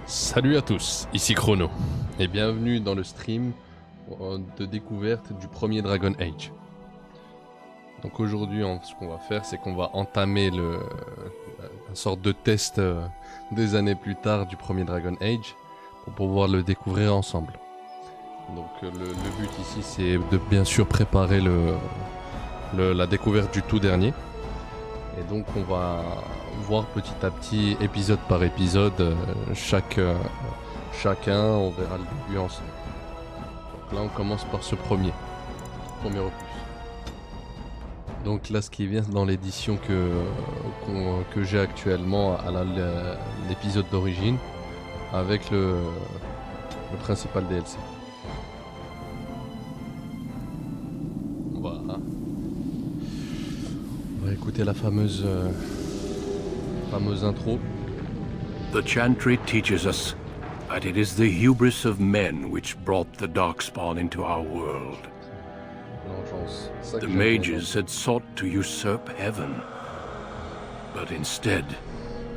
Salut à tous, ici Chrono, et bienvenue dans le stream de découverte du premier Dragon Age. Donc aujourd'hui, ce qu'on va faire, c'est qu'on va entamer une sorte de test des années plus tard du premier Dragon Age, pour pouvoir le découvrir ensemble. Donc le but ici, c'est de bien sûr préparer la découverte du tout dernier. Et donc on va voir petit à petit, épisode par épisode, chacun, on verra le début ensemble. Donc là on commence par ce premier opus. Donc là ce qui vient dans l'édition que j'ai actuellement à l'épisode d'origine, avec le principal DLC. Voilà. On va écouter la fameuse intro. The Chantry teaches us that it is the hubris of men which brought the Darkspawn into our world. The mages had sought to usurp heaven, but instead,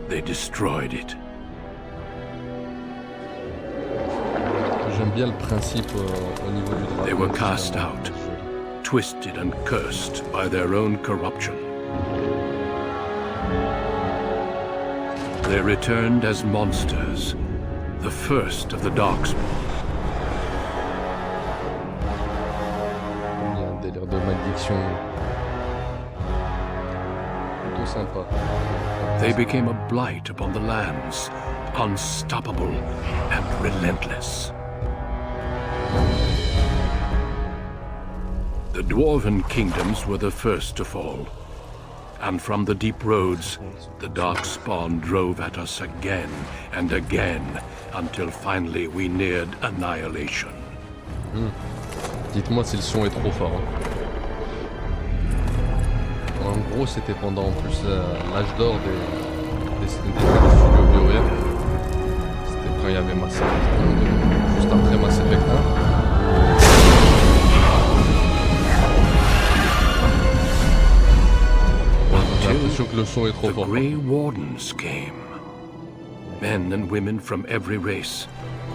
they destroyed it. J'aime bien le principe au niveau du dragon. They were cast out, twisted and cursed by their own corruption. They returned as monsters, the first of the Darkspawn. Il y a un délire de malédiction plutôt sympa. They became a blight upon the lands, unstoppable and relentless. The Dwarven kingdoms were the first to fall. And from the deep roads, the Darkspawn drove at us again and again, until finally we neared annihilation. Dites-moi si le son est trop fort. En gros, c'était pendant en plus l'âge d'or des studios BioWare. C'était quand il y avait Mass Effect 1, juste après Mass Effect 1. The Grey Wardens came. Men and women from every race,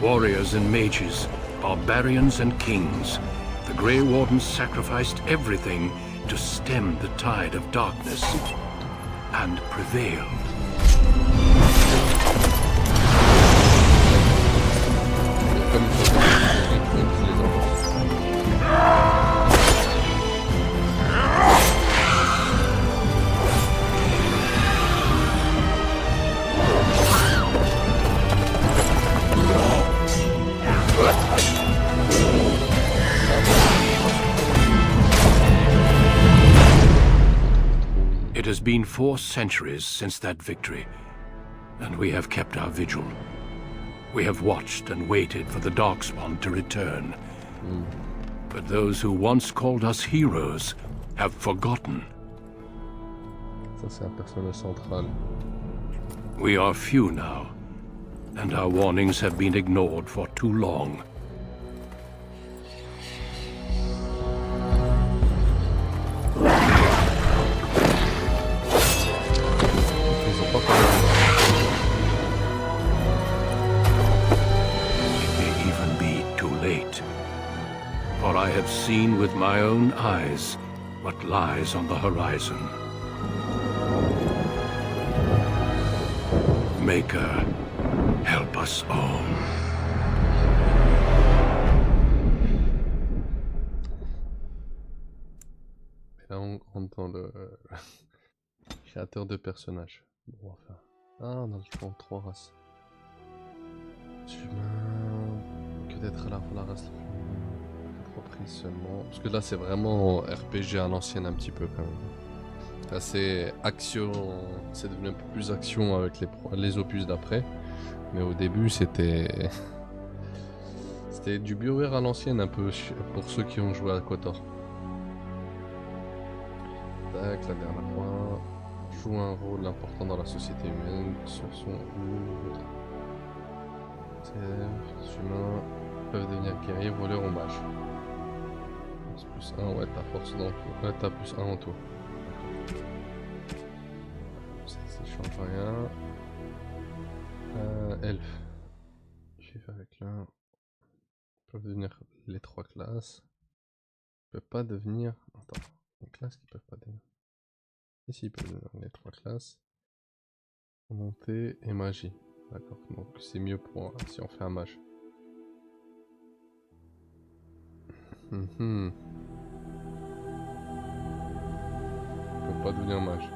warriors and mages, barbarians and kings. The Grey Wardens sacrificed everything to stem the tide of darkness, and prevailed. It has been 4 centuries since that victory, and we have kept our vigil. We have watched and waited for the Darkspawn to return. But those who once called us heroes have forgotten. Ça, c'est un personnage central. We are few now, and our warnings have been ignored for too long. For I have seen with my own eyes what lies on the horizon. Maker, help us all. Et là, on rentre dans le créateur de personnages. Bon, enfin. Ah, on a le choix 3 races. Humain. Que d'être à la fois la race reprise seulement. Parce que là, c'est vraiment RPG à l'ancienne un petit peu quand même. C'est assez action. C'est devenu un peu plus action avec les opus d'après. Mais au début, c'était. C'était du BioWare à l'ancienne un peu pour ceux qui ont joué à KOTOR. Tac, la dernière fois. Joue un rôle important dans la société humaine sur son ou les humains peuvent devenir guerriers, voleurs ou mages. C'est plus 1, ouais, ta force dans tout. Ouais, t'as plus 1 en tout. Ça change rien. Elfe. vivre avec l'un. Ils peuvent devenir les 3 classes. Ils peuvent pas devenir... Attends, une classe qu'ils peuvent pas devenir. Ici, ils peuvent devenir les 3 classes. Volonté et magie. D'accord, donc c'est mieux pour si on fait un mage. Ils peuvent pas devenir mage.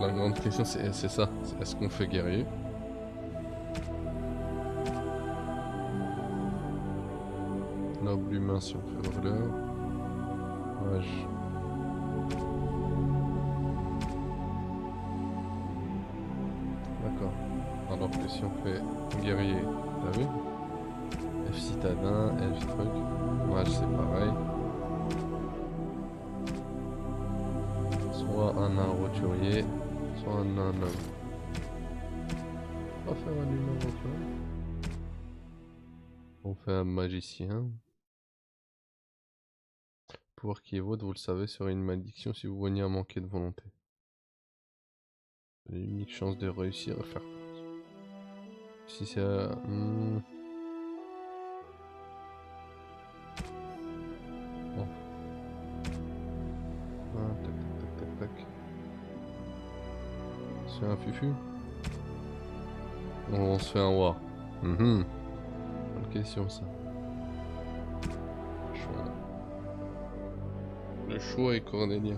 La grande question c'est ça, est-ce qu'on fait guerrier? Noble humain si on fait voleur. Mage. D'accord. Alors que si on fait guerrier, t'as vu? F citadin, F truc. Mage c'est pareil. Soit un nain roturier, soit un nain homme. On va faire un humain roturier. On fait un magicien. Pouvoir qui est vôtre, vous le savez, serait une malédiction si vous veniez à manquer de volonté. L'unique chance de réussir à faire. Si c'est... Bon. Ah, tac tac tac tac tac. C'est un fufu. On se fait un war. Bonne question ça. Le choix est cornélien.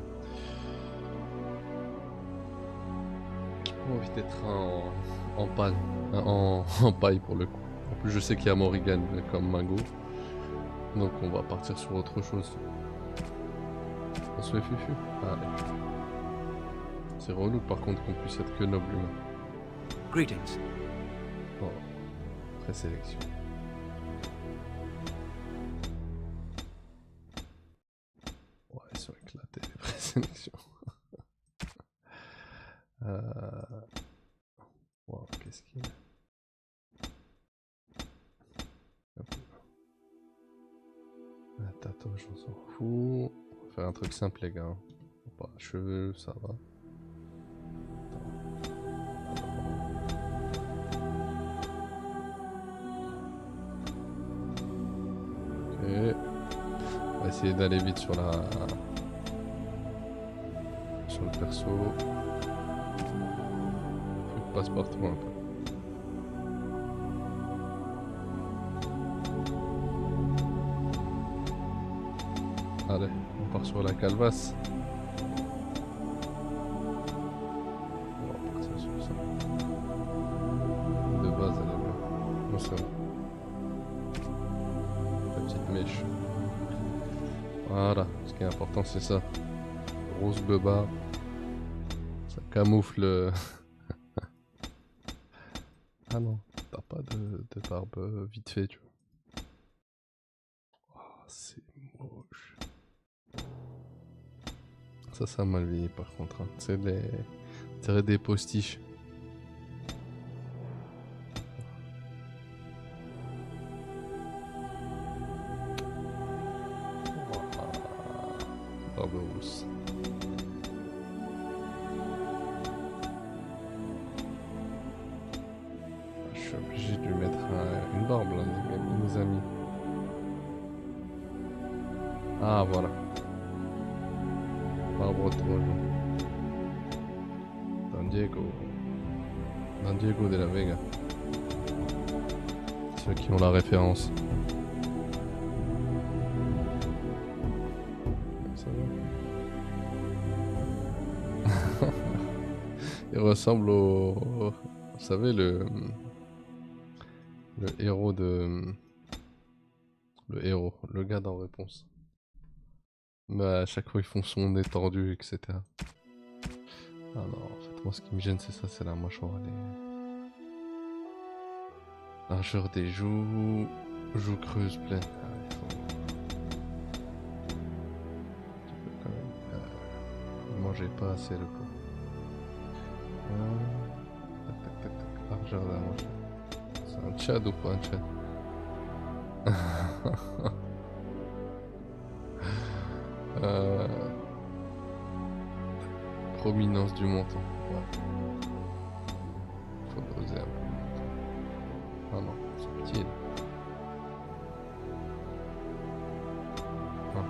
J'ai pas envie d'être en paille. En paille pour le coup. En plus je sais qu'il y a Morrigan comme Mago. Donc on va partir sur autre chose. On se fait fufu. Allez. C'est relou par contre qu'on puisse être que noble humain. Greetings. Bon. Présélection. Ouais, ils sont éclatés les présélections. Wow, qu'est-ce qu'il y a? La tatouage, on s'en fout. On va faire un truc simple, les gars. Pas cheveux, ça va. Ok. On va essayer d'aller vite sur le perso. Faut que passe partout un peu. Allez, on part sur la calvasse. On va partir sur ça. De base, elle est bien. Non, c'est bon. La petite mèche. Voilà, ce qui est important, c'est ça. Rose beba. Ça camoufle. Ah non, t'as pas de barbe vite fait, tu vois. Oh, c'est moche. Ça a mal vieilli par contre. Hein. C'est des postiches. Barbe rousse. Je suis obligé de lui mettre une barbe là, les amis. Ah voilà. Barbe rouge. Don Diego de la Vega. Ceux qui ont la référence. Ça va. Il ressemble au... Vous savez, le héros de... Le héros, le gars dans Réponse. Bah, à chaque fois ils font son nez tordu, etc. Ah non, en fait, moi ce qui me gêne c'est ça, c'est la mâchoire. Largeur des joues creuses pleines. Ah, il faut... Tu peux quand même... manger pas assez le pot. Tac tac tac tac, largeur de la mâchoire. C'est un tchad ou pas un tchad? Prominence du menton. Ouais. poser un peu. Ah non, c'est petit là. Ah.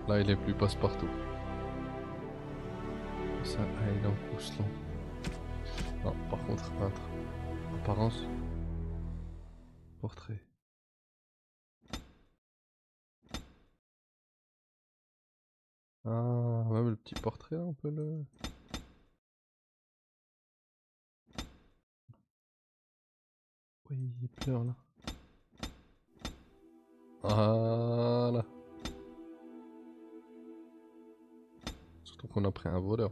Là il est plus passe-partout. Ça, ah, il est en cousselon. Non, par contre, peintre. Apparence. Portrait. Ah, même le petit portrait, là, on peut le... Oui, il pleure, là. Voilà. Surtout qu'on a pris un voleur.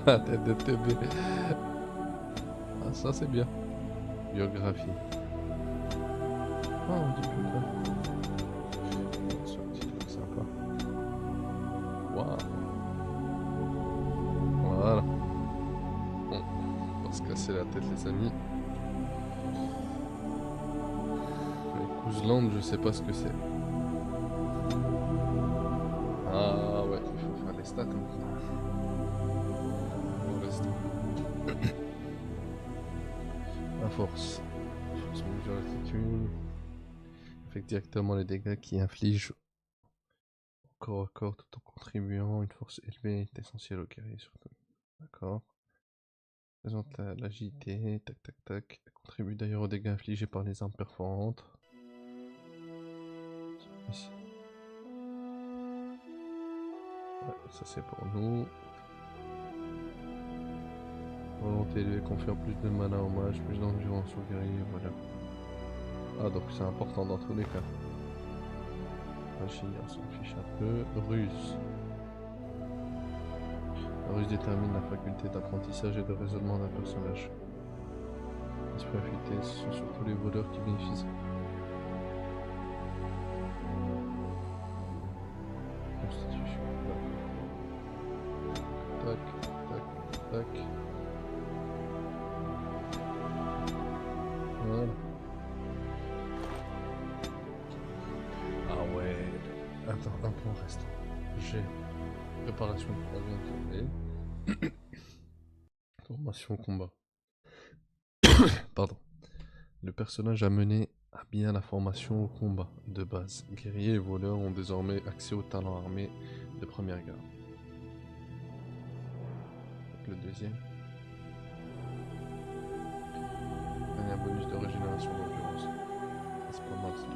La tête de TB. Ah, ça c'est bien. Biographie. Ah, on dit plus là. C'est un petit truc sympa. Waouh. Voilà. Bon, on va se casser la tête, les amis. Les Kouzland, je sais pas ce que c'est. Ah ouais, il faut faire les stats maintenant. La force. Force mesure l'altitude. Affecte directement les dégâts qui infligent au corps à corps tout en contribuant. Une force élevée est essentielle au guerrier surtout. D'accord. Présente l'agilité. Tac tac tac. Elle contribue d'ailleurs aux dégâts infligés par les armes perforantes. Ici. Ouais, ça c'est pour nous. Volonté élevée confère plus de mana au mage, plus d'endurance au guerrier, voilà. Ah donc c'est important dans tous les cas. Magie, on s'en fiche un peu. Ruse. La ruse détermine la faculté d'apprentissage et de raisonnement d'un personnage. Esprit affûté, ce sont surtout les voleurs qui bénéficient. Constitution, tac, tac, tac. Voilà. Ah ouais. Attends, un point reste. J'ai préparation de tournée. Formation combat. Pardon. Le personnage a mené à bien la formation au combat de base. Guerriers et voleurs ont désormais accès au talent armé de première garde. Le deuxième. Un bonus de régénération d'endurance. C'est pas mal ça.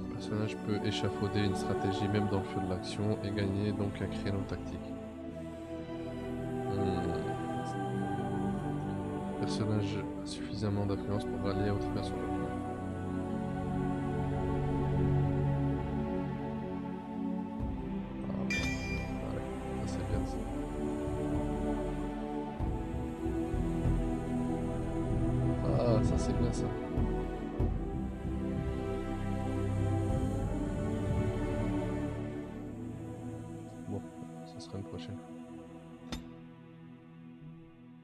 Le personnage peut échafauder une stratégie même dans le feu de l'action et gagner donc un créneau tactique. Le personnage a suffisamment d'influence pour rallier au travers son jeu. C'est bien ça. Bon, ça sera une prochaine fois.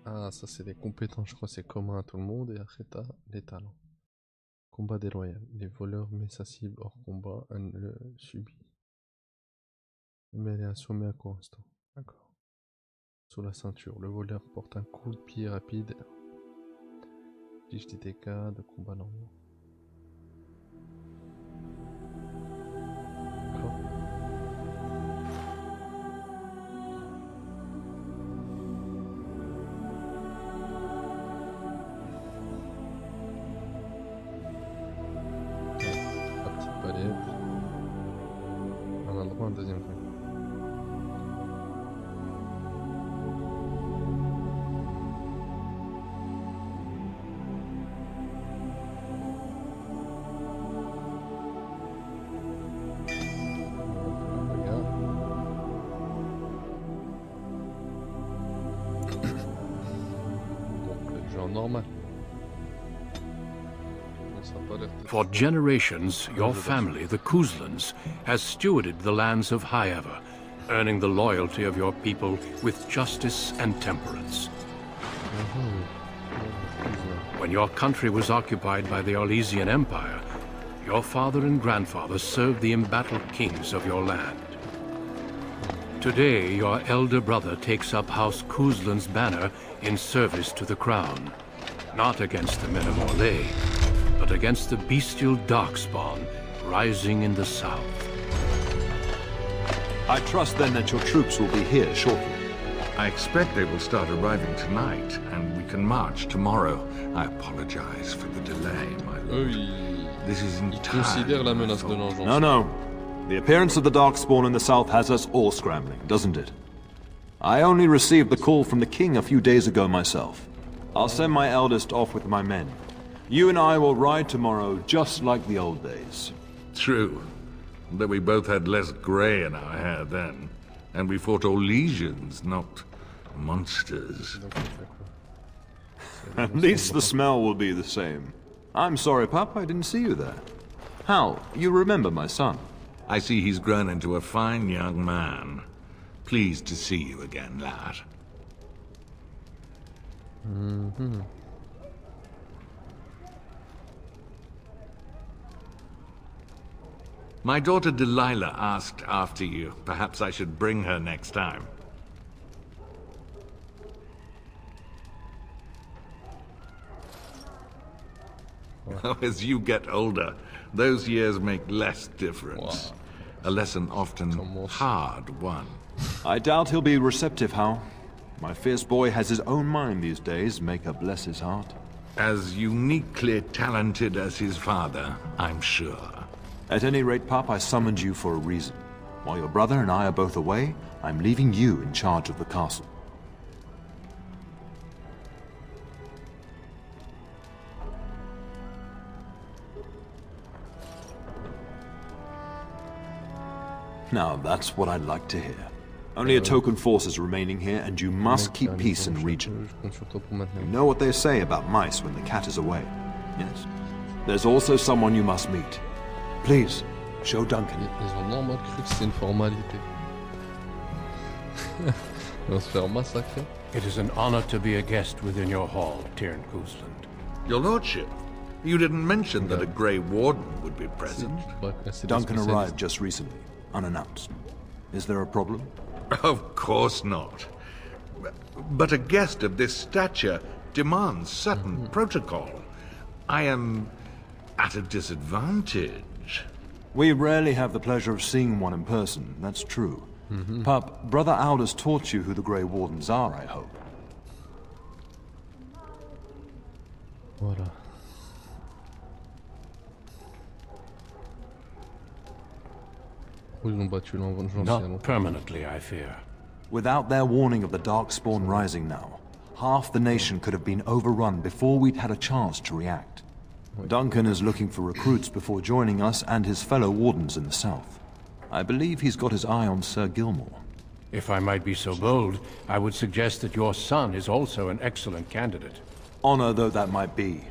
Ah, ça c'est les compétences, je crois c'est commun à tout le monde. Et après t'as les talents. Combat déloyal. Les voleurs mettent sa cible hors combat, le subit. Mais elle est assommée à court instant. D'accord. Sous la ceinture, le voleur porte un coup de pied rapide. Des dégâts de combat normaux. D'accord. La petite palette. On a le droit à un deuxième truc. Normal. For generations, your family, the Kouzlans, has stewarded the lands of Highever, earning the loyalty of your people with justice and temperance. When your country was occupied by the Orlesian Empire, Your father and grandfather served the embattled kings of your land. Today, your elder brother takes up House Kuzlan's banner in service to the crown. Not against the men of Orlais, but against the bestial darkspawn rising in the south. I trust then that your troops will be here shortly. I expect they will start arriving tonight, and we can march tomorrow. I apologize for the delay, my lord. This is Considère la menace de entirely... l'engeance. No. The appearance of the Darkspawn in the south has us all scrambling, doesn't it? I only received the call from the king a few days ago myself. I'll send my eldest off with my men. You and I will ride tomorrow just like the old days. True. Though we both had less grey in our hair then. And we fought all legions, not monsters. At least the smell will be the same. I'm sorry, Pup, I didn't see you there. Hal, you remember my son? I see he's grown into a fine young man. Pleased to see you again, lad. My daughter Delilah asked after you. Perhaps I should bring her next time. As you get older, those years make less difference. A lesson often hard won. I doubt he'll be receptive, Hal. My fierce boy has his own mind these days, make her bless his heart. As uniquely talented as his father, I'm sure. At any rate, Pup, I summoned you for a reason. While your brother and I are both away, I'm leaving you in charge of the castle. Now, that's what I'd like to hear. Only a token force is remaining here, and you must keep peace in the region. You know what they say about mice when the cat is away. Yes. There's also someone you must meet. Please, show Duncan. Ils ont normalement cru que c'est une formalité. On va se faire massacrer. It is an honor to be a guest within your hall, Tyrn Kuzland. Your lordship, you didn't mention that a Grey Warden would be present. Duncan arrived just recently, unannounced. Is there a problem? Of course not. But a guest of this stature demands certain protocol. I am at a disadvantage. We rarely have the pleasure of seeing one in person, that's true. Pup, Brother Aldous taught you who the Grey Wardens are, I hope. Voilà. Ils ont battu l'Ancien. Not permanently, I fear. Without their warning of the Darkspawn rising now, half the nation could have been overrun before we'd had a chance to react. Duncan is looking for recruits before joining us and his fellow wardens in the south. I believe he's got his eye on Sir Gilmore. If I might be so bold, I would suggest that your son is also an excellent candidate. Honor though that might be,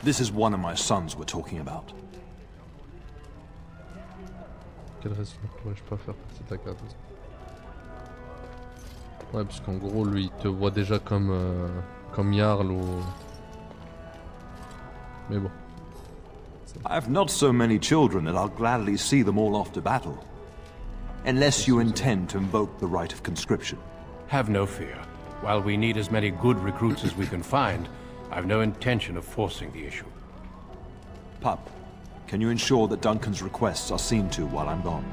this is one of my sons we're talking about. Quelle raison pourrais-je pas faire partie de ta carte? Ouais, parce qu'en gros, lui, il te voit déjà comme Jarl ou... Mais bon. I've not so many children that I'll gladly see them all off to battle. Unless you intend to invoke the right of conscription. Have no fear. While we need as many good recruits as we can find, I've no intention of forcing the issue. Pup, can you ensure that Duncan's requests are seen to while I'm gone?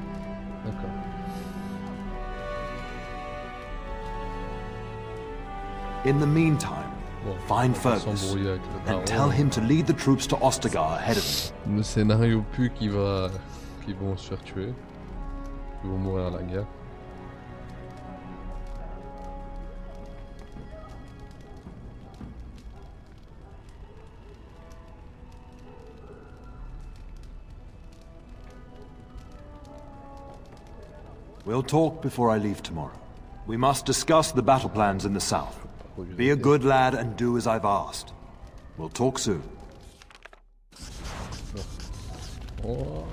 D'accord. In the meantime, find Fergus and tell him to lead the troops to Ostagar ahead of him. Le scénario pue qu'ils vont se faire tuer. Ils vont mourir à la guerre. We'll talk before I leave tomorrow. We must discuss the battle plans in the south. Be a good lad and do as I've asked. We'll talk soon. Oh.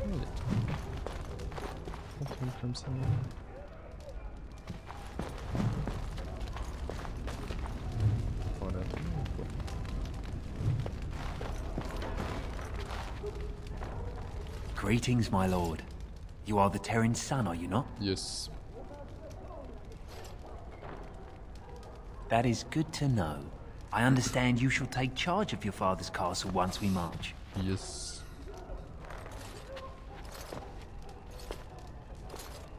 Allez. Continue comme ça. Voilà. Greetings, my lord. You are the Terran's son, are you not? Yes. That is good to know. I understand you shall take charge of your father's castle once we march. Yes.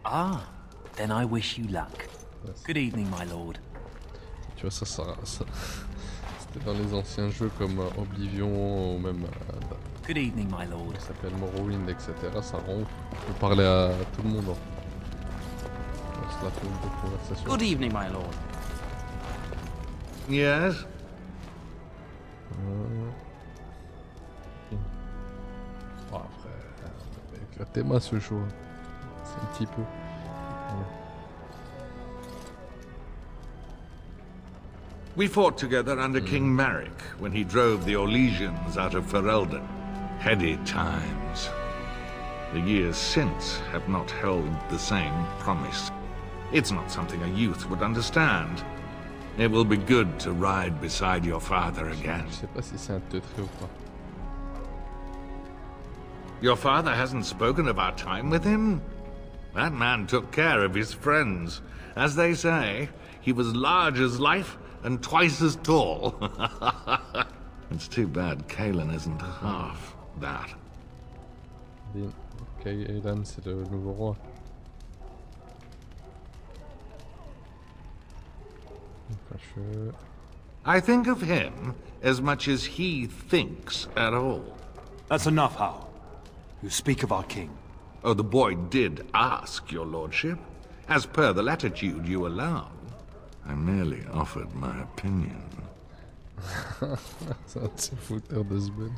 Ah, then I wish you luck. Yes. Good evening, my lord. Tu vois, ça c'était dans les anciens jeux comme Oblivion ou même Good evening, my lord. ça s'appelle Morrowind, etc. Ça rend ouf. Tu peux parler à tout le monde. On se la fait une bonne conversation. Good evening, my lord. Yes? Oh, après, éclatez-moi ce show. C'est un petit peu. Voilà. We fought together under King Maric when he drove the Orlesians out of Ferelden. Heady times. The years since have not held the same promise. It's not something a youth would understand. It will be good to ride beside your father again. Je sais pas si c'est un teutré ou pas. Your father hasn't spoken of our time with him? That man took care of his friends. As they say, he was large as life and twice as tall. It's too bad Kalen isn't half that. Ok, Aidan, c'est le nouveau roi. Fâcheux. I think of him as much as he thinks at all. That's enough, Hal. You speak of our king. Oh, the boy did ask, your lordship. As per the latitude you allow. I merely offered my opinion. C'est un de ces fouteurs de semaine.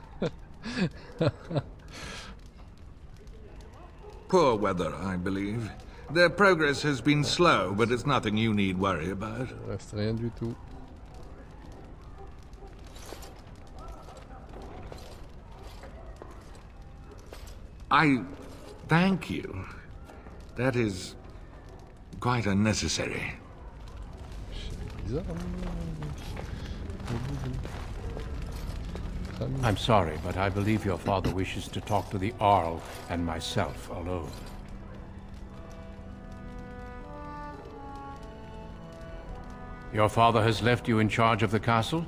Poor weather, I believe. Their progress has been slow, but it's nothing you need worry about. Reste rien du tout. I thank you. That is quite unnecessary. C'est bizarre, non? I'm sorry, but I believe your father wishes to talk to the Arl and myself alone. Your father has left you in charge of the castle?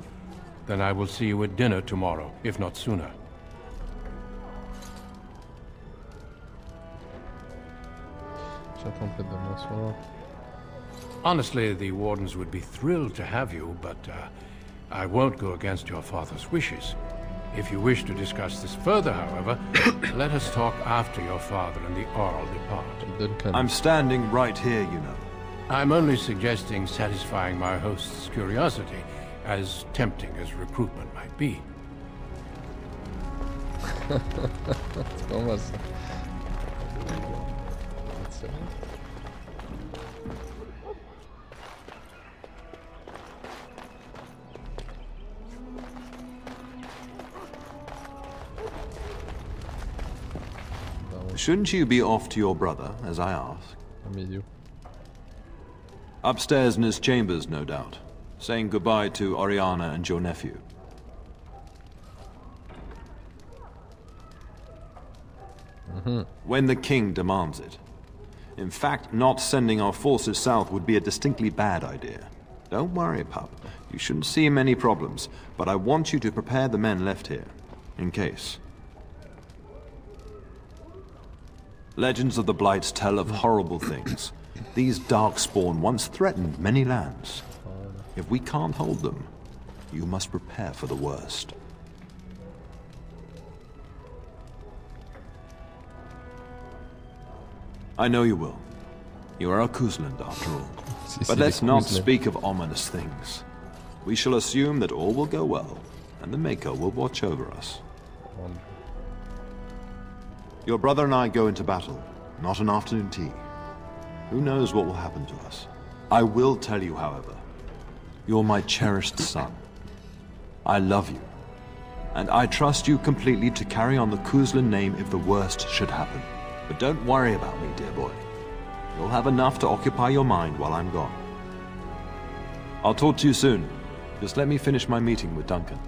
Then I will see you at dinner tomorrow, if not sooner. J'attends peut-être demain soir. Honestly, the Wardens would be thrilled to have you, but I won't go against your father's wishes. If you wish to discuss this further, however, let us talk after your father and the Arl depart. Duncan. I'm standing right here, you know. I'm only suggesting satisfying my host's curiosity, as tempting as recruitment might be. C'est pas mal ça. C'est vrai. Shouldn't you be off to your brother, as I asked? Un milieu. Upstairs in his chambers, no doubt. Saying goodbye to Oriana and your nephew. When the king demands it. In fact, not sending our forces south would be a distinctly bad idea. Don't worry, pup. You shouldn't see many problems, but I want you to prepare the men left here, in case. Legends of the Blights tell of horrible things. These Darkspawn once threatened many lands. If we can't hold them, you must prepare for the worst. I know you will. You are a Kuzland, after all. But let's not speak of ominous things. We shall assume that all will go well, and the Maker will watch over us. Your brother and I go into battle, not an afternoon tea. Who knows what will happen to us? I will tell you, however, you're my cherished son. I love you, and I trust you completely to carry on the Kuzlan name if the worst should happen. But don't worry about me, dear boy. You'll have enough to occupy your mind while I'm gone. I'll talk to you soon. Just let me finish my meeting with Duncan.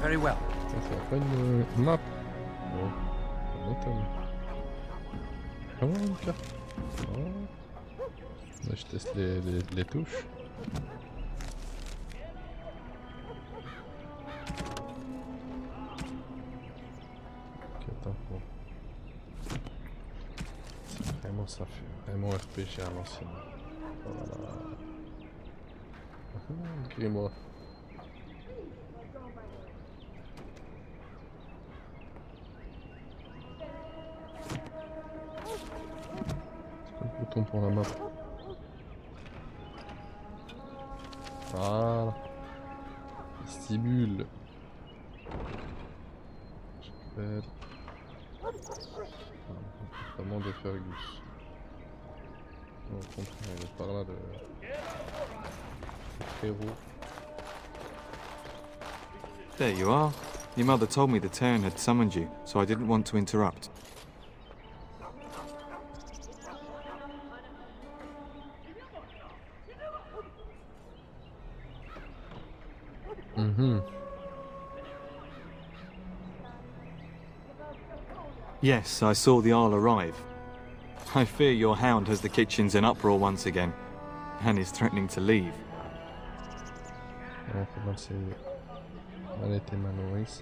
Very well. Ça fait pas une map. Bon, ça m'étonne. Comment une carte? Oh. Là, je teste les touches. Ok, attends, bon. Vraiment, ça fait vraiment RPG à l'ancienne. Voilà. Grimoire. C'est quoi le bouton pour la map? Voilà. Vestibule. Comportement de Fergus. Au contraire, il est par là le héros. There you are. Your mother told me the Terran had summoned you, so I didn't want to interrupt. Yes, I saw the Isle arrive. I fear your hound has the kitchens in uproar once again, and is threatening to leave. Ouais, mal c'est... mal été mal nourrice.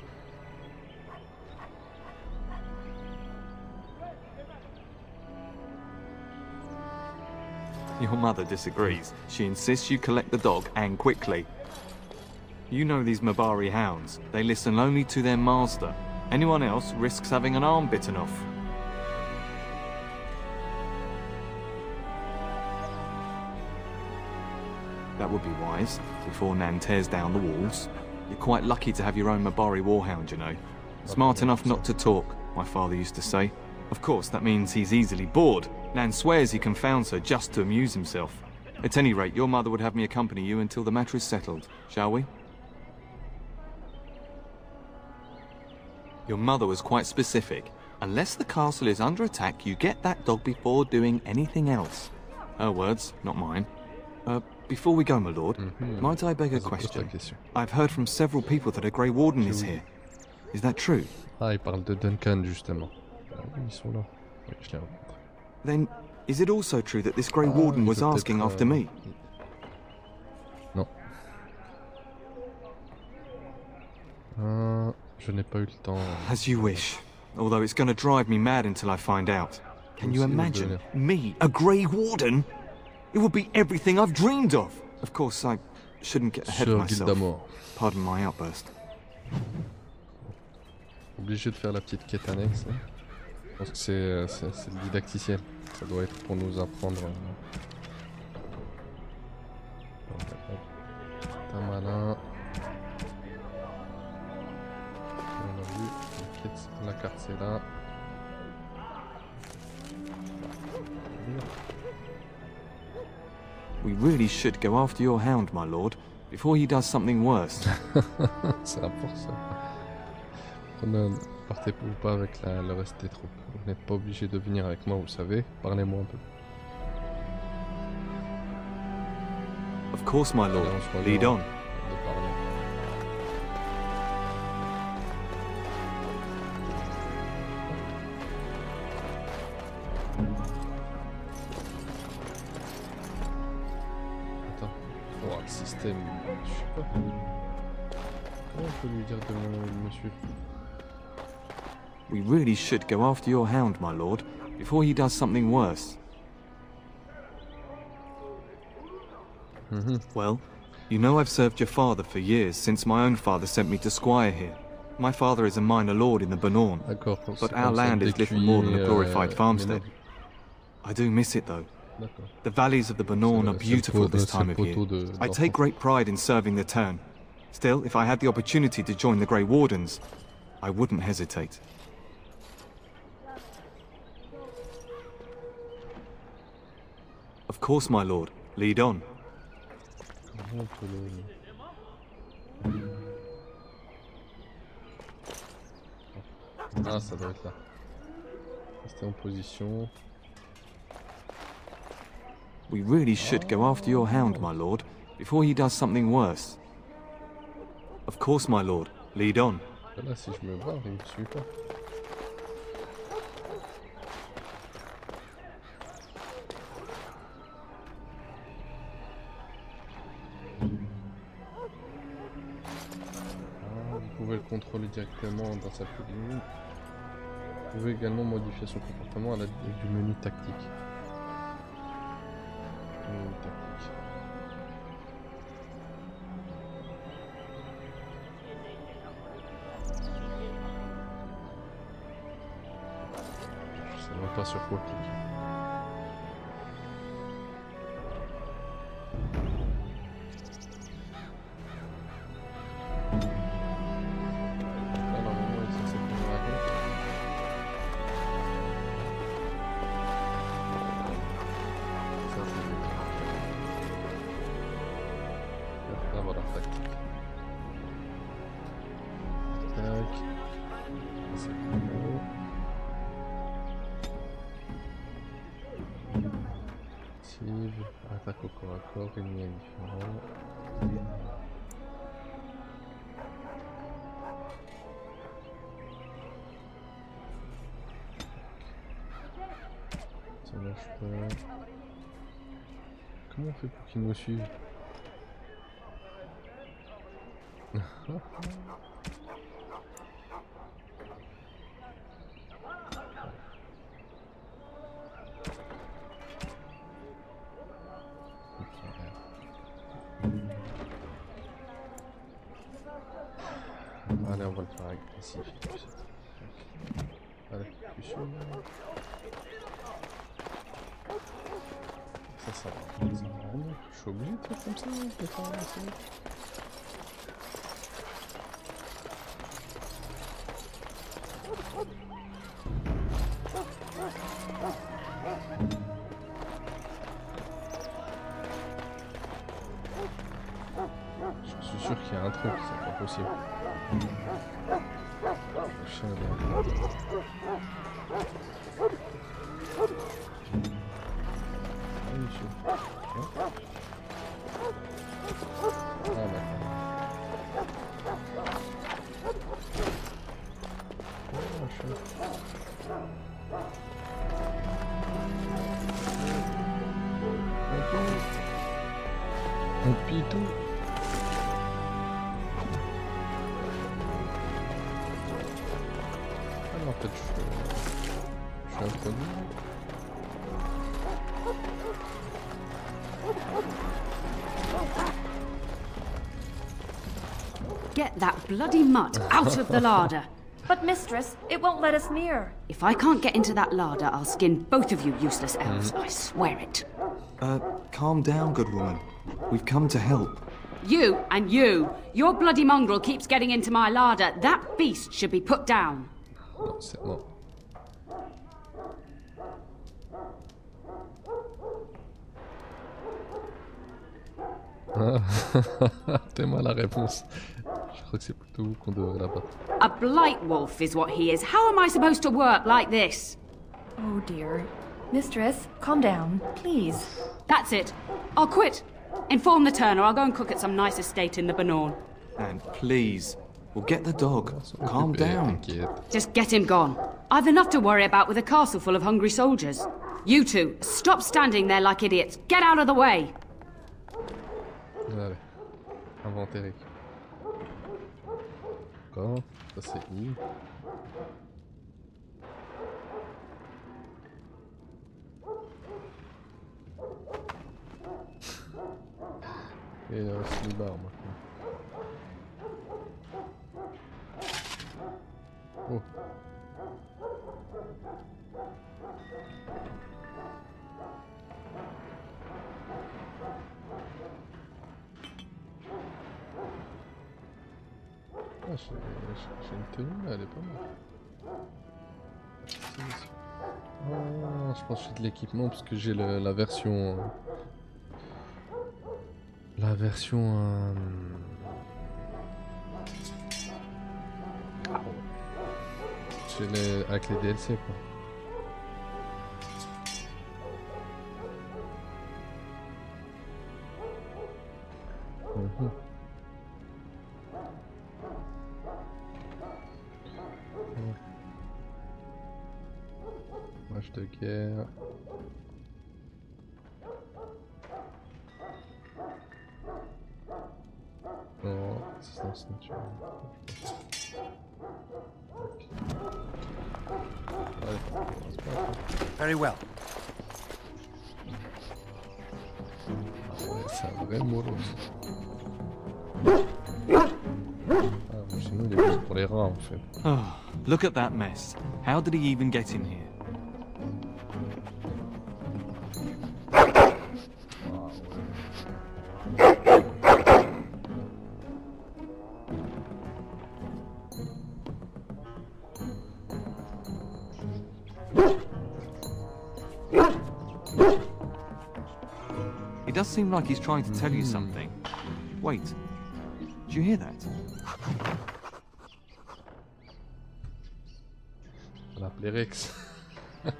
Your mother disagrees. She insists you collect the dog, and quickly. You know these Mabari hounds. They listen only to their master. Anyone else risks having an arm bitten off. That would be wise, before Nan tears down the walls. You're quite lucky to have your own Mabari warhound, you know. Smart enough not to talk, my father used to say. Of course, that means he's easily bored. Nan swears he confounds her just to amuse himself. At any rate, your mother would have me accompany you until the matter is settled, shall we? Your mother was quite specific. Unless the castle is under attack, you get that dog before doing anything else. Her words, not mine. Before we go, my lord, might I beg a question? I've heard from several people that a Grey Warden is here. Is that true? Ah, il parle de Duncan, justement. Ah, oui, ils sont là. Oui, je l'ai rencontré. Then, is it also true that this Grey Warden was asking after me? Non. Je n'ai pas eu le temps. As you wish. Although it's going to drive me mad until I find out. Can you imagine? Me, a Grey Warden? It would be everything I've dreamed of. Of course, I shouldn't get ahead of myself. Pardon my outburst. Obligé de faire la petite quête annexe. Hein. Je pense que c'est le didacticiel. Ça doit être pour nous apprendre. Un malin. On a vu. La carte c'est là. We really should go after your hound, my lord, before he does something worse. C'est important ça. Ne partez pas avec le reste des troupes. Vous n'êtes pas obligé de venir avec moi, vous savez. Parlez-moi un peu. Of course, my lord. Lead on. Attends. Oh, le système. Je sais pas. Comment on peut lui dire de me suivre? We really should go after your hound, my lord, before he does something worse. Well, you know I've served your father for years, since my own father sent me to squire here. My father is a minor lord in the Bannorn, but our land is little more than a glorified farmstead. I do miss it, though. The valleys of the Bannorn are beautiful this time of year. I take great pride in serving the Terran. Still, if I had the opportunity to join the Grey Wardens, I wouldn't hesitate. Of course, my lord. Lead on. Comment on peut le... Ah, ça doit être là. Restez en position. We really should go after your hound, my lord, before he does something worse. Of course, my lord. Lead on. Là, si je me barre, il me suit pas. Vous pouvez le contrôler directement dans sa cuisine. Vous pouvez également modifier son comportement à l'aide du menu tactique. Menu tactique. Je sais même pas sur quoi cliquer. Attaque au corps à corps, ennemi indifférent. Ça marche pas. Comment on fait pour qu'il nous suive? Allez, on va le faire agressif. Allez, plus sûr. Ça va. Je suis obligé de faire comme ça, de faire avancer. Je suis sûr qu'il y a un truc, c'est pas possible. Le chien est là. Ah oui, monsieur. Ah d'accord. Oh, chien. Un pitou. Ah non, en fait, je suis introduit. Get that bloody mutt out of the larder. But mistress, it won't let us near. If I can't get into that larder, I'll skin both of you useless elves. I swear it. Calm down, good woman. We've come to help. You and you. Your bloody mongrel keeps getting into my larder. That beast should be put down. Non, c'est non. T'es mal la réponse. Je crois que c'est plutôt vous qu'on devrait la battre. A blight wolf is what he is. How am I supposed to work like this? Oh dear. Mistress, calm down, please. That's it. I'll quit. Inform the turner. I'll go and cook at some nice estate in the Banorn. And please, we'll get the dog. Calm down. Just get him gone. I've enough to worry about with a castle full of hungry soldiers. You two, stop standing there like idiots. Get out of the way. Allez, inventaire. D'accord, ça c'est I. Et il y a aussi les barres maintenant. Oh. Ah, j'ai une tenue là, elle est pas mal. Ah, je pense que j'ai de l'équipement parce que j'ai la version... La version... avec les DLC quoi. Match de guerre. Non, assistance naturelle. Very well. C'est un vrai mollos. Sinon il est plus pour les rats en fait. Oh, look at that mess. How did he even get in here? It does seem like he's trying to tell you something. Wait, did you hear that? On va l'appeler Rex. Je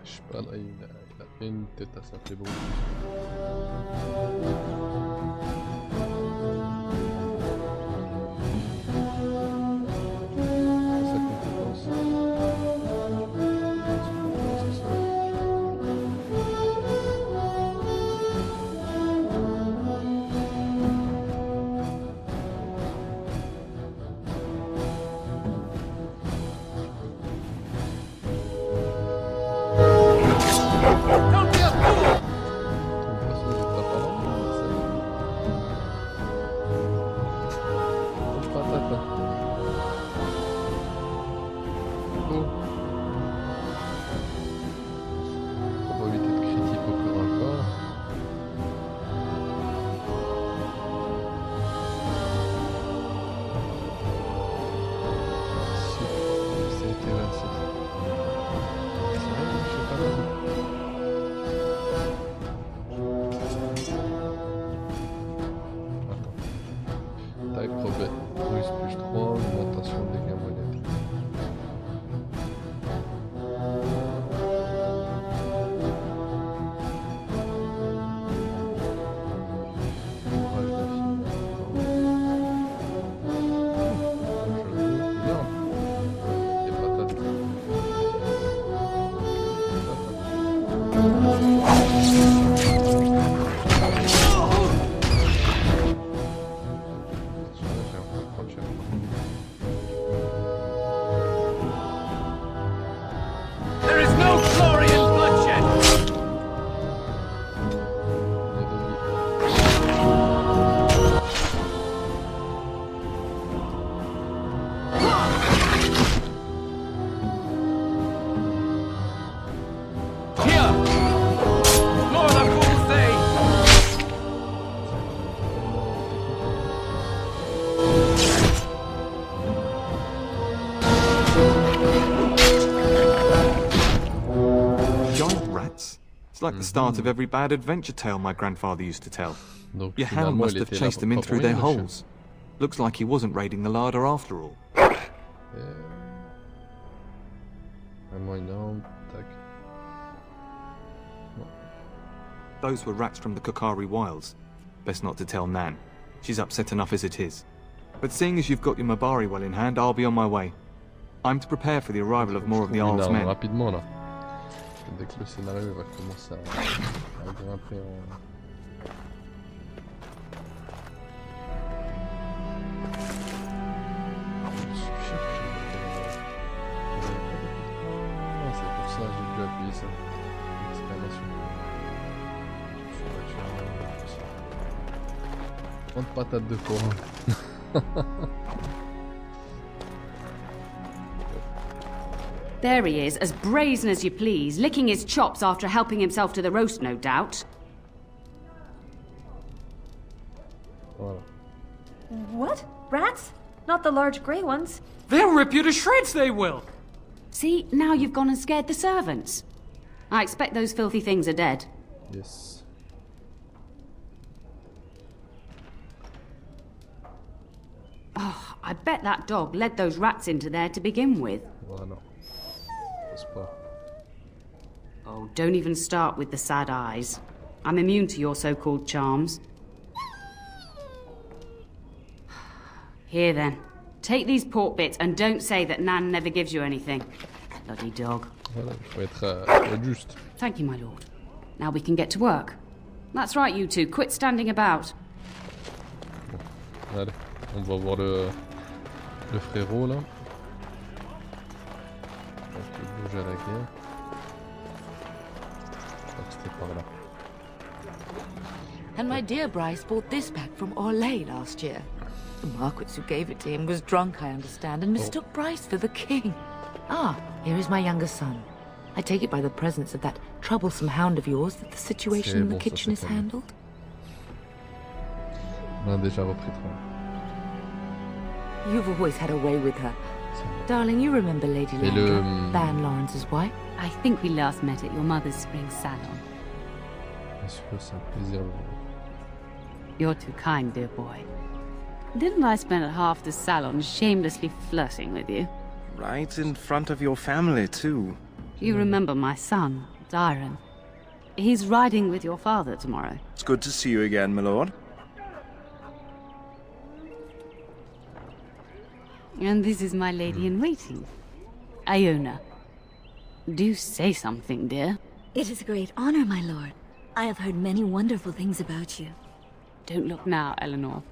sais pas, là il a fait une tête à s'appeler beaucoup. Like the start of every bad adventure tale my grandfather used to tell. Your hound must have chased them in through their holes. Looks like he wasn't raiding the larder after all. Those were rats from the Kokari Wilds. Best not to tell Nan. She's upset enough as it is. But seeing as you've got your Mabari well in hand, I'll be on my way. I'm to prepare for the arrival of more of the Arl's men. Dès que le scénario va commencer à grimper en... Non, c'est pour ça, j'ai dû appuyer ça. Exclamation. 30 patates de forain. There he is, as brazen as you please, licking his chops after helping himself to the roast, no doubt. Voilà. What? Rats? Not the large grey ones? They'll rip you to shreds, they will! See, now you've gone and scared the servants. I expect those filthy things are dead. Yes. Oh, I bet that dog led those rats into there to begin with. Oh non. Pense pas. Oh, don't even start with the sad eyes. I'm immune to your so-called charms. Here then. Take these pork bits and don't say that Nan never gives you anything. Bloody dog. Voilà, il faut être juste. Thank you, my lord. Now we can get to work. That's right, you two. Quit standing about. Allez, on va voir le frérot là. Donc il bouge à la guerre. Je crois que c'était par là. And my dear Bryce bought this back from Orlais last year. The Marquis who gave it to him was drunk, I understand, and mistook Bryce for the king. Ah, here is my younger son. I take it by the presence of that troublesome hound of yours that the situation in the kitchen is handled? On a déjà repris travail. You've always had a way with her. Darling, you remember Lady Landra, Ban Lawrence's wife? I think we last met at your mother's spring salon. Bien sûr, c'est un plaisir. You're too kind, dear boy. Didn't I spend half the salon shamelessly flirting with you? Right in front of your family, too. You remember my son, Dyron. He's riding with your father tomorrow. It's good to see you again, my lord. And this is my lady-in-waiting, Iona. Do say something, dear. It is a great honor, my lord. I have heard many wonderful things about you. Don't look now, Eleanor.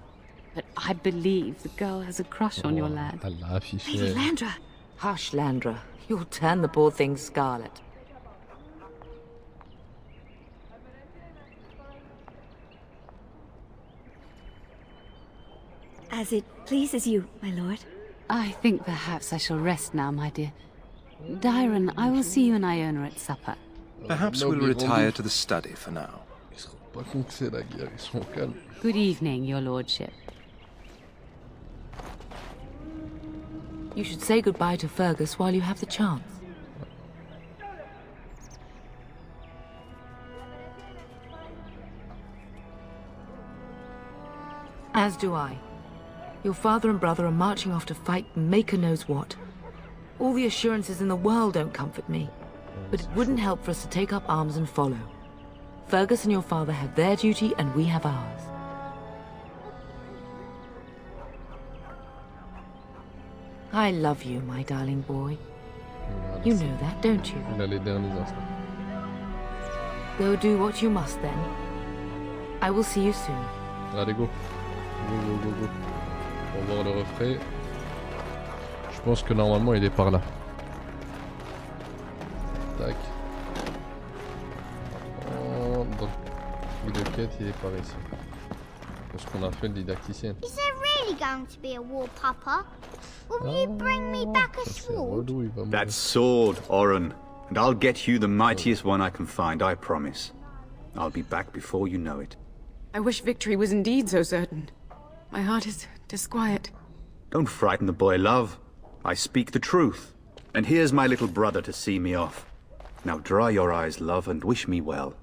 But I believe the girl has a crush on your lad. Lady Landra! Hush, Landra. You'll turn the poor thing scarlet. As it pleases you, my lord. I think perhaps I shall rest now, my dear. Dyron, I will see you and Iona at supper. Perhaps we'll retire to the study for now. Good evening, your lordship. You should say goodbye to Fergus while you have the chance. As do I. Your father and brother are marching off to fight Maker knows what. All the assurances in the world don't comfort me. But it wouldn't help for us to take up arms and follow. Fergus and your father have their duty and we have ours. I love you, my darling boy. You know that, don't you? Go do what you must then. I will see you soon. Allez, go. Go, go, go, go. On va voir le refrain. Je pense que normalement il est par là. Tac. Oh, donc le quête il est par ici. Parce qu'on a fait le didacticien. Is there really going to be a war, Papa? Will you bring me back a sword? That sword, Oren. And I'll get you the mightiest one I can find, I promise. I'll be back before you know it. I wish victory was indeed so certain. My heart is disquiet. Don't frighten the boy, love. I speak the truth. And here's my little brother to see me off. Now dry your eyes, love, and wish me well.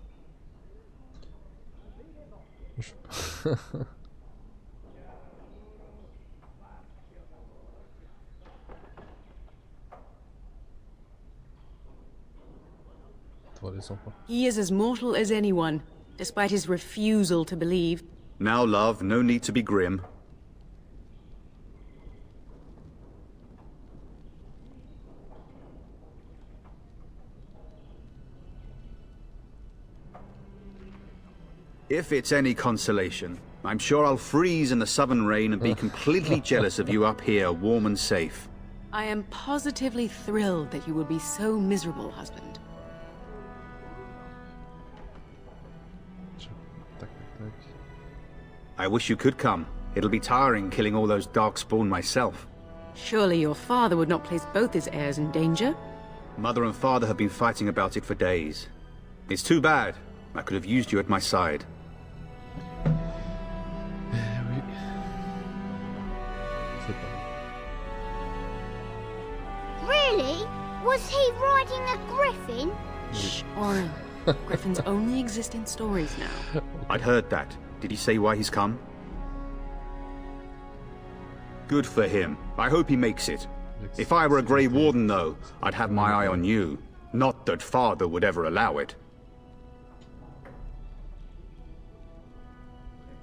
He is as mortal as anyone, despite his refusal to believe. Now, love, no need to be grim. If it's any consolation, I'm sure I'll freeze in the southern rain and be completely jealous of you up here, warm and safe. I am positively thrilled that you would be so miserable, husband. I wish you could come. It'll be tiring killing all those darkspawn myself. Surely your father would not place both his heirs in danger? Mother and father have been fighting about it for days. It's too bad. I could have used you at my side. Really? Was he riding a griffin? Shh, Oren. Griffins only exist in stories now. I'd heard that. Did he say why he's come? Good for him. I hope he makes it. If I were a Grey Warden, though, I'd have my eye on you. Not that Father would ever allow it.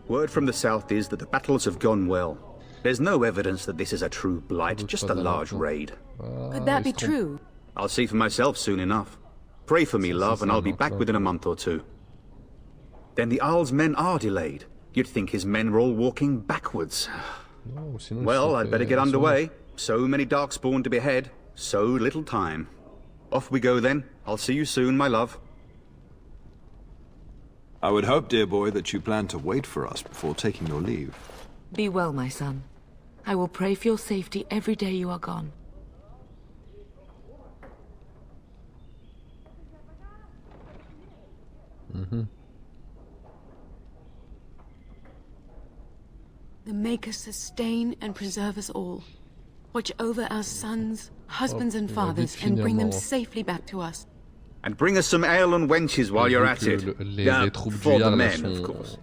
Word from the south is that the battles have gone well. There's no evidence that this is a true blight, just a large raid. Could that be true? I'll see for myself soon enough. Pray for me, love, and I'll be back within a month or two. Then the Isle's men are delayed. You'd think his men were all walking backwards. Well, I'd better get underway. So many Darkspawn to behead, so little time. Off we go then. I'll see you soon, my love. I would hope, dear boy, that you plan to wait for us before taking your leave. Be well, my son. I will pray for your safety every day you are gone. The Maker sustain and preserve us all. Watch over our sons, husbands and fathers, and bring them safely back to us. And bring us some ale and wenches while you're at it. For the men, of course.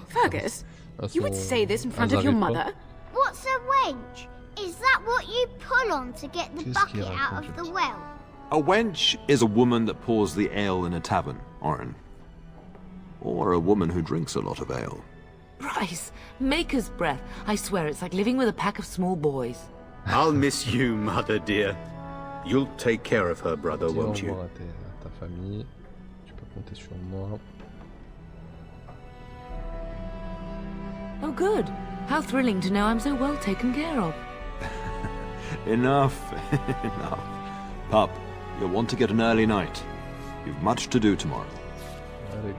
Fergus, you would say this in front of your mother? What's a wench? Is that what you pull on to get the bucket out of the well? A wench is a woman that pours the ale in a tavern, Oren. Or a woman who drinks a lot of ale. Bryce, Maker's breath. I swear it's like living with a pack of small boys. I'll miss you, mother dear. You'll take care of her, brother, won't you? Ta famille. Tu peux compter sur moi. Oh, good. How thrilling to know I'm so well taken care of. Enough, enough. Pup, you'll want to get an early night. You've much to do tomorrow. Allez, go.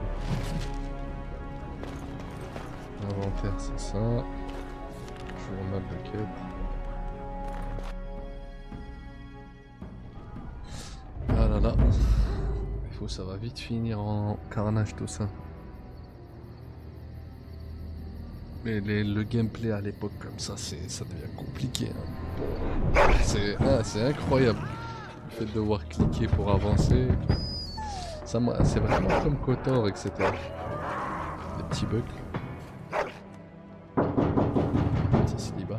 Inventaire, c'est ça. Journal de quête. Ah là là. Il faut, ça va vite finir en carnage tout ça. Mais le gameplay à l'époque comme ça, ça devient compliqué. Hein. C'est incroyable. Le fait de devoir cliquer pour avancer. Ça, c'est vraiment comme KOTOR, etc. Des petits bugs. Petit sliba.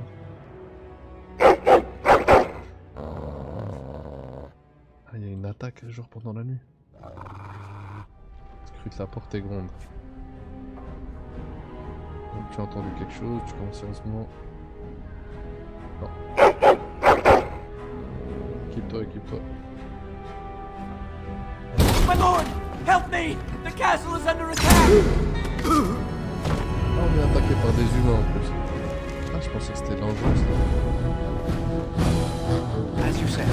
Ah, il y a une attaque genre pendant la nuit. Scrute la porte et gronde. Donc, tu as entendu quelque chose, tu commences sérieusement. Non. Équipe-toi, équipe-toi. My lord! Help me! The castle is under attack! Ah, on est attaqué par des humains en plus. Ah, je pensais que c'était dangereux ça. As you said.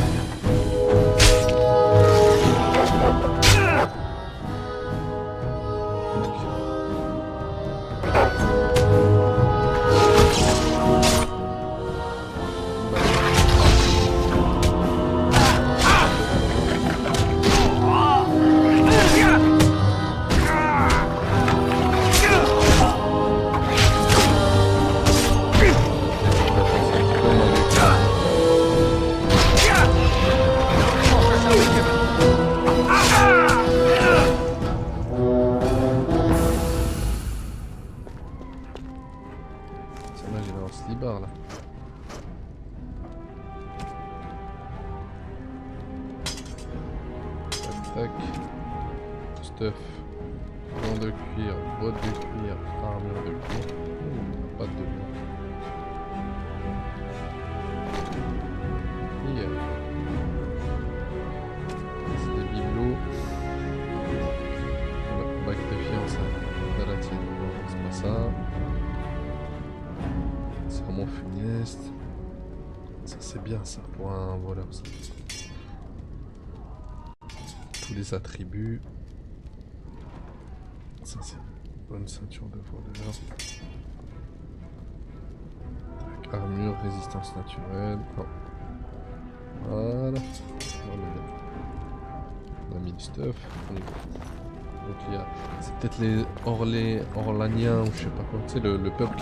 Les attributs. Ça c'est une bonne ceinture de voleur. Armure, résistance naturelle. Non. Voilà. On a mis du stuff. On y va. Donc il y a. C'est peut-être les Orlaniens ou je sais pas quoi. Tu sais le peuple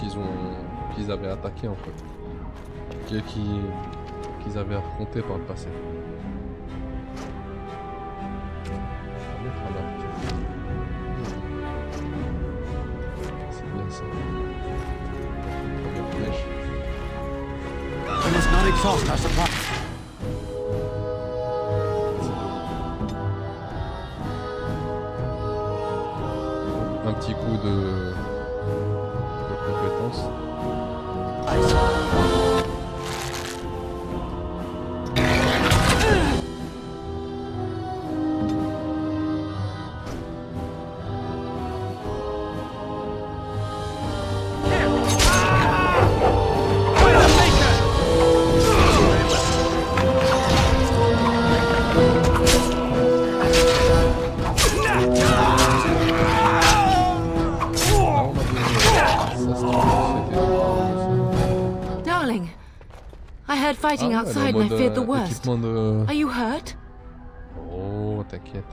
qu'ils avaient attaqué en fait. Qu'ils avaient affronté par le passé. C'est bien ça. Première flèche. exhaust our supply. Un petit coup de compétence. Darling, I heard fighting outside and I feared the worst. Are you hurt? Oh, t'inquiète.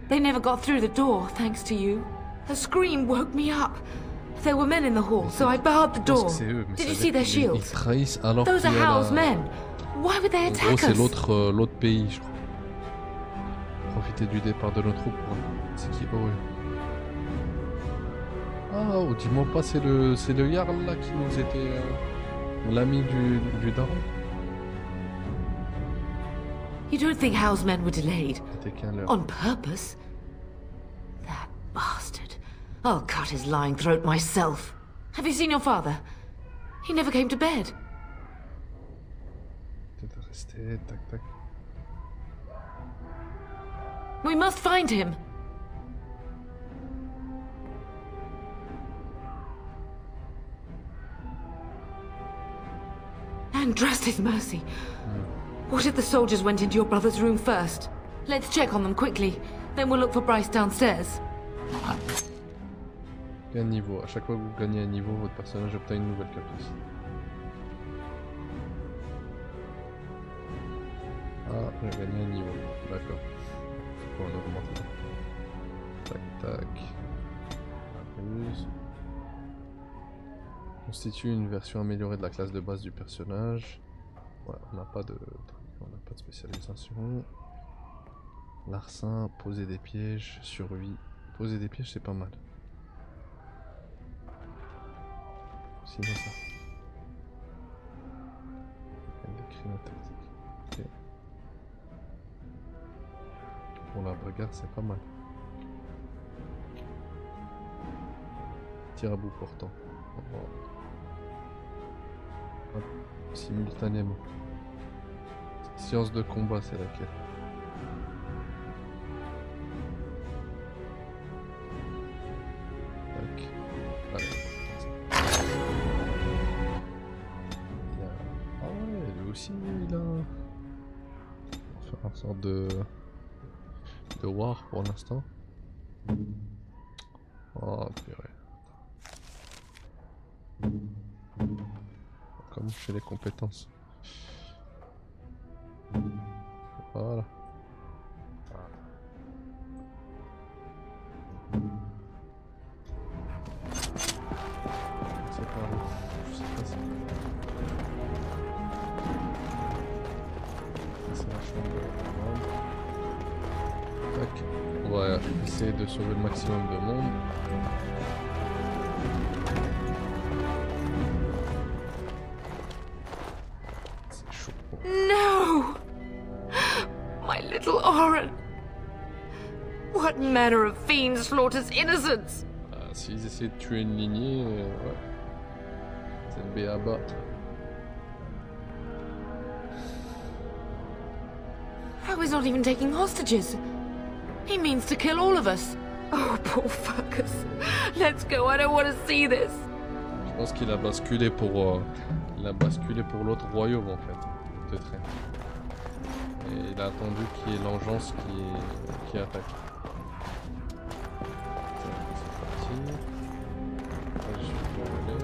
They never got through the door, thanks to you. A scream woke me up. There were men in the hall, so I barred the door. Did you see their shields? Those are Hal's men. Why would they attack us? C'est l'autre pays, je crois. Profiter du départ de nos troupes pour... C'est qui heureux. Ah, oh, dis-moi pas, c'est le Jarl là qui nous était l'ami du daron. You don't think Hal's men were delayed? On purpose? That bastard. I'll cut his lying throat myself. Have you seen your father? He never came to bed. We must find him. And trust his mercy. What if the soldiers went into your brother's room first? Let's check on them quickly. Then we'll look for Bryce downstairs. Gagne niveau. À chaque fois que vous gagnez un niveau, votre personnage obtient une nouvelle caprice. Ah, j'ai gagné un niveau. D'accord. Faut qu'on augmente. Tac, tac. Plus. Constitue une version améliorée de la classe de base du personnage. Ouais, on n'a pas de spécialisation. Larcin, poser des pièges, survie. Poser des pièges, c'est pas mal. Sinon ça. Des crimes tactiques. Ok. Pour la bagarre, c'est pas mal. Tir à bout portant. Hop. Simultanément. Science de combat, c'est laquelle? Tac. Allez. Ah ouais, lui aussi, il a... On va faire une sorte de war pour l'instant. Oh purée. Comment je fais les compétences? Voilà. C'est par où? Je sais pas si... C'est la chambre de... Tac. On va essayer de sauver le maximum de monde. No! My little Oren! What manner of fiend slaughters innocents? Ah, s'ils essaient de tuer une lignée, ouais. C'est le béaba. How is not even taking hostages? He means to kill all of us. Oh, poor fuckers. Let's go, I don't want to see this. Je pense qu'il a basculé pour l'autre royaume en fait. De train. Et il a attendu qu'il y ait l'engeance qui attaque. C'est parti. Là, je vais voler.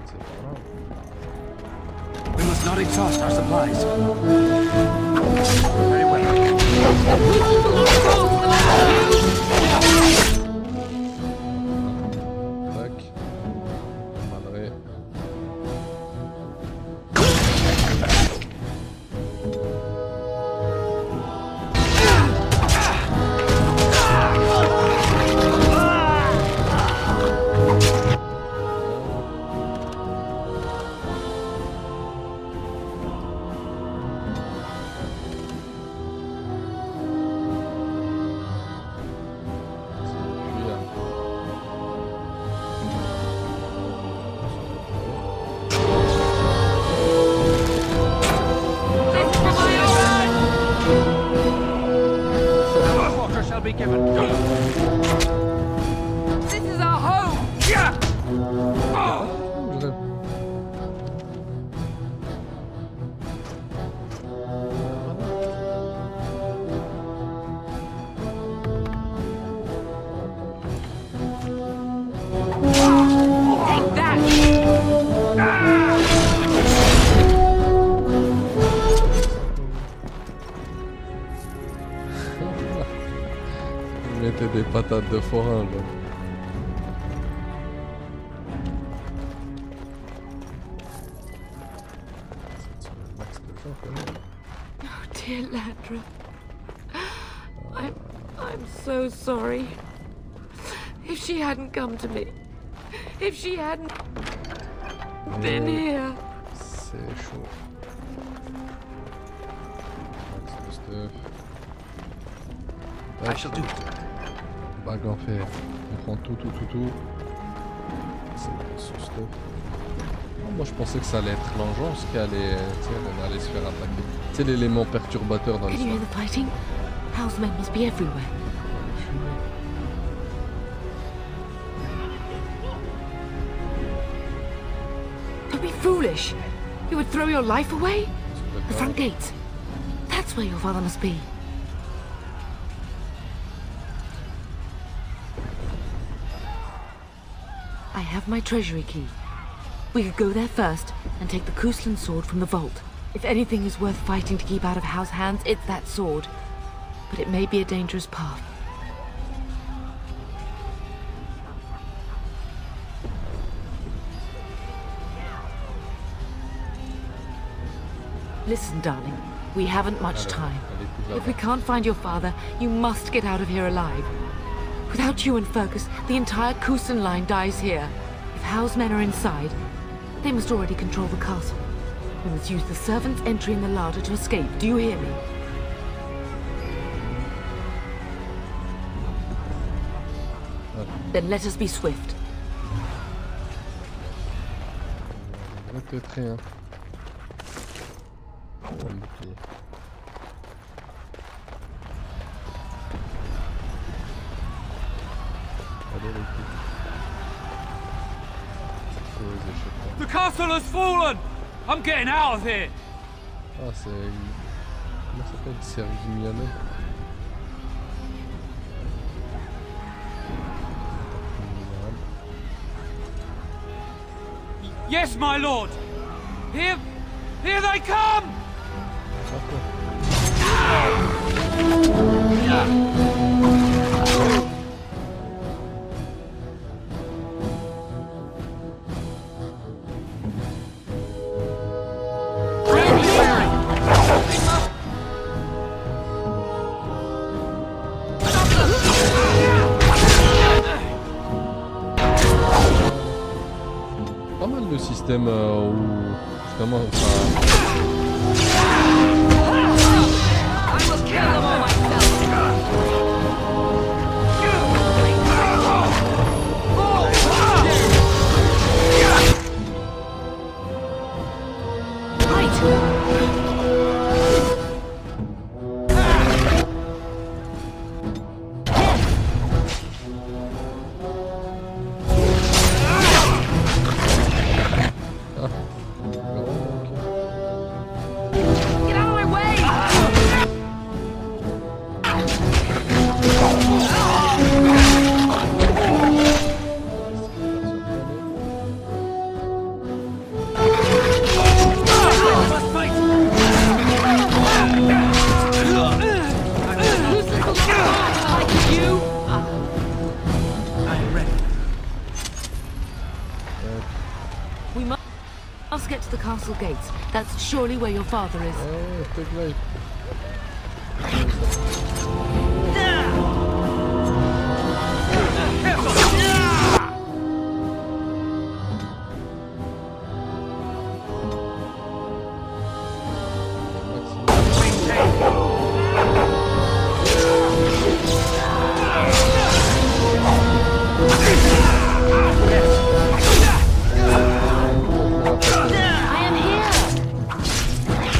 C'est pas grave. We must not exhaust our supplies. Very well. Tac. Malgré. This is our home! Take that! Mettez des patates de forain, là. Oh, dear Landra. I'm so sorry. If she hadn't come to me, if she hadn't been here. C'est chaud. I shall do it. Bague en fer. On prend tout. C'est ce stuff. Moi je pensais que ça allait être l'engeance qui allait, on allait se faire attaquer. C'est l'élément perturbateur dans Can you hear l'histoire. the fighting? House men must be everywhere. Don't be foolish. You would throw your life away? The front gates. That's where your father must be. I have my treasury key. We could go there first and take the Kuslan sword from the vault. If anything is worth fighting to keep out of House hands, it's that sword. But it may be a dangerous path. Listen, darling. We haven't much time. If we can't find your father, you must get out of here alive. Without you and Fergus, the entire Kuslan line dies here. If Howe's men are inside, they must already control the castle. We must use the servants entering the larder to escape. Do you hear me? Then let us be swift. Peut-être rien. The castle has fallen! I'm getting out of here! Ah, c'est... Comment ça s'appelle? Sergimiane. Yes, my lord! Here they come! Pas mal le système où justement We must get to the castle gates. That's surely where your father is. Oh, big light. I am here!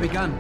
begun.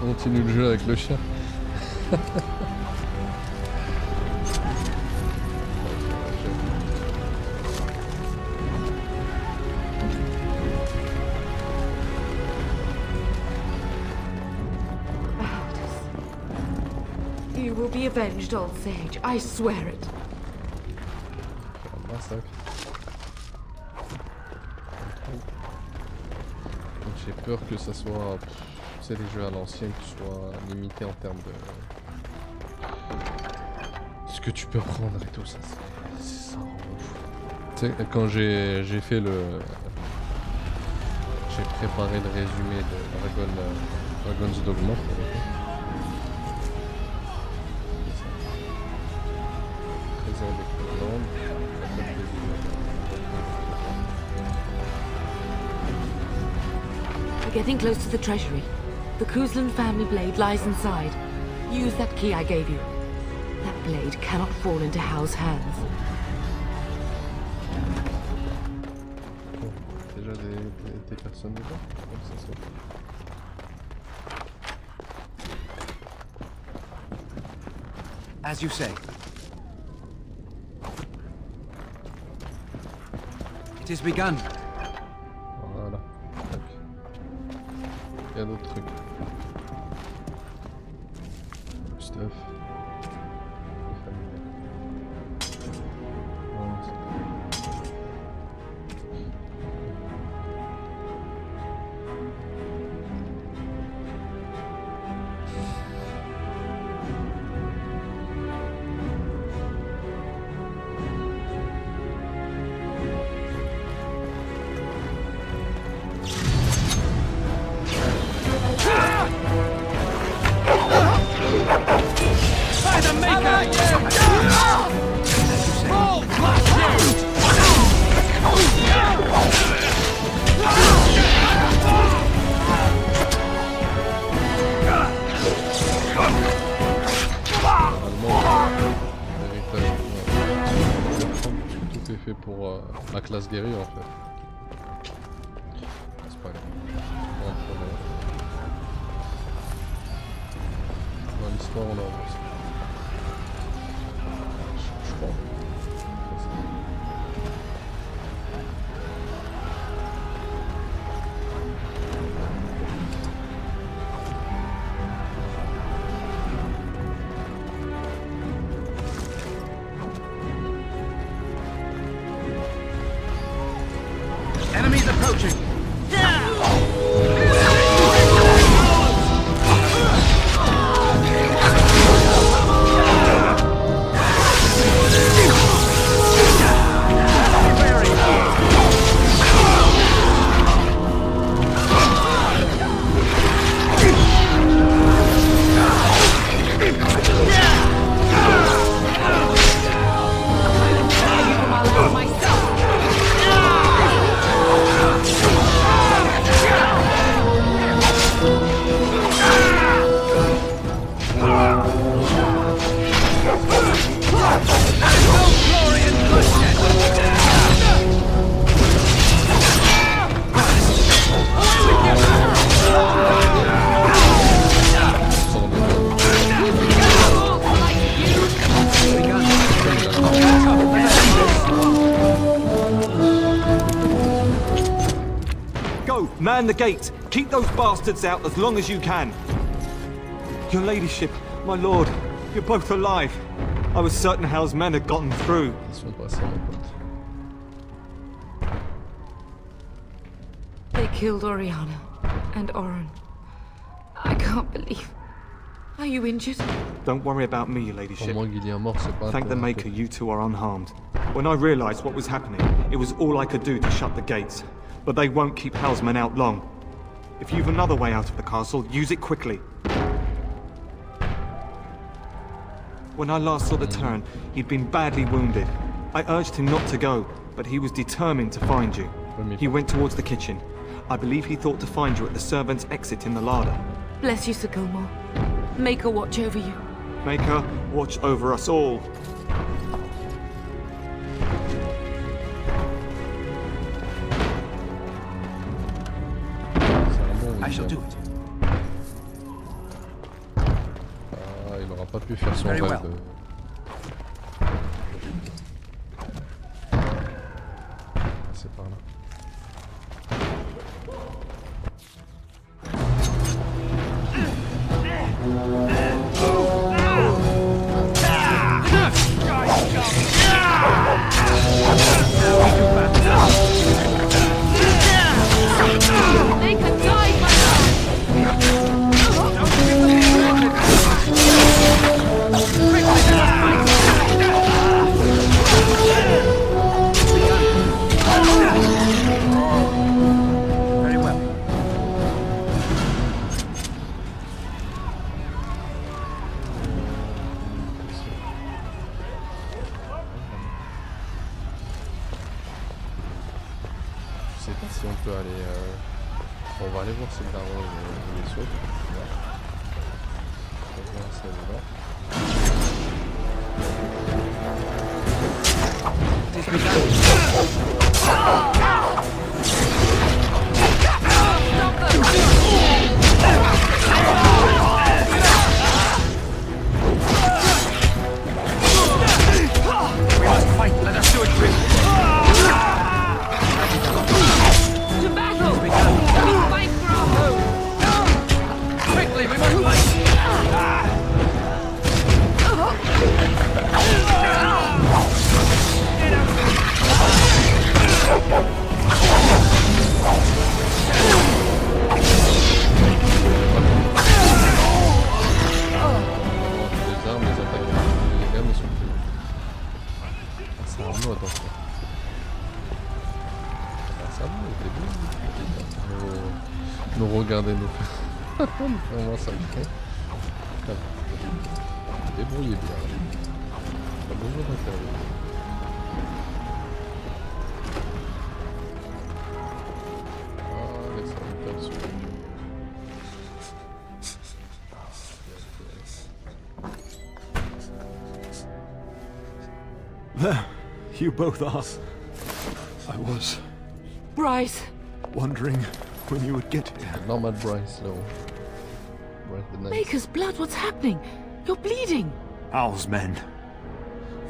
Continue le jeu avec le chien. You will be avenged, old sage. I swear it. J'ai peur que ça soit... C'est les jeux à l'ancienne qui soient limités en termes de... ce que tu peux prendre et tout ça, c'est ça rend ouf. Tu sais, quand j'ai fait le... J'ai préparé le résumé de Dragon's Dogma. Trésor des Couslands. We're getting close to the treasury. The Cousland family blade lies inside. Use that key I gave you. That blade cannot fall into Hal's hands. Déjà des personnes dedans? Ça se fait. As you say. It is begun. Voilà. Il y a d'autres trucs. Stuff. Pour la classe guerrier en fait. C'est pas grave. Dans l'histoire on a avancé. Je crois. Enemies approaching! Man the gate! Keep those bastards out as long as you can! Your ladyship, my lord, you're both alive. I was certain Hal's men had gotten through. They killed Oriana and Oren. I can't believe... Are you injured? Don't worry about me, your ladyship. Thank the Maker you two are unharmed. When I realized what was happening, it was all I could do to shut the gates. But they won't keep Hal's men out long. If you've another way out of the castle, use it quickly. When I last saw the Terran, he'd been badly wounded. I urged him not to go, but he was determined to find you. He went towards the kitchen. I believe he thought to find you at the servants' exit in the larder. Bless you, Sir Gilmore. Maker watch over you. Maker watch over us all. I shall do it. Il n'aura pas pu faire son rêve. Well. C'est par là. Je sais pas si on peut aller... On va aller voir si le daron il est saute. On va voir celle-là. We must fight. Let us do it quick. To battle! We fight for our home! Quickly, we must fight. Les armes, les attaques, les gammes sont plus... C'est un mot, attention. Ça va, il était bien. Nous regarder nous faire. Vraiment ça me fait. Débrouillez bien. Pas besoin d'intervenir. Ah, laisse un peu dessus. There, you both are. I was Bryce! wondering when you would get here. Not my Bryce, no. Bryce the Nice. Maker's blood, what's happening? You're bleeding! Hal's men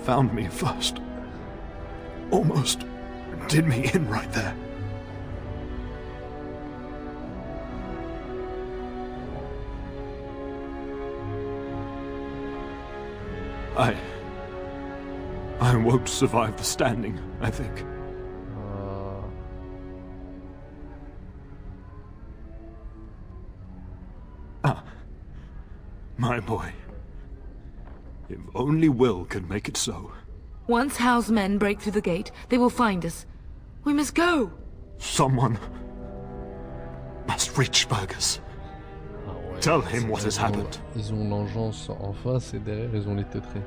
found me first. Almost did me in right there. I won't survive the standing, I think. My boy. If only Will could make it so. Once Hal's men break through the gate, they will find us. We must go! Someone must reach Burgess. Tell him what has happened. Ils ont l'engeance en face et derrière ils ont les teutrés.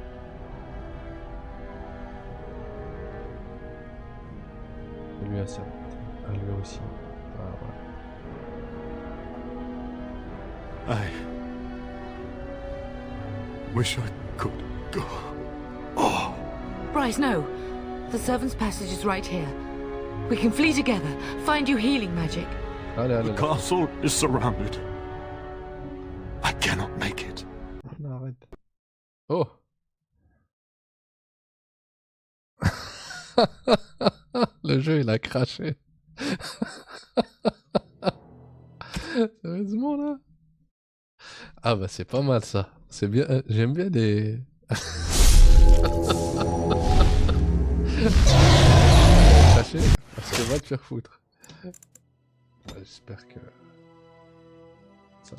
Lui a ça. À lui aussi. Ah ouais. I wish I could go. Oh. Bryce, no. The servant's passage is right here. We can flee together, find you healing magic. Allez, The castle is surrounded. I cannot make it. Non, arrête. Oh. Le jeu il a craché. Sérieusement là? Ah bah c'est pas mal ça. C'est bien. J'aime bien les. Caché parce que va te faire foutre. J'espère que ça.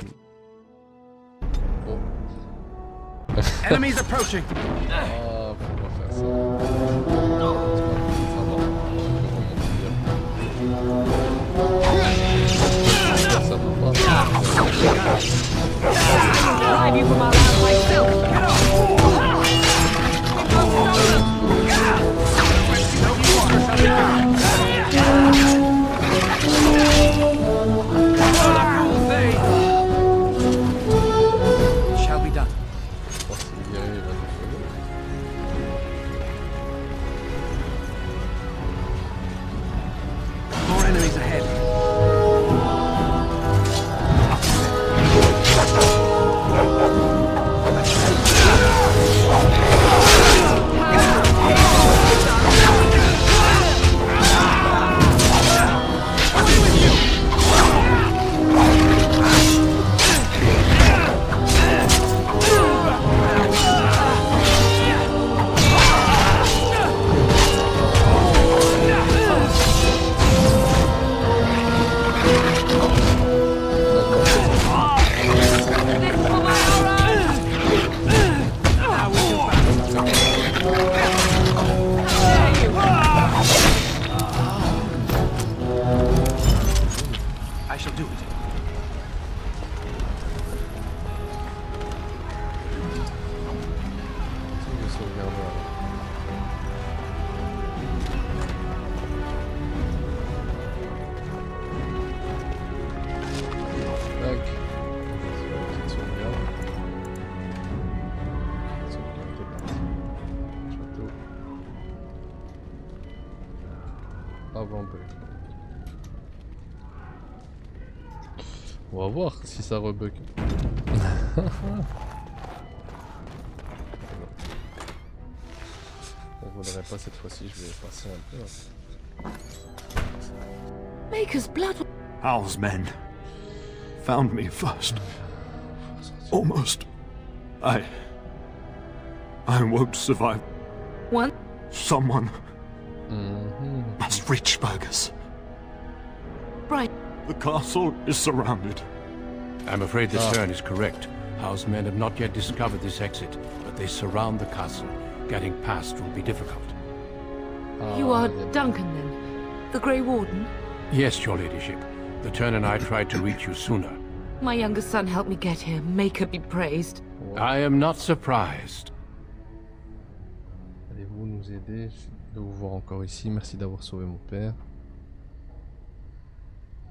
Bon. Enemies approaching. Ah, faut pas faire ça. Ça va pas. Drive you from our land myself. Get off! Shall be done. More enemies ahead. On va voir si ça rebug. On voudrait pas cette fois-ci, je vais passer un peu. Maker's blood. Hal's men found me first. Almost. I won't survive. One. Someone must reach Burgess. Right. The castle is surrounded. I'm afraid the Cern is correct. House men have not yet discovered this exit, but they surround the castle. Getting past will be difficult. You are Duncan, then? The Grey Warden? Yes, your ladyship. The Cern and I tried to reach you sooner. My younger son helped me get here. Maker be praised. I am not surprised. Allez-vous nous aider de vous voir encore ici? Merci d'avoir sauvé mon père.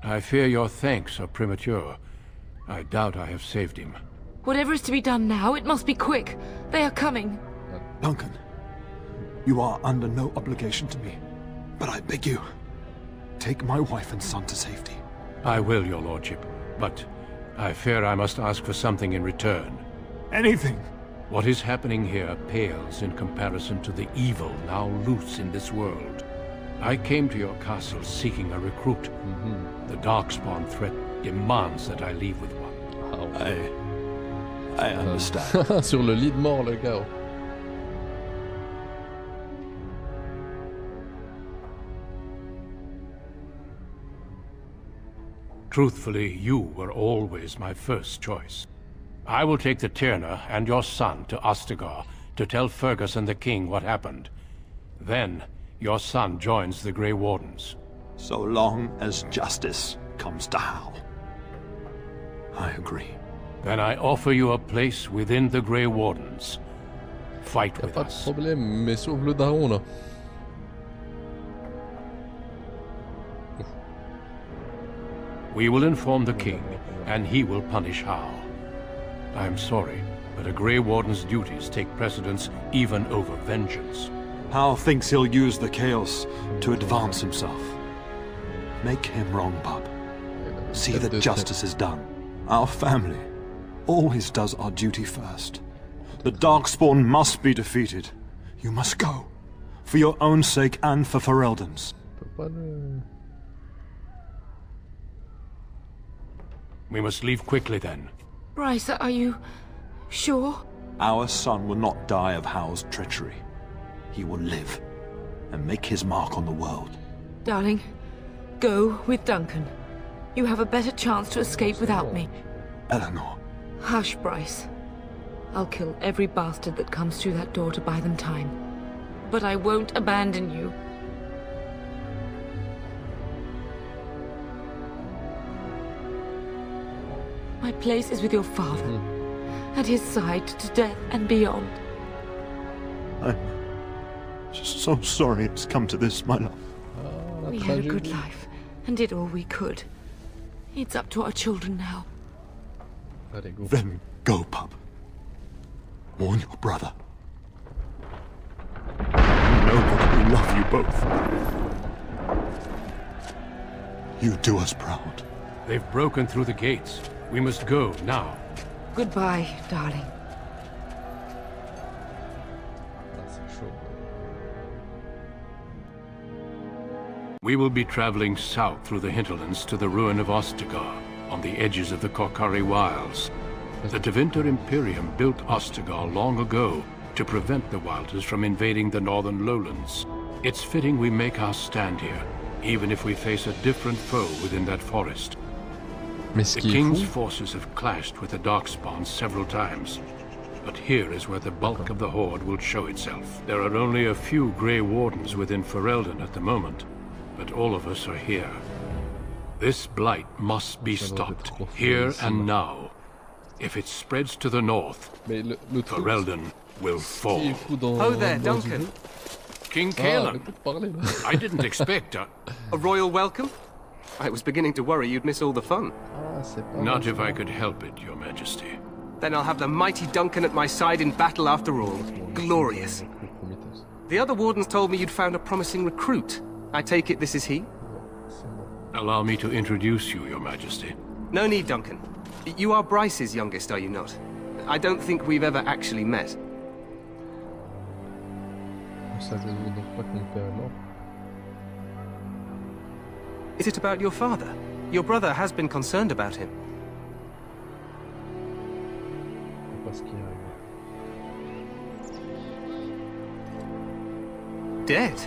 I fear your thanks are premature. I doubt I have saved him. Whatever is to be done now, it must be quick. They are coming. Duncan, you are under no obligation to me, but I beg you, take my wife and son to safety. I will, your lordship, but I fear I must ask for something in return. Anything. What is happening here pales in comparison to the evil now loose in this world. I came to your castle seeking a recruit. The Darkspawn threat demands that I leave with one. I understand. Sur le lit de mort, le gars. Truthfully, you were always my first choice. I will take the Tyrna and your son to Ostagar to tell Fergus and the king what happened. Then, your son joins the Grey Wardens. So long as justice comes to Hal. I agree. Then I offer you a place within the Grey Wardens. Fight with us. Pas de problème, mais sauve le daron là. We will inform the king, and he will punish Hal. I'm sorry, but a Grey Warden's duties take precedence even over vengeance. Hal thinks he'll use the chaos to advance himself. Make him wrong, bub. See that justice is done. Our family always does our duty first. The Darkspawn must be defeated. You must go. For your own sake and for Ferelden's. We must leave quickly then. Bryce, are you sure? Our son will not die of Hal's treachery. He will live and make his mark on the world. Darling, go with Duncan. You have a better chance to escape without me. Eleanor. Hush, Bryce. I'll kill every bastard that comes through that door to buy them time. But I won't abandon you. My place is with your father, at his side to death and beyond. I'm so sorry it's come to this, my love. We had a good life, and did all we could. It's up to our children now. Then go, pup. Warn your brother. You know that we love you both. You do us proud. They've broken through the gates. We must go now. Goodbye, darling. We will be traveling south through the hinterlands to the ruin of Ostagar, on the edges of the Korkari Wilds. The Tevinter Imperium built Ostagar long ago to prevent the Wilders from invading the northern lowlands. It's fitting we make our stand here, even if we face a different foe within that forest. The King's forces have clashed with the Darkspawn several times, but here is where the bulk of the Horde will show itself. There are only a few Grey Wardens within Ferelden at the moment, but all of us are here. This blight must be stopped, here and now. If it spreads to the north, Ferelden will fall. Oh there, Duncan. King Caelan. I didn't expect a royal welcome? I was beginning to worry you'd miss all the fun. Not if I could help it, Your Majesty. Then I'll have the mighty Duncan at my side in battle after all. Glorious. The other wardens told me you'd found a promising recruit. I take it this is he? Allow me to introduce you, Your Majesty. No need, Duncan. You are Bryce's youngest, are you not? I don't think we've ever actually met. Is it about your father? Your brother has been concerned about him. Dead?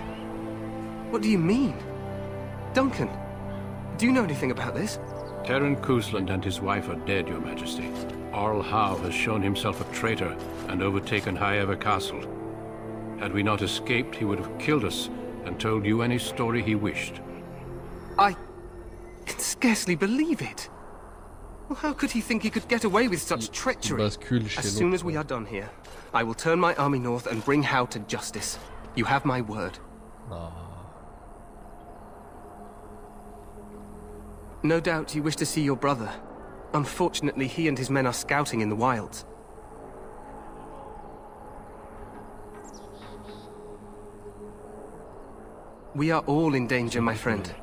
What do you mean? Duncan, do you know anything about this? Terran Cousland and his wife are dead, Your Majesty. Arl Howe has shown himself a traitor and overtaken High-Ever Castle. Had we not escaped, he would have killed us and told you any story he wished. I can scarcely believe it. Well, how could he think he could get away with such treachery? As soon as we are done here, I will turn my army north and bring Howe to justice. You have my word. No doubt you wish to see your brother. Unfortunately, he and his men are scouting in the wilds. We are all in danger, my friend.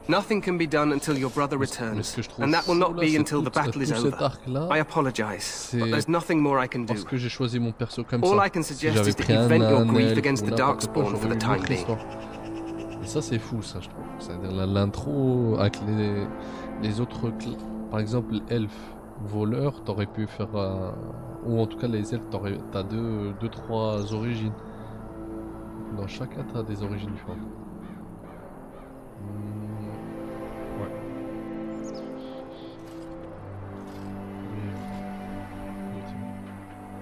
Nothing can be done until your brother returns, and that will not be until the battle is over. I apologize, but there's nothing more I can do. All I can suggest is that you vent your grief against the Darkspawn for the time being. Et ça c'est fou ça je trouve. C'est-à-dire l'intro avec les autres par exemple elfes voleurs t'aurais pu faire ou en tout cas les elfes t'as deux trois origines. Dans chacun t'as des origines différentes. Ouais.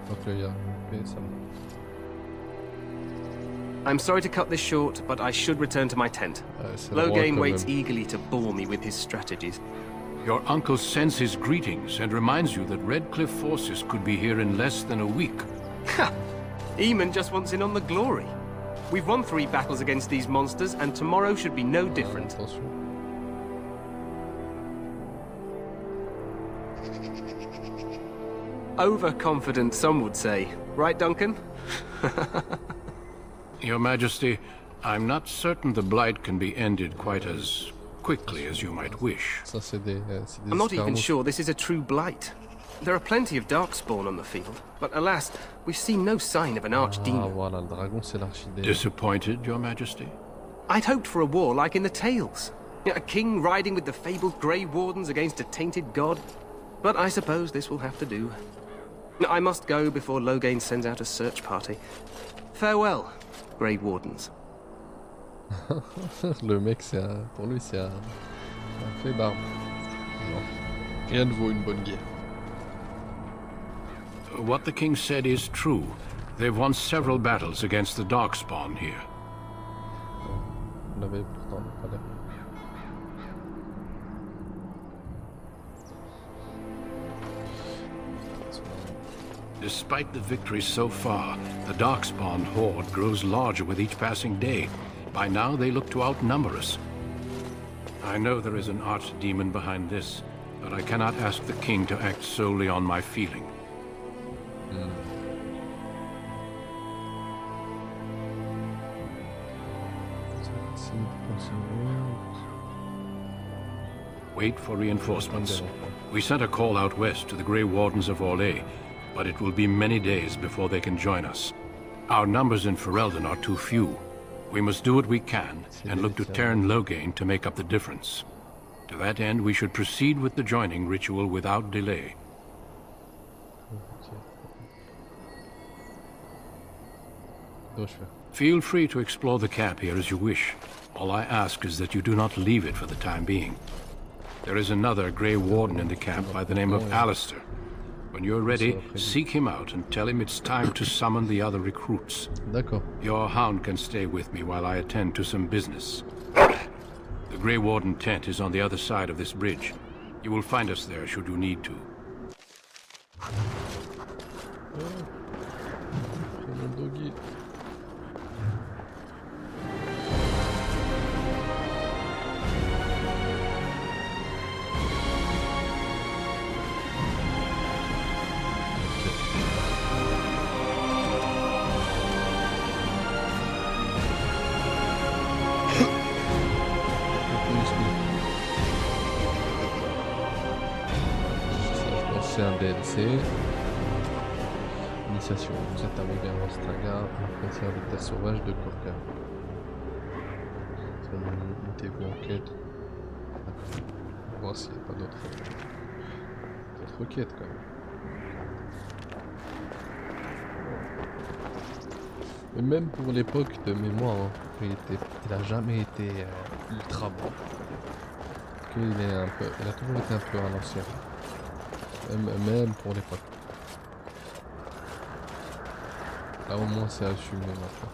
Donc là il y a ça. I'm sorry to cut this short, but I should return to my tent. Loghain waits eagerly to bore me with his strategies. Your uncle sends his greetings and reminds you that Redcliffe forces could be here in less than a week. Ha! Eamon just wants in on the glory. We've won 3 battles against these monsters, and tomorrow should be no different. Overconfident, some would say. Right, Duncan? Your Majesty, I'm not certain the Blight can be ended quite as quickly as you might wish. I'm not even sure this is a true Blight. There are plenty of Darkspawn on the field, but alas, we've seen no sign of an archdemon. Voilà, le dragon c'est l'archidémon. Disappointed, Your Majesty? I'd hoped for a war like in the tales. A king riding with the fabled Grey Wardens against a tainted god? But I suppose this will have to do. I must go before Loghain sends out a search party. Farewell, Grey Wardens. Le mec, pour lui, c'est un fait barbe. Non. Rien ne vaut une bonne guerre. What the king said is true. They've won several battles against the Darkspawn here. On l'avait pourtant pas l'air. Despite the victories so far, the Darkspawn horde grows larger with each passing day. By now, they look to outnumber us. I know there is an archdemon behind this, but I cannot ask the king to act solely on my feeling. Wait for reinforcements. We sent a call out west to the Grey Wardens of Orlais, but it will be many days before they can join us. Our numbers in Ferelden are too few. We must do what we can and look to Teyrn Loghain to make up the difference. To that end, we should proceed with the joining ritual without delay. Feel free to explore the camp here as you wish. All I ask is that you do not leave it for the time being. There is another Grey Warden in the camp by the name of Alistair. When you're ready, seek him out and tell him it's time to summon the other recruits. D'accord. Your hound can stay with me while I attend to some business. The Grey Warden tent is on the other side of this bridge. You will find us there should you need to. C'est un DLC. Initiation. Vous êtes arrivé à saga, un frontière des terres sauvages de Corca. Mettez-vous en quête. On va voir s'il n'y a pas d'autres quêtes quand même. Mais même pour l'époque de mémoire, hein, il a jamais été ultra bon. Il a toujours été un peu à l'ancienne. Même pour l'époque. Là au moins c'est assumé maintenant.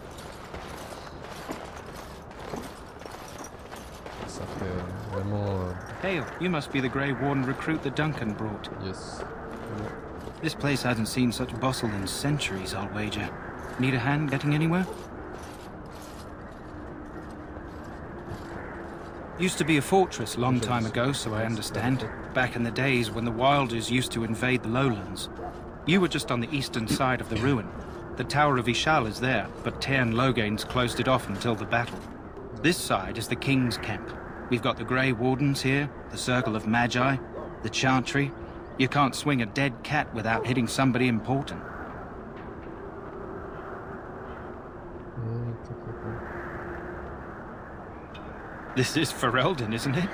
Ça fait vraiment... Hail, you must be the Grey Warden recruit that Duncan brought. Yes. This place hasn't seen such bustle in centuries, I'll wager. Need a hand getting anywhere? Used to be a fortress a long time ago, so I understand. Back in the days when the Wilders used to invade the lowlands. You were just on the eastern side of the ruin. The Tower of Ishal is there, but Teyrn Loghain's closed it off until the battle. This side is the King's camp. We've got the Grey Wardens here, the Circle of Magi, the Chantry. You can't swing a dead cat without hitting somebody important. This is Ferelden, isn't it?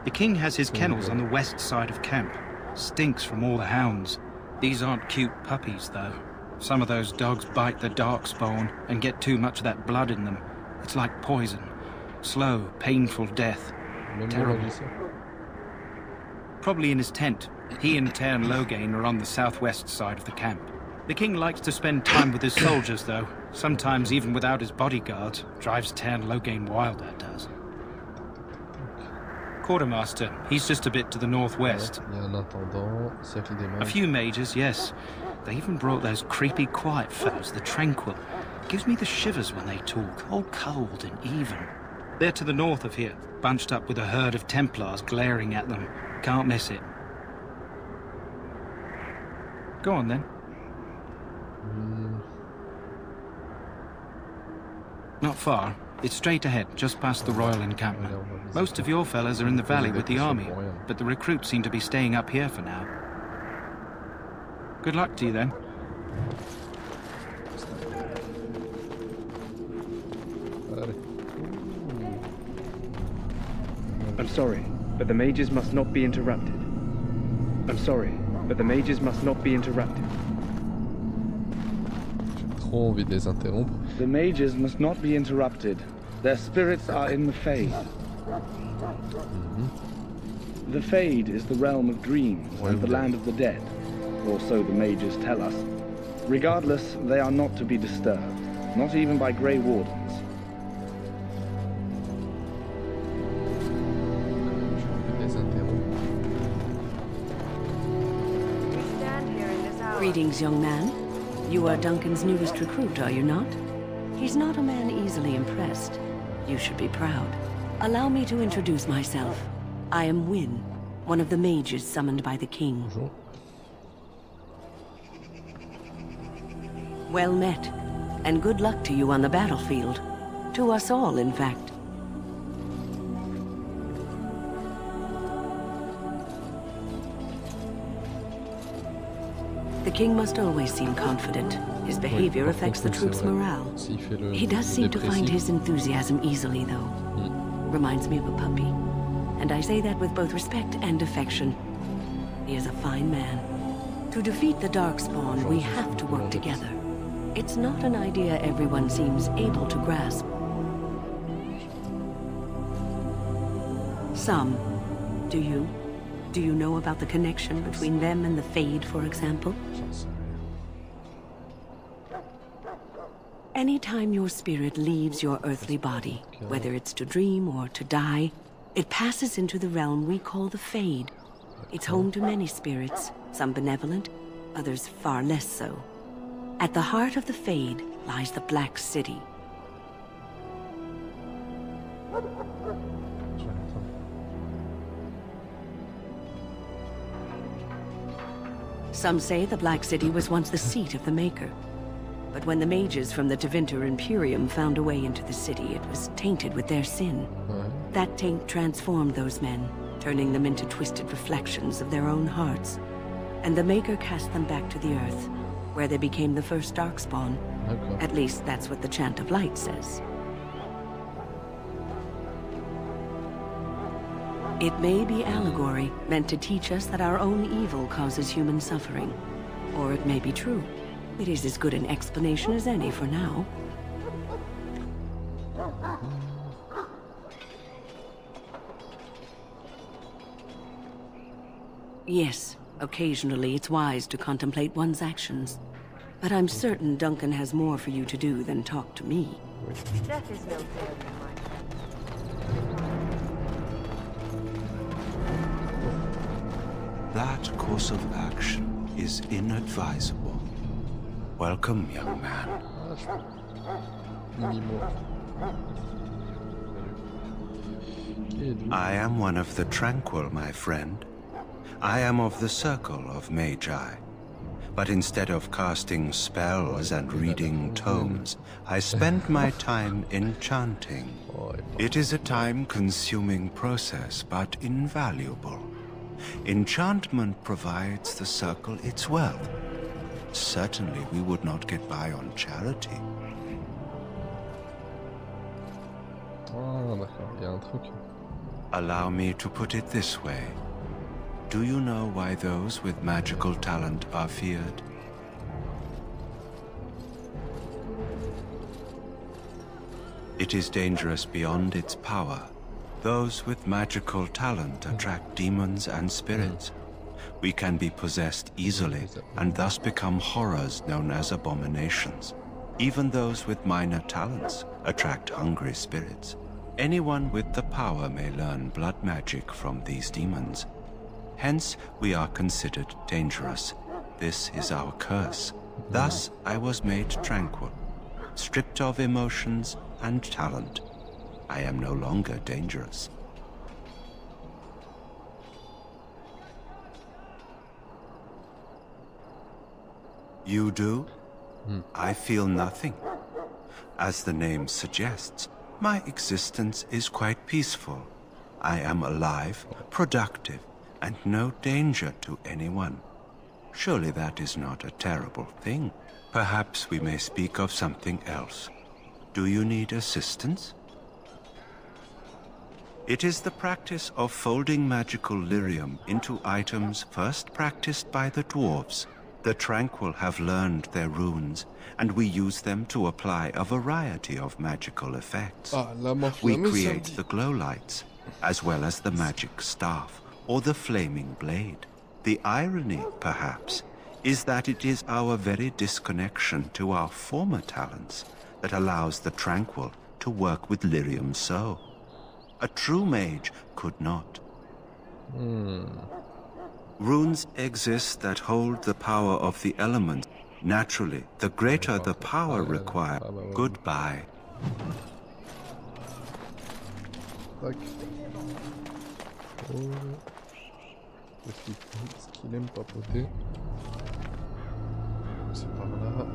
The king has his kennels on the west side of camp. Stinks from all the hounds. These aren't cute puppies, though. Some of those dogs bite the Darkspawn and get too much of that blood in them. It's like poison. Slow, painful death. Terrible. Probably in his tent. He and Teyrn Loghain are on the southwest side of the camp. The king likes to spend time with his soldiers, though. Sometimes even without his bodyguards. Drives Teyrn Loghain wild, that does. Quartermaster, he's just a bit to the northwest. A few mages, yes. They even brought those creepy quiet fellows, the Tranquil. Gives me the shivers when they talk, all cold and even. They're to the north of here, bunched up with a herd of Templars glaring at them. Can't miss it. Go on then. Not far. It's straight ahead, just past the royal encampment. Most of your fellas are in the valley with the army, but the recruits seem to be staying up here for now. Good luck to you then. A I'm sorry, but the mages must not be interrupted. I'm sorry, but the mages must not be interrupted. J'ai trop envie de les interrompre. The mages must not be interrupted. Their spirits are in the Fade. The Fade is the realm of dreams and the land of the dead, or so the mages tell us. Regardless, they are not to be disturbed, not even by Grey Wardens. Greetings, young man. You are Duncan's newest recruit, are you not? He's not a man easily impressed. You should be proud. Allow me to introduce myself. I am Wynne, one of the mages summoned by the king. Bonjour. Well met, and good luck to you on the battlefield. To us all, in fact. The king must always seem confident. His behavior affects the troops' morale. He does seem to find his enthusiasm easily, though. Reminds me of a puppy. And I say that with both respect and affection. He is a fine man. To defeat the Darkspawn, we have to work together. It's not an idea everyone seems able to grasp. Some. Do you? Do you know about the connection between them and the Fade, for example? Anytime your spirit leaves your earthly body, whether it's to dream or to die, it passes into the realm we call the Fade. It's home to many spirits, some benevolent, others far less so. At the heart of the Fade lies the Black City. Some say the Black City was once the seat of the Maker. But when the mages from the Tevinter Imperium found a way into the city, it was tainted with their sin. That taint transformed those men, turning them into twisted reflections of their own hearts. And the Maker cast them back to the Earth, where they became the first Darkspawn. At least that's what the Chant of Light says. It may be allegory, meant to teach us that our own evil causes human suffering. Or it may be true. It is as good an explanation as any for now. Yes, occasionally it's wise to contemplate one's actions. But I'm certain Duncan has more for you to do than talk to me. Death is no failure, my That course of action is inadvisable. Welcome, young man. I am one of the Tranquil, my friend. I am of the Circle of Magi. But instead of casting spells and reading tomes, I spend my time enchanting. It is a time-consuming process, but invaluable. Enchantment provides the Circle its wealth. Certainly we would not get by on charity. Ah, d'accord, il y a un truc. Allow me to put it this way. Do you know why those with magical talent are feared? It is dangerous beyond its power. Those with magical talent attract demons and spirits. We can be possessed easily, and thus become horrors known as abominations. Even those with minor talents attract hungry spirits. Anyone with the power may learn blood magic from these demons. Hence, we are considered dangerous. This is our curse. Thus, I was made tranquil, stripped of emotions and talent. I am no longer dangerous. You do? I feel nothing. As the name suggests, my existence is quite peaceful. I am alive, productive, and no danger to anyone. Surely that is not a terrible thing. Perhaps we may speak of something else. Do you need assistance? It is the practice of folding magical lyrium into items first practiced by the dwarves. The Tranquil have learned their runes, and we use them to apply a variety of magical effects. We create the glow lights, as well as the magic staff, or the flaming blade. The irony, perhaps, is that it is our very disconnection to our former talents that allows the Tranquil to work with lyrium so. A true mage could not. Runes exist that hold the power of the elements. Naturally, the greater the power required. Goodbye. Est-ce qu'il aime papoter? C'est par là.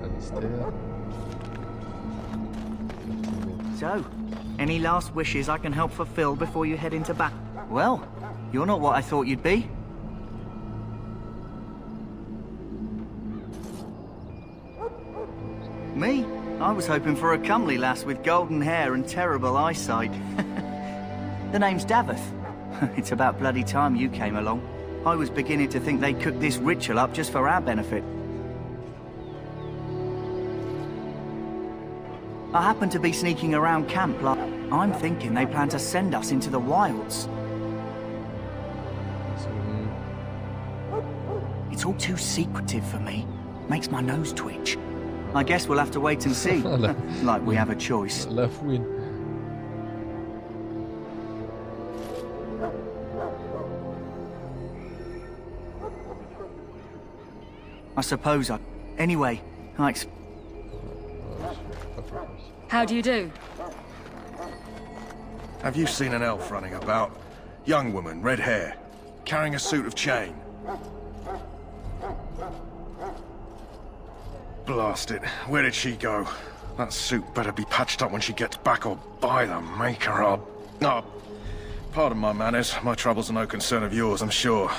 Alistair. So, any last wishes I can help fulfill before you head into battle? Well, you're not what I thought you'd be. Me? I was hoping for a comely lass with golden hair and terrible eyesight. The name's Davith. It's about bloody time you came along. I was beginning to think they cooked this ritual up just for our benefit. I happened to be sneaking around camp like... I'm thinking they plan to send us into the wilds. It's all too secretive for me. Makes my nose twitch. I guess we'll have to wait and see. Like we have a choice. La fouine. I suppose I... Anyway, How do you do? Have you seen an elf running about? Young woman, red hair, carrying a suit of chain. Blast it. Where did she go? That suit better be patched up when she gets back, or by the maker, Oh, pardon my manners. My troubles are no concern of yours, I'm sure.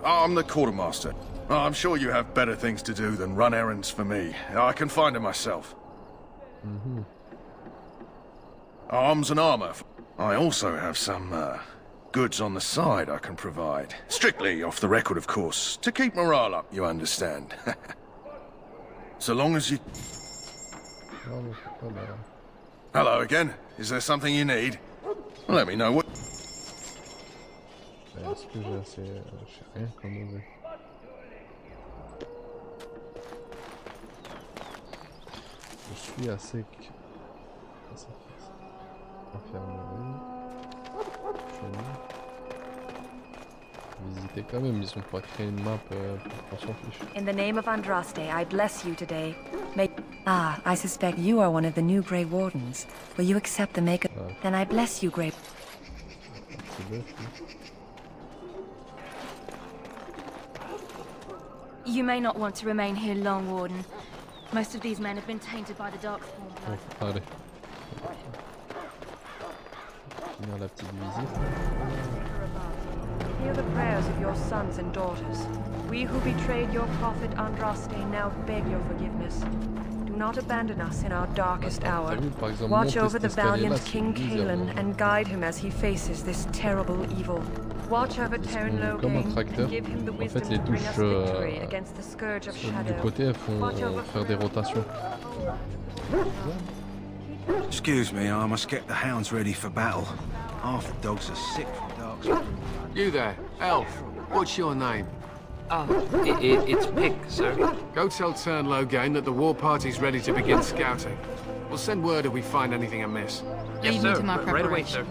I'm the quartermaster. I'm sure you have better things to do than run errands for me. I can find her myself. Arms and armor. I also have some, goods on the side I can provide. Strictly off the record, of course. To keep morale up, you understand. So long as you... Hello again. Is there something you need? Let me know what... Est-ce que j'ai assez... J'ai rien comme mauvais. Je suis à sec. Infirmerie. Visiter quand même, ils ont pas créé une map pour qu'on s'en fiche. In the name of Andraste, I bless you today. I suspect you are one of the new Grey Wardens. Will you accept the make? Then I bless you, Grey. You may not want to remain here long, Warden. Most of these men have been tainted by the Darkspawn blood. Allez. Finir la petite visite. Hear the prayers of your sons and daughters. We who betrayed your prophet Andraste now beg your forgiveness. Do not abandon us in our darkest hour. Watch over the valiant King Kaelin and guide him as he faces this terrible evil. Watch over Terran Logain and give him the wisdom to bring us victory against the scourge of shadow. Du côté, elles font faire des rotations. Excuse me, I must get the hounds ready for battle. Half the dogs are sick from dark. You there, elf. What's your name? It's Pick, sir. Go tell Tern Logain that the war party's ready to begin scouting. We'll send word if we find anything amiss. Lead me to my preparation. Right away, sir.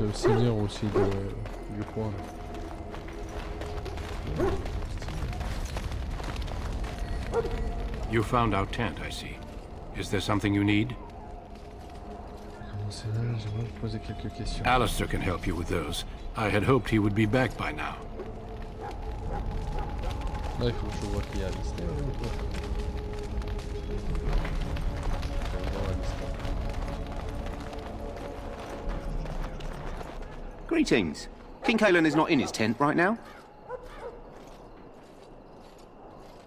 Le seigneur aussi du coin. You found our tent, I see. Is there something you need? Alistair can help you with those. I had hoped he would be back by now. Là, il faut que je vois qu'il y a Alistair. Greetings. King Caelan is not in his tent right now?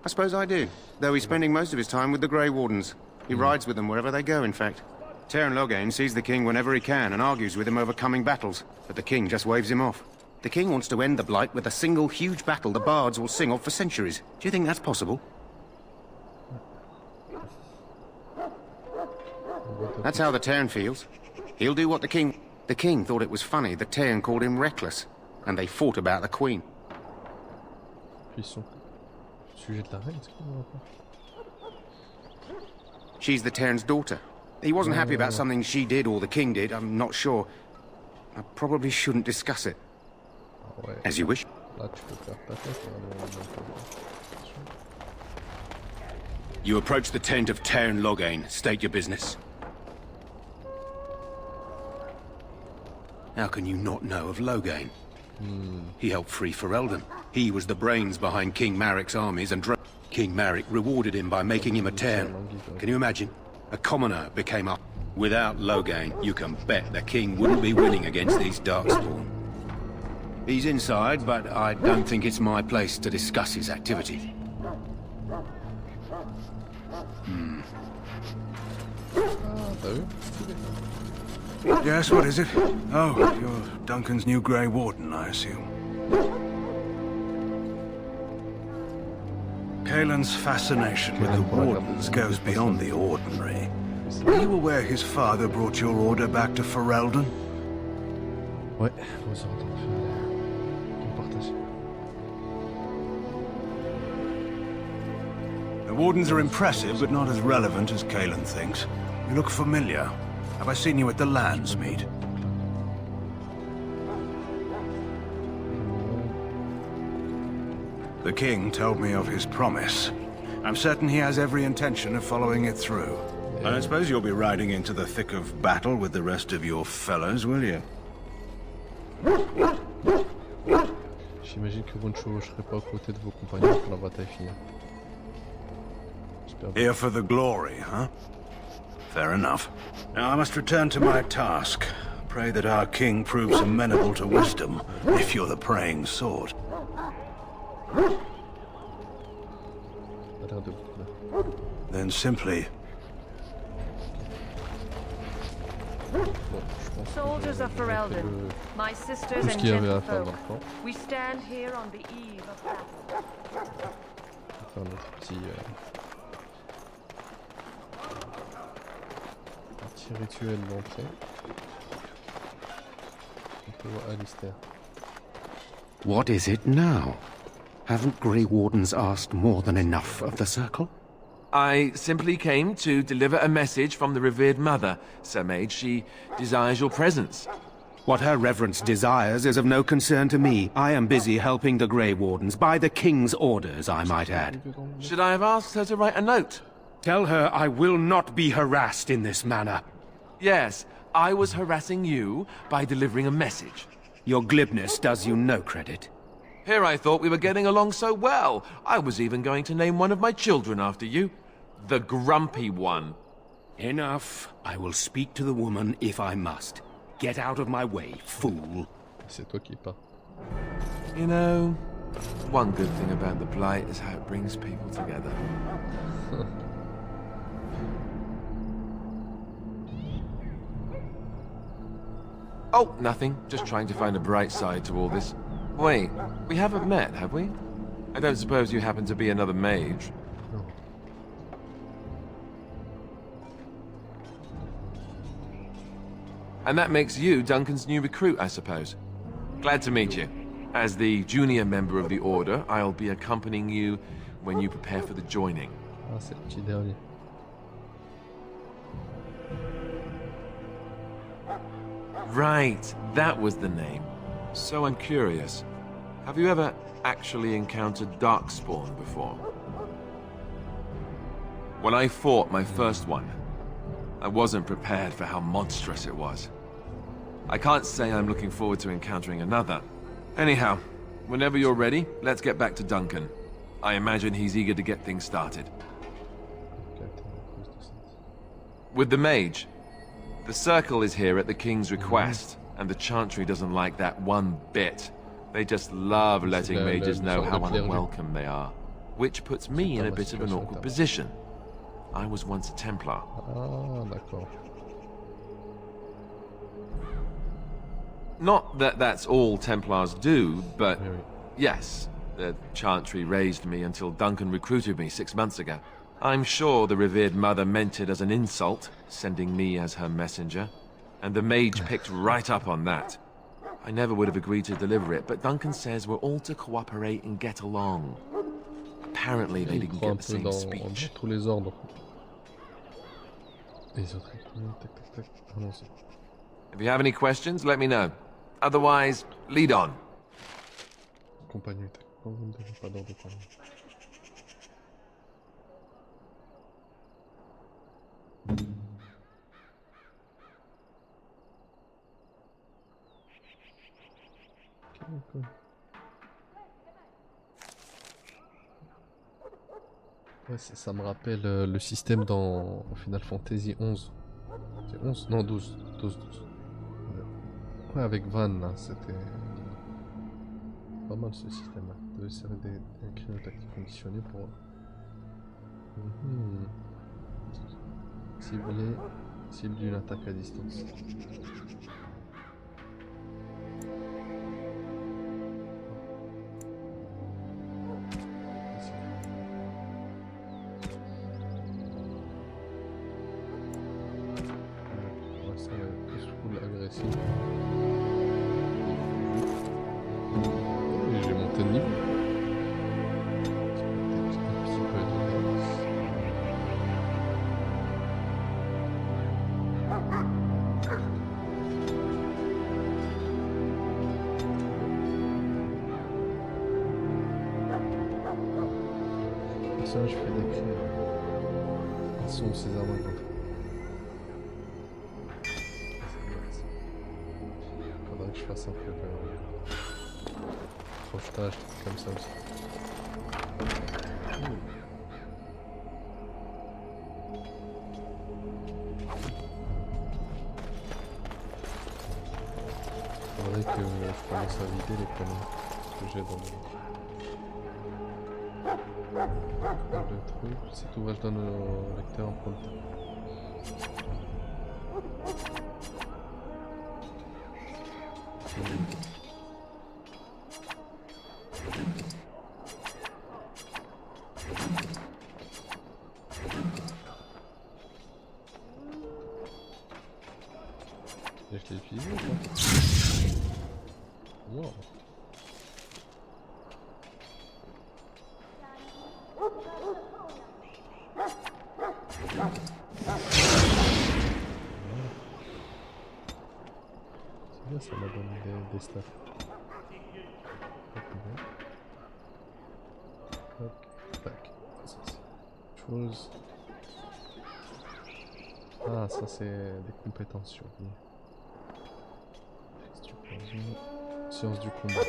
I suppose I do, though he's spending most of his time with the Grey Wardens. He rides with them wherever they go, in fact. Teyrn Loghain sees the king whenever he can and argues with him over coming battles, but the king just waves him off. The king wants to end the Blight with a single huge battle the bards will sing of for centuries. Do you think that's possible? That's how the Teyrn feels. He'll do what the king... The king thought it was funny that Teyrn called him reckless, and they fought about the queen. She's the Teyrn's daughter. He wasn't happy about something she did or the king did, I'm not sure. I probably shouldn't discuss it. As you wish. You approach the tent of Teyrn Loghain. State your business. How can you not know of Loghain? He helped free Ferelden. He was the brains behind King Maric's armies and King Maric rewarded him by making him a Teyrn. Can you imagine? A commoner became up. Without Loghain, you can bet the king wouldn't be winning against these Darkspawn. He's inside, but I don't think it's my place to discuss his activity. Yes, what is it? Oh, you're Duncan's new Grey Warden, I assume. Caelan's fascination with the Wardens goes beyond the ordinary. Are you aware his father brought your order back to Ferelden? Ouais, vous avez partage. The Wardens are impressive, but not as relevant as Caelan thinks. You look familiar. Have I seen you at the Landsmeet? The king told me of his promise. I'm certain he has every intention of following it through. I don't suppose you'll be riding into the thick of battle with the rest of your fellows, will you? J'imagine que vous ne chevaucherez pas aux côtés de vos compagnons pour la bataille finale. Here for the glory, huh? Fair enough. Now I must return to my task. Pray that our king proves amenable to wisdom, if you're the praying sort. Then simply... Soldiers of Ferelden, my sisters and gentlefolk, we stand here on the eve of battle. Faire notre petit rituel d'entrée. On peut voir Alistair. What is it now? Haven't Grey Wardens asked more than enough of the Circle? I simply came to deliver a message from the revered mother, Sir Mage. She desires your presence. What her reverence desires is of no concern to me. I am busy helping the Grey Wardens, by the King's orders, I might add. Should I have asked her to write a note? Tell her I will not be harassed in this manner. Yes, I was harassing you by delivering a message. Your glibness does you no credit. Here I thought we were getting along so well. I was even going to name one of my children after you. The Grumpy One. Enough. I will speak to the woman if I must. Get out of my way, fool. C'est toi qui parles. You know, one good thing about the Blight is how it brings people together. Oh, nothing. Just trying to find a bright side to all this. Wait, we haven't met, have we? I don't suppose you happen to be another mage? No. And that makes you Duncan's new recruit, I suppose. Glad to meet you. As the junior member of the Order, I'll be accompanying you when you prepare for the joining. Ah, c'est le petit dernier. Right, that was the name. So I'm curious. Have you ever actually encountered Darkspawn before? When I fought my first one, I wasn't prepared for how monstrous it was. I can't say I'm looking forward to encountering another. Anyhow, whenever you're ready, let's get back to Duncan. I imagine he's eager to get things started. With the mage, the Circle is here at the King's request, And the Chantry doesn't like that one bit. They just love letting mages know how unwelcome they are. Which puts me in a bit of an awkward position. I was once a Templar. Ah, d'accord. Not that that's all Templars do, but yes, the Chantry raised me until Duncan recruited me 6 months ago. I'm sure the revered mother meant it as an insult, sending me as her messenger, and the mage picked right up on that. I never would have agreed to deliver it, but Duncan says we're all to cooperate and get along. Apparently they didn't get the same speech. Tous les ordres. If you have any questions, let me know. Otherwise, lead on. Compagnie, pas d'ordre. Okay. Ouais, ça me rappelle le système dans Final Fantasy 11. C'est 11? Non, 12. Ouais, avec Van, là, c'était pas mal ce système-là. Il devait servir des créneaux tactiques conditionnés pour... Cible d'une attaque à distance. J'ai monté de niveau. Ça, je fais décrire quels sont ces armes contre. Faudrait que je fasse un peu de projetage comme ça aussi. Faudrait que je commence à vider les canons que j'ai dans le truc. Cet ouvrage donne au lecteur un point de temps. Et je l'ai utilisé ou pas? Wow. C'est bien, ça m'a donné des stats. Hop, tac. Ça, c'est autre chose. Ah, ça c'est des compétences surveillées. Science du combat.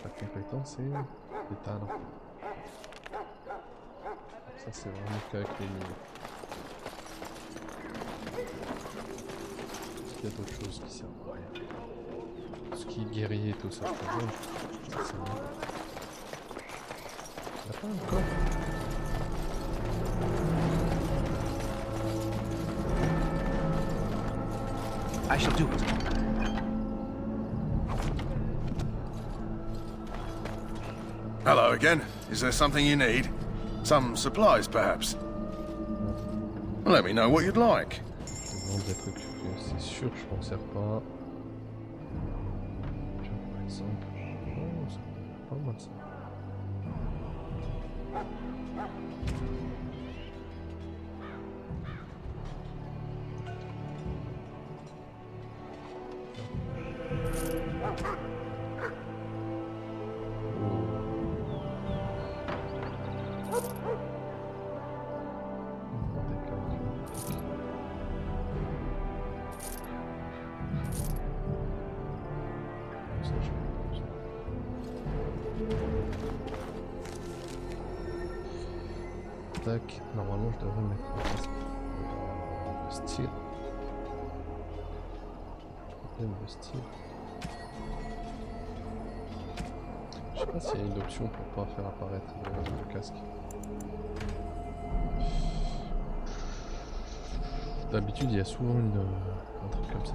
La compétence et les talents. Ça c'est vraiment qu'avec les niveaux. Est-ce qu'il y a d'autres choses qui servent à rien? Tout ce qui est guerrier et tout ça, je peux voir. Ça c'est bien. Il n'y a pas encore. I shall do it. Hello again. Is there something you need? Some supplies, perhaps? Let me know what you'd like. Des trucs, c'est sûr que je m'en sers pas. Par exemple. Oh, c'est pas mal ça. Tac, normalement je devrais mettre un casque. Style. Problème de style. Je sais pas s'il y a une option pour pas faire apparaître le casque. D'habitude il y a souvent un truc comme ça.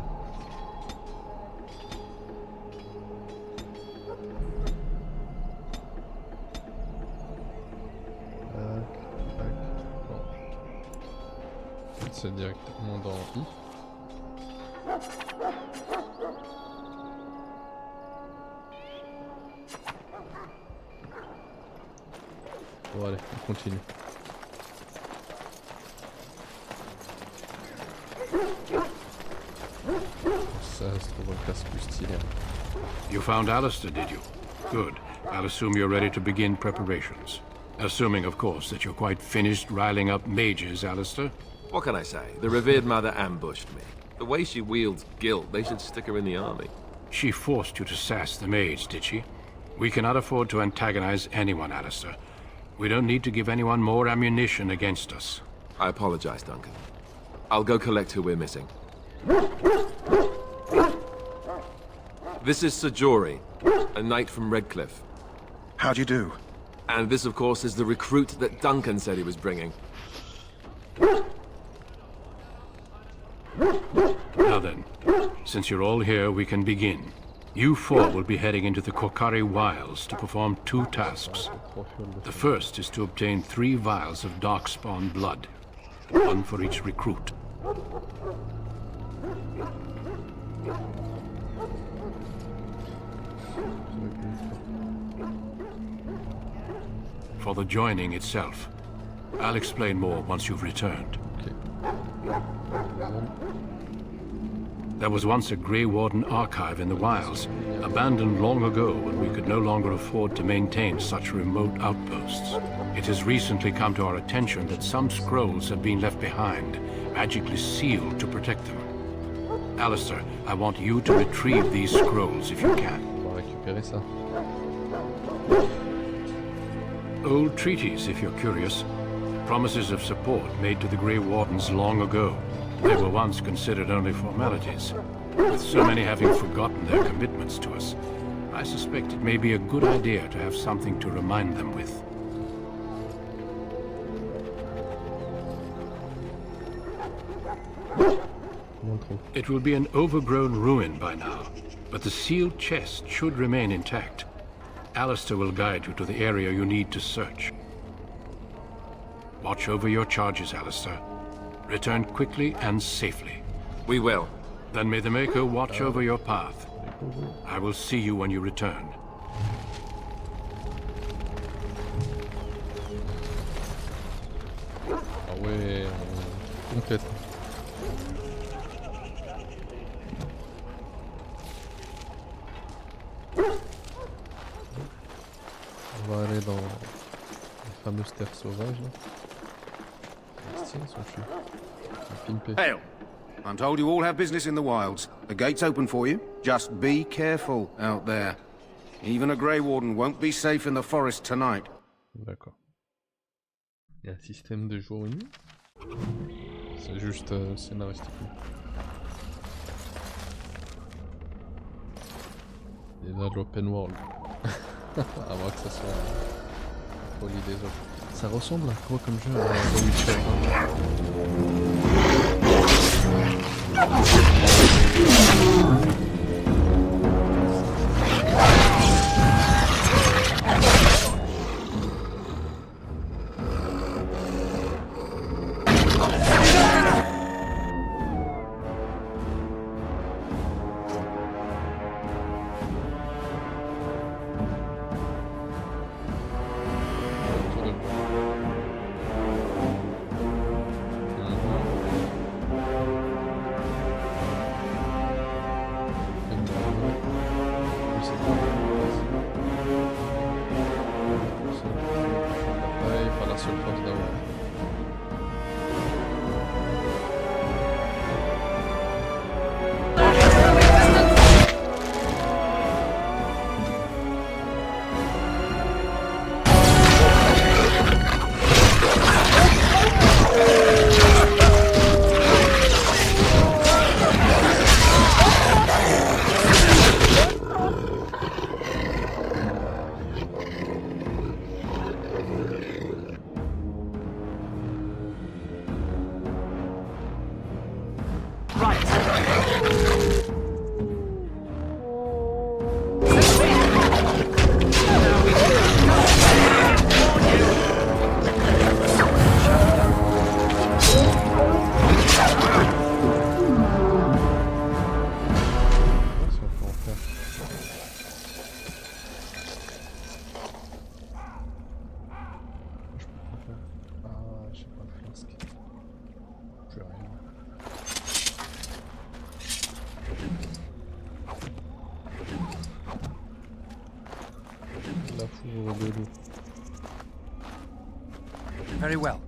C'est directement dans I. Bon allez, on continue. Ça se trouve un casque plus stylé. You found Alistair, did you? Good. I'll assume you're ready to begin preparations. Assuming, of course, that you're quite finished riling up mages, Alistair. What can I say? The revered mother ambushed me. The way she wields guilt, they should stick her in the army. She forced you to sass the mage, did she? We cannot afford to antagonize anyone, Alistair. We don't need to give anyone more ammunition against us. I apologize, Duncan. I'll go collect who we're missing. This is Sir Jory, a knight from Redcliffe. How'd you do? And this, of course, is the recruit that Duncan said he was bringing. Now then, since you're all here, we can begin. You four will be heading into the Korkari Wilds to perform 2 tasks. The first is to obtain 3 vials of darkspawn blood, 1 for each recruit. For the joining itself, I'll explain more once you've returned. There was once a Grey Warden archive in the wilds, abandoned long ago when we could no longer afford to maintain such remote outposts. It has recently come to our attention that some scrolls have been left behind, magically sealed to protect them. Alistair, I want you to retrieve these scrolls if you can. Old treaties, if you're curious. Promises of support made to the Grey Wardens long ago. They were once considered only formalities. With so many having forgotten their commitments to us, I suspect it may be a good idea to have something to remind them with. It will be an overgrown ruin by now, but the sealed chest should remain intact. Alistair will guide you to the area you need to search. Watch over your charges, Alistair. Return quickly and safely. We will. Then may the Maker watch over your path. I will see you when you return. Ah ouais, complète. On va aller dans les fameuses terres sauvages là. Hail! I'm told you all have business in the wilds. The gate's open for you. Just be careful out there. Even a Grey Warden won't be safe in the forest tonight. D'accord. Il y a un système de jour et nuit. C'est juste scénaristique. Il y a de l'open world. À moins que ça soit la folie des autres. Ça ressemble à quoi comme jeu à The Witcher? Very well.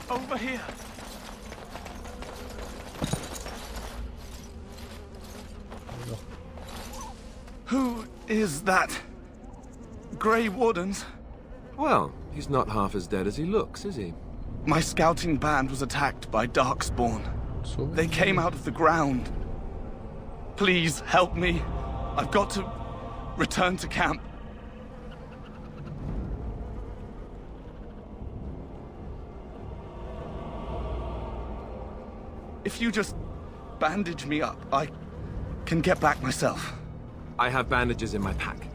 Over here. Who is that? Grey Wardens? Well, he's not half as dead as he looks, is he? My scouting band was attacked by Darkspawn. They came out of the ground. Please help me. I've got to return to camp. If you just bandage me up, I can get back myself. I have bandages in my pack.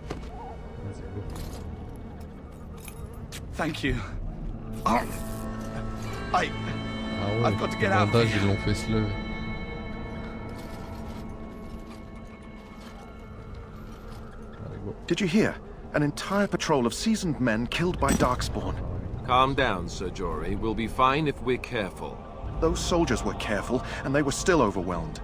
Thank you. I've got to get out of here. Ils l'ont fait se lever. Did you hear? An entire patrol of seasoned men killed by Darkspawn. Calm down, Sir Jory. We'll be fine if we're careful. Those soldiers were careful, and they were still overwhelmed.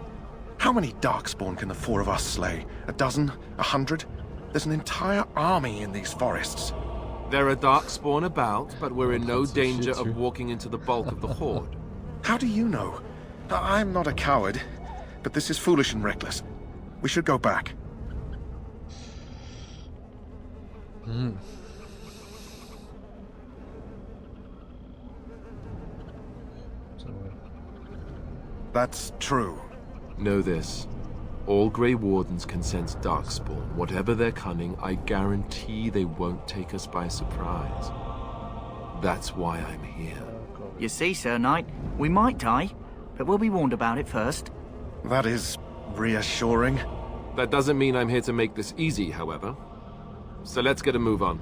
How many Darkspawn can the four of us slay? A dozen? 100? There's an entire army in these forests. There are Darkspawn about, but we're in no danger of walking into the bulk of the Horde. How do you know? I'm not a coward, but this is foolish and reckless. We should go back. That's true. Know this. All Grey Wardens can sense Darkspawn. Whatever their cunning, I guarantee they won't take us by surprise. That's why I'm here. You see, Sir Knight, we might die, but we'll be warned about it first. That is reassuring. That doesn't mean I'm here to make this easy, however. So let's get a move on.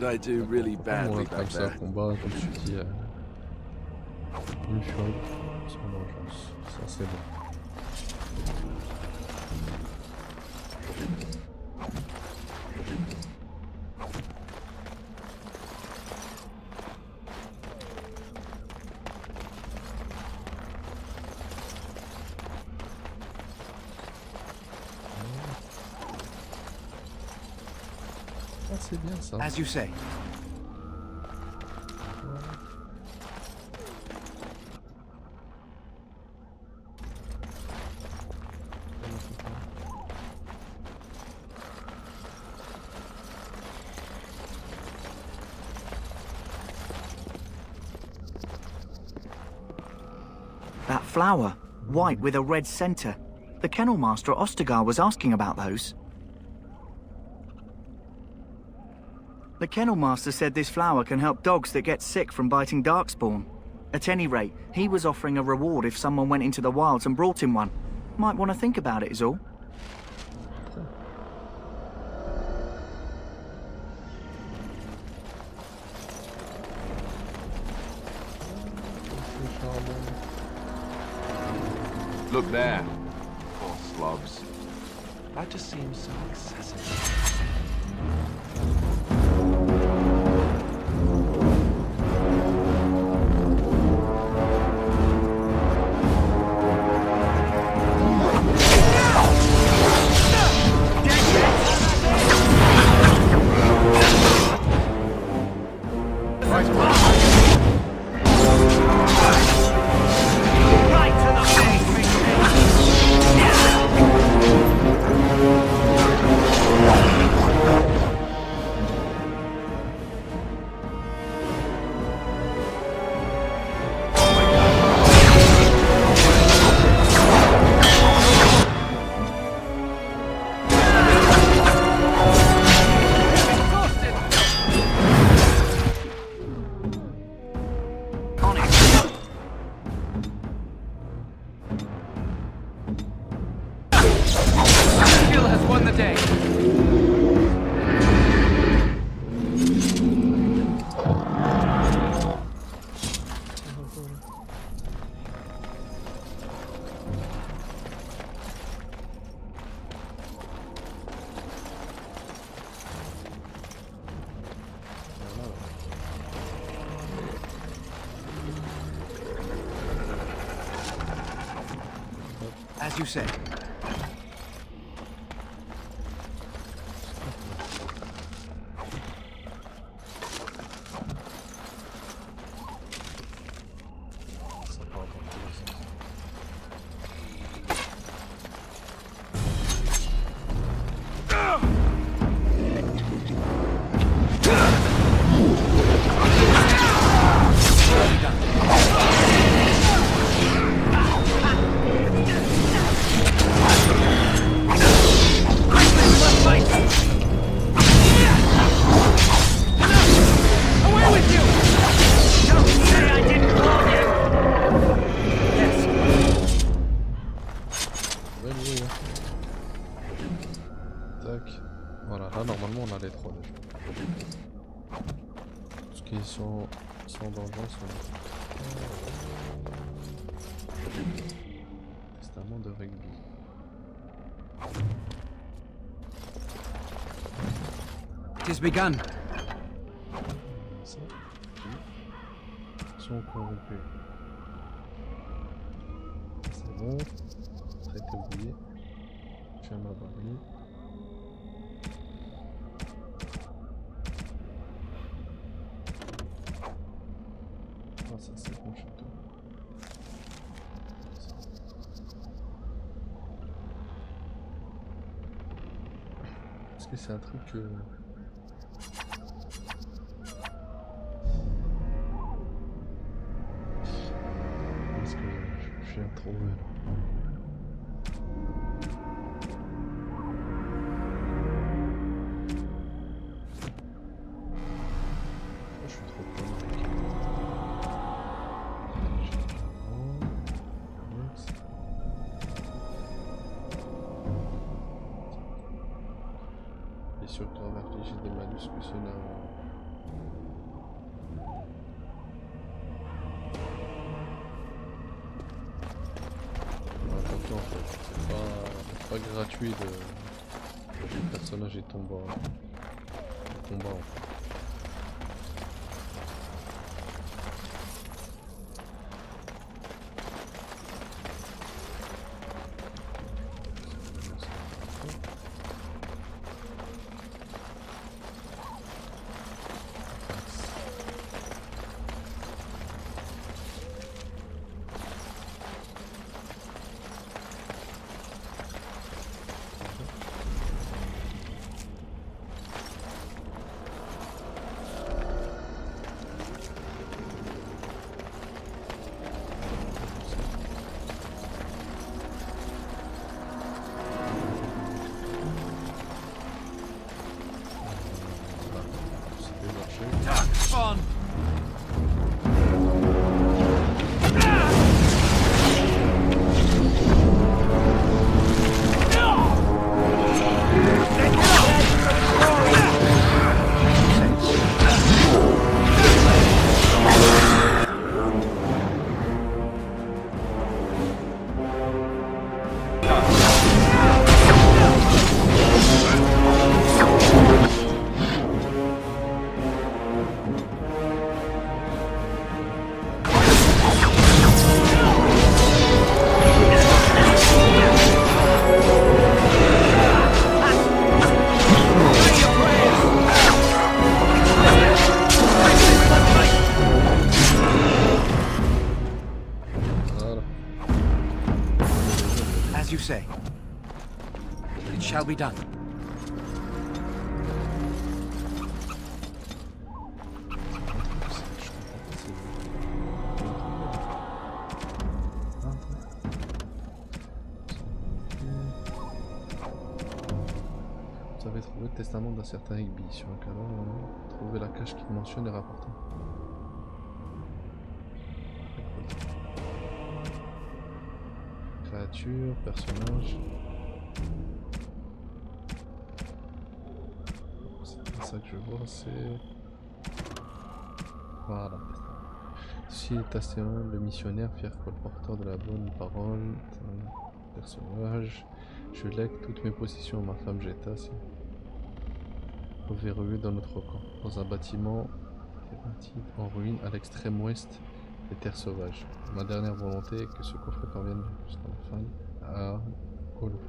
I do really badly back there. Combat, comme je dis, une chose, sans vengeance. Ça c'est bon. C'est bien ça. As you say. That flower, white with a red center. The kennel master at Ostagar was asking about those. The kennel master said this flower can help dogs that get sick from biting Darkspawn. At any rate, he was offering a reward if someone went into the wilds and brought him one. Might want to think about it is all. Look there. Poor slobs. That just seems so excessive. As you said. Voilà, là normalement on a les 3 déjà. Tout ce qui est sans danger, Testament de Rigby. It has begun. Ça. Sont corrompus. C'est bon. Traité oublié. Tiens ma barre. Ah ça c'est bon château. Est-ce que c'est un truc que... Est-ce que je viens de trouver là? Des malus que cela. Attention en fait, c'est pas gratuit de le personnage est tombé en combat en fait. say. It shall be done. Vous avez trouvé le testament d'un certain Igby sur un cadavre. Trouvez la cache qu'il mentionne et rapportez. Créature, personnage. C'est pas ça que je vois, c'est... Voilà. Si le testament, le missionnaire, fier colporteur de la bonne parole, personnage. Je lègue toutes mes possessions à ma femme Jetta, reverrouillé dans notre camp, dans un bâtiment en ruine à l'extrême ouest des terres sauvages. Ma dernière volonté est que ce coffret parvienne jusqu'à la fin à Olo.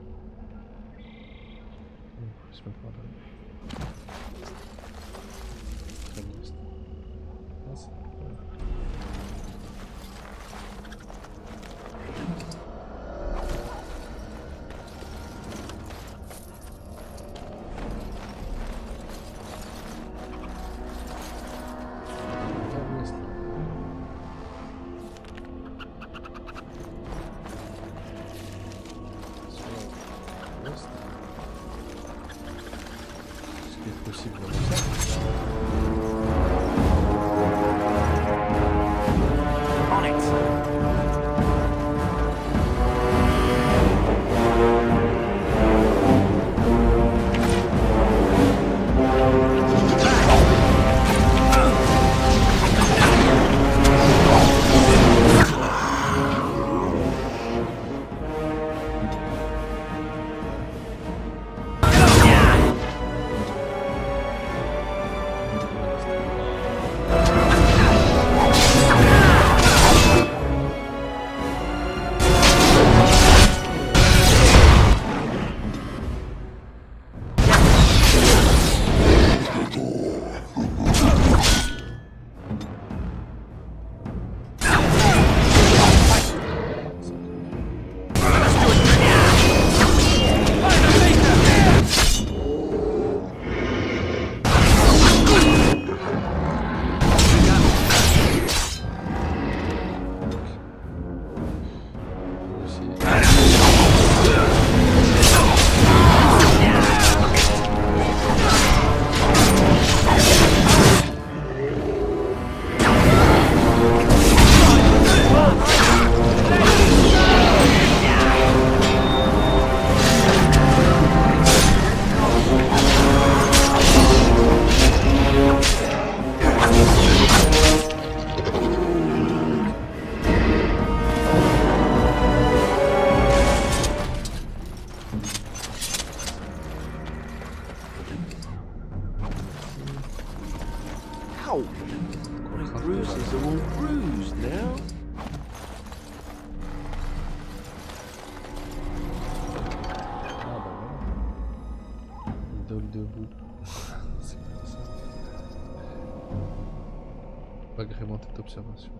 Agrémenter d'observation.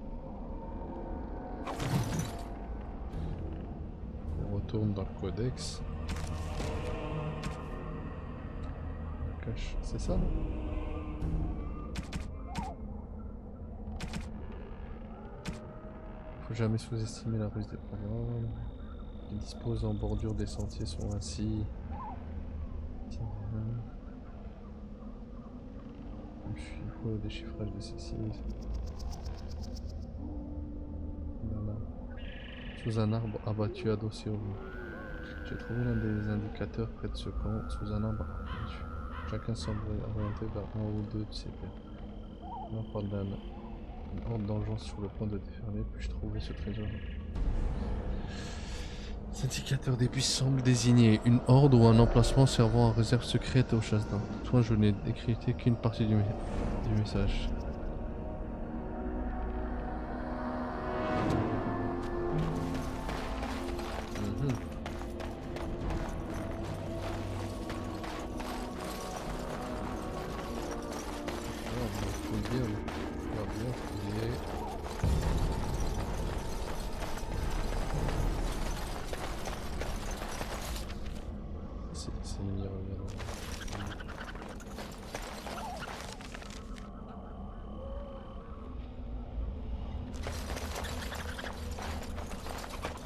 On retourne dans le codex. La cache, c'est ça, non? Faut jamais sous-estimer la ruse des programmes. Les disposent en bordure des sentiers sont ainsi. Le déchiffrage de ces signes. Voilà. Sous un arbre abattu adossé au mur. J'ai trouvé l'un des indicateurs près de ce camp, sous un arbre abattu. Chacun semble orienté vers un ou deux de ses pères. On parle d'une horde d'engeance sur le point de déferler, puis-je trouver ce trésor? Cet indicateur d'épices semble désigner une horde ou un emplacement servant à réserve secrète aux chasses d'armes. Toutefois, je n'ai décrypté qu'une partie du message.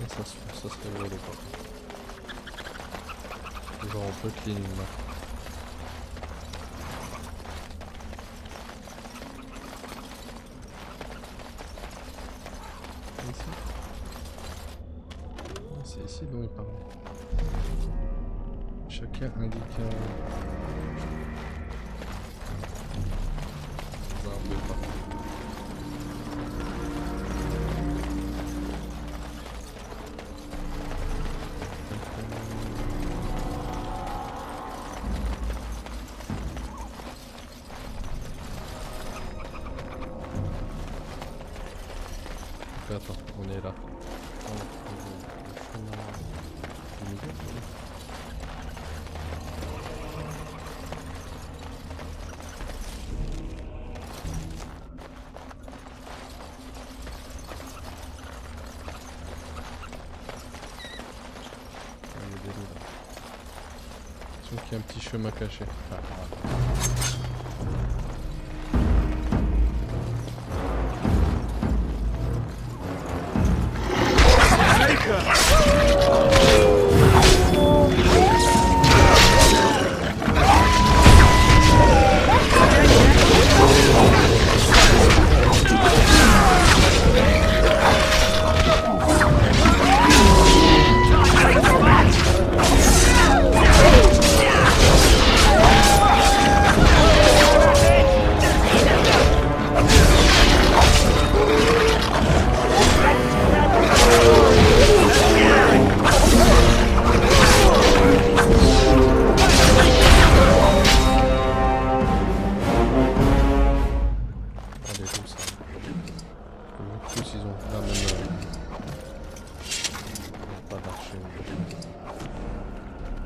Ça serait drôle ou pas. Genre on peut clean une map. Ici. C'est ici dont il parle. Chacun indique un peu partout. Attends, on est là. Attention qu'il y a un petit chemin caché. Ah,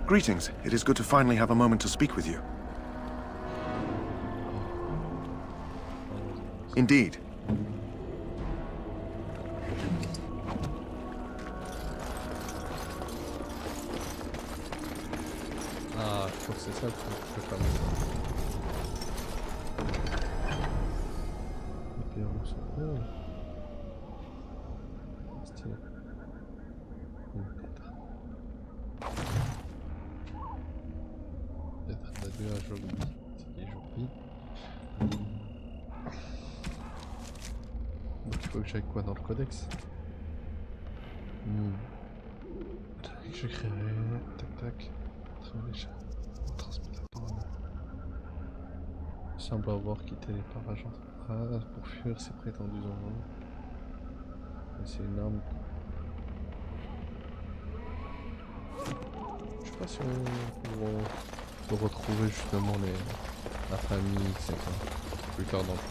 Greetings. It is good to finally have a moment to speak with you. Indeed. Ah, je crois que c'est ça le truc, je peux pas donc il faut que j'aille quoi dans le codex? J'écrirai tac tac transmettre la parole. Semble avoir quitté les parages pour fuir ses prétendus ennemis. C'est une arme. Je sais pas si on peut retrouver justement la famille, etc. Plus tard dans le temps.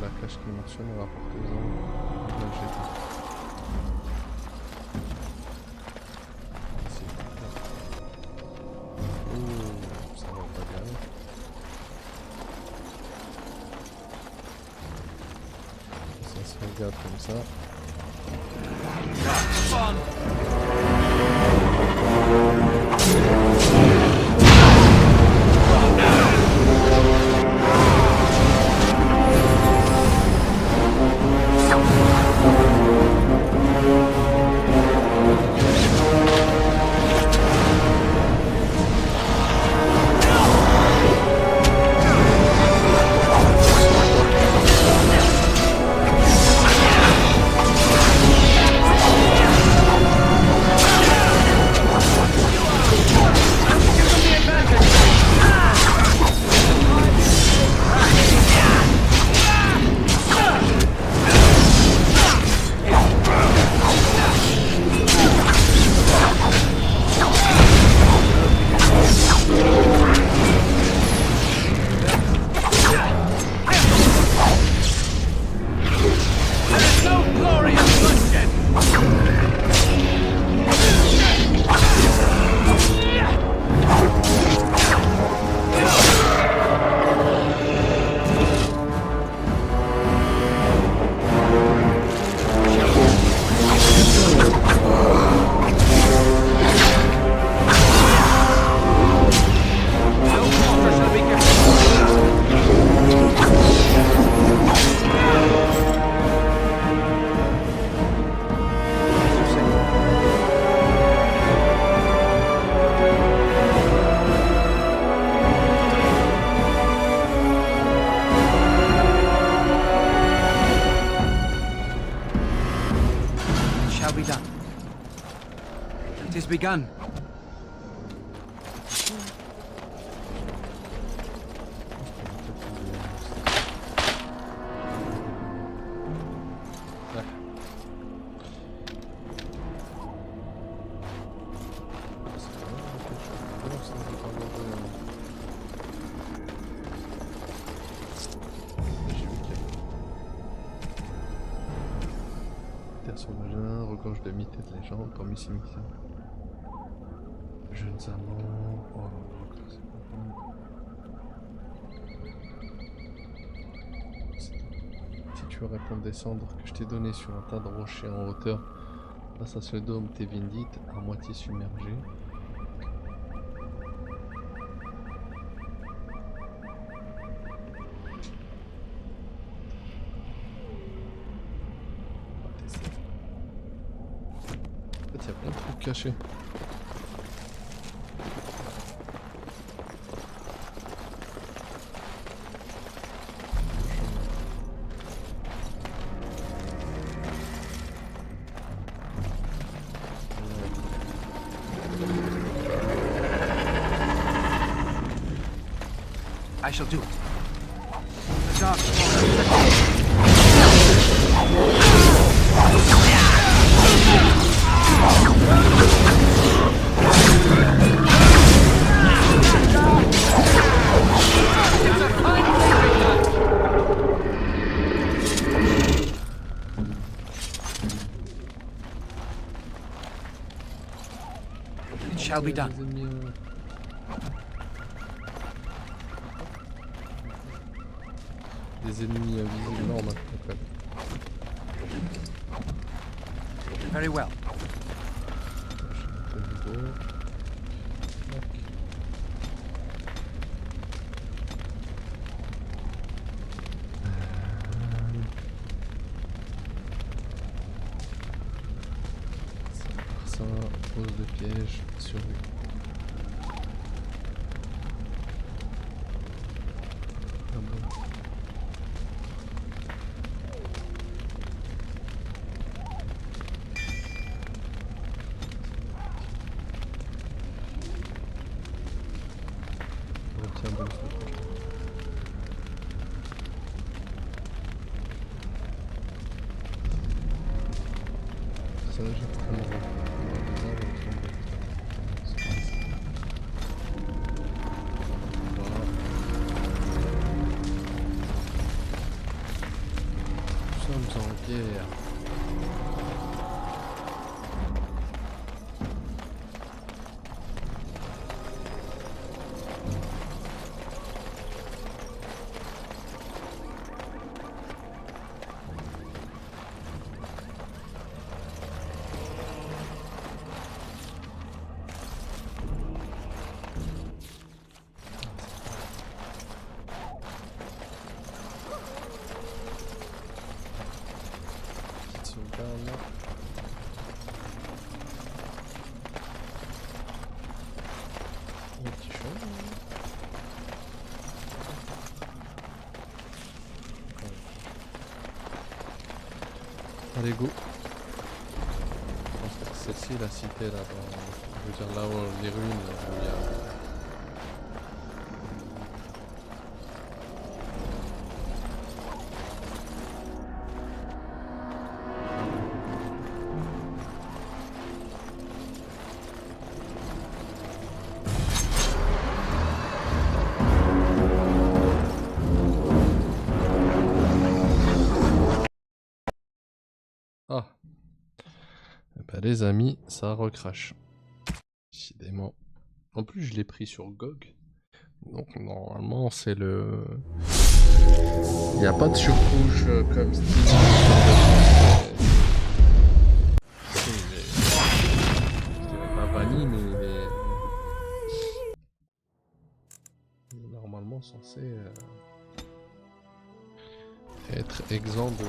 La cache qui mentionne rapporte aux hommes. Là, j'ai pas. Ça va pas bien. Ça se regarde comme ça. shall be done. It is begun. Sauvagin, regorge de mythes et de légendes, parmi ces mythes. Jeunes amants. Oh, c'est pas bon. Si tu veux répondre descendre que je t'ai donné sur un tas de rochers en hauteur, face à ce dôme t'es vindite, à moitié submergé. Il y a plein de trucs cachés. I shall do it. The dark It shall be done. Des ennemis visibles normaux, en fait. Very well. Ça, pose de piège sur lui. Ah bon. Allez, go. Je pense que c'est celle-ci la cité là, je veux dire là où les ruines, où il y a... Ah, bah les amis, ça recrache. Décidément. En plus, je l'ai pris sur GOG. Donc normalement, c'est le... Il n'y a pas de surcouche comme Steam. Je dirais pas vanille, mais il est normalement censé être exempt de...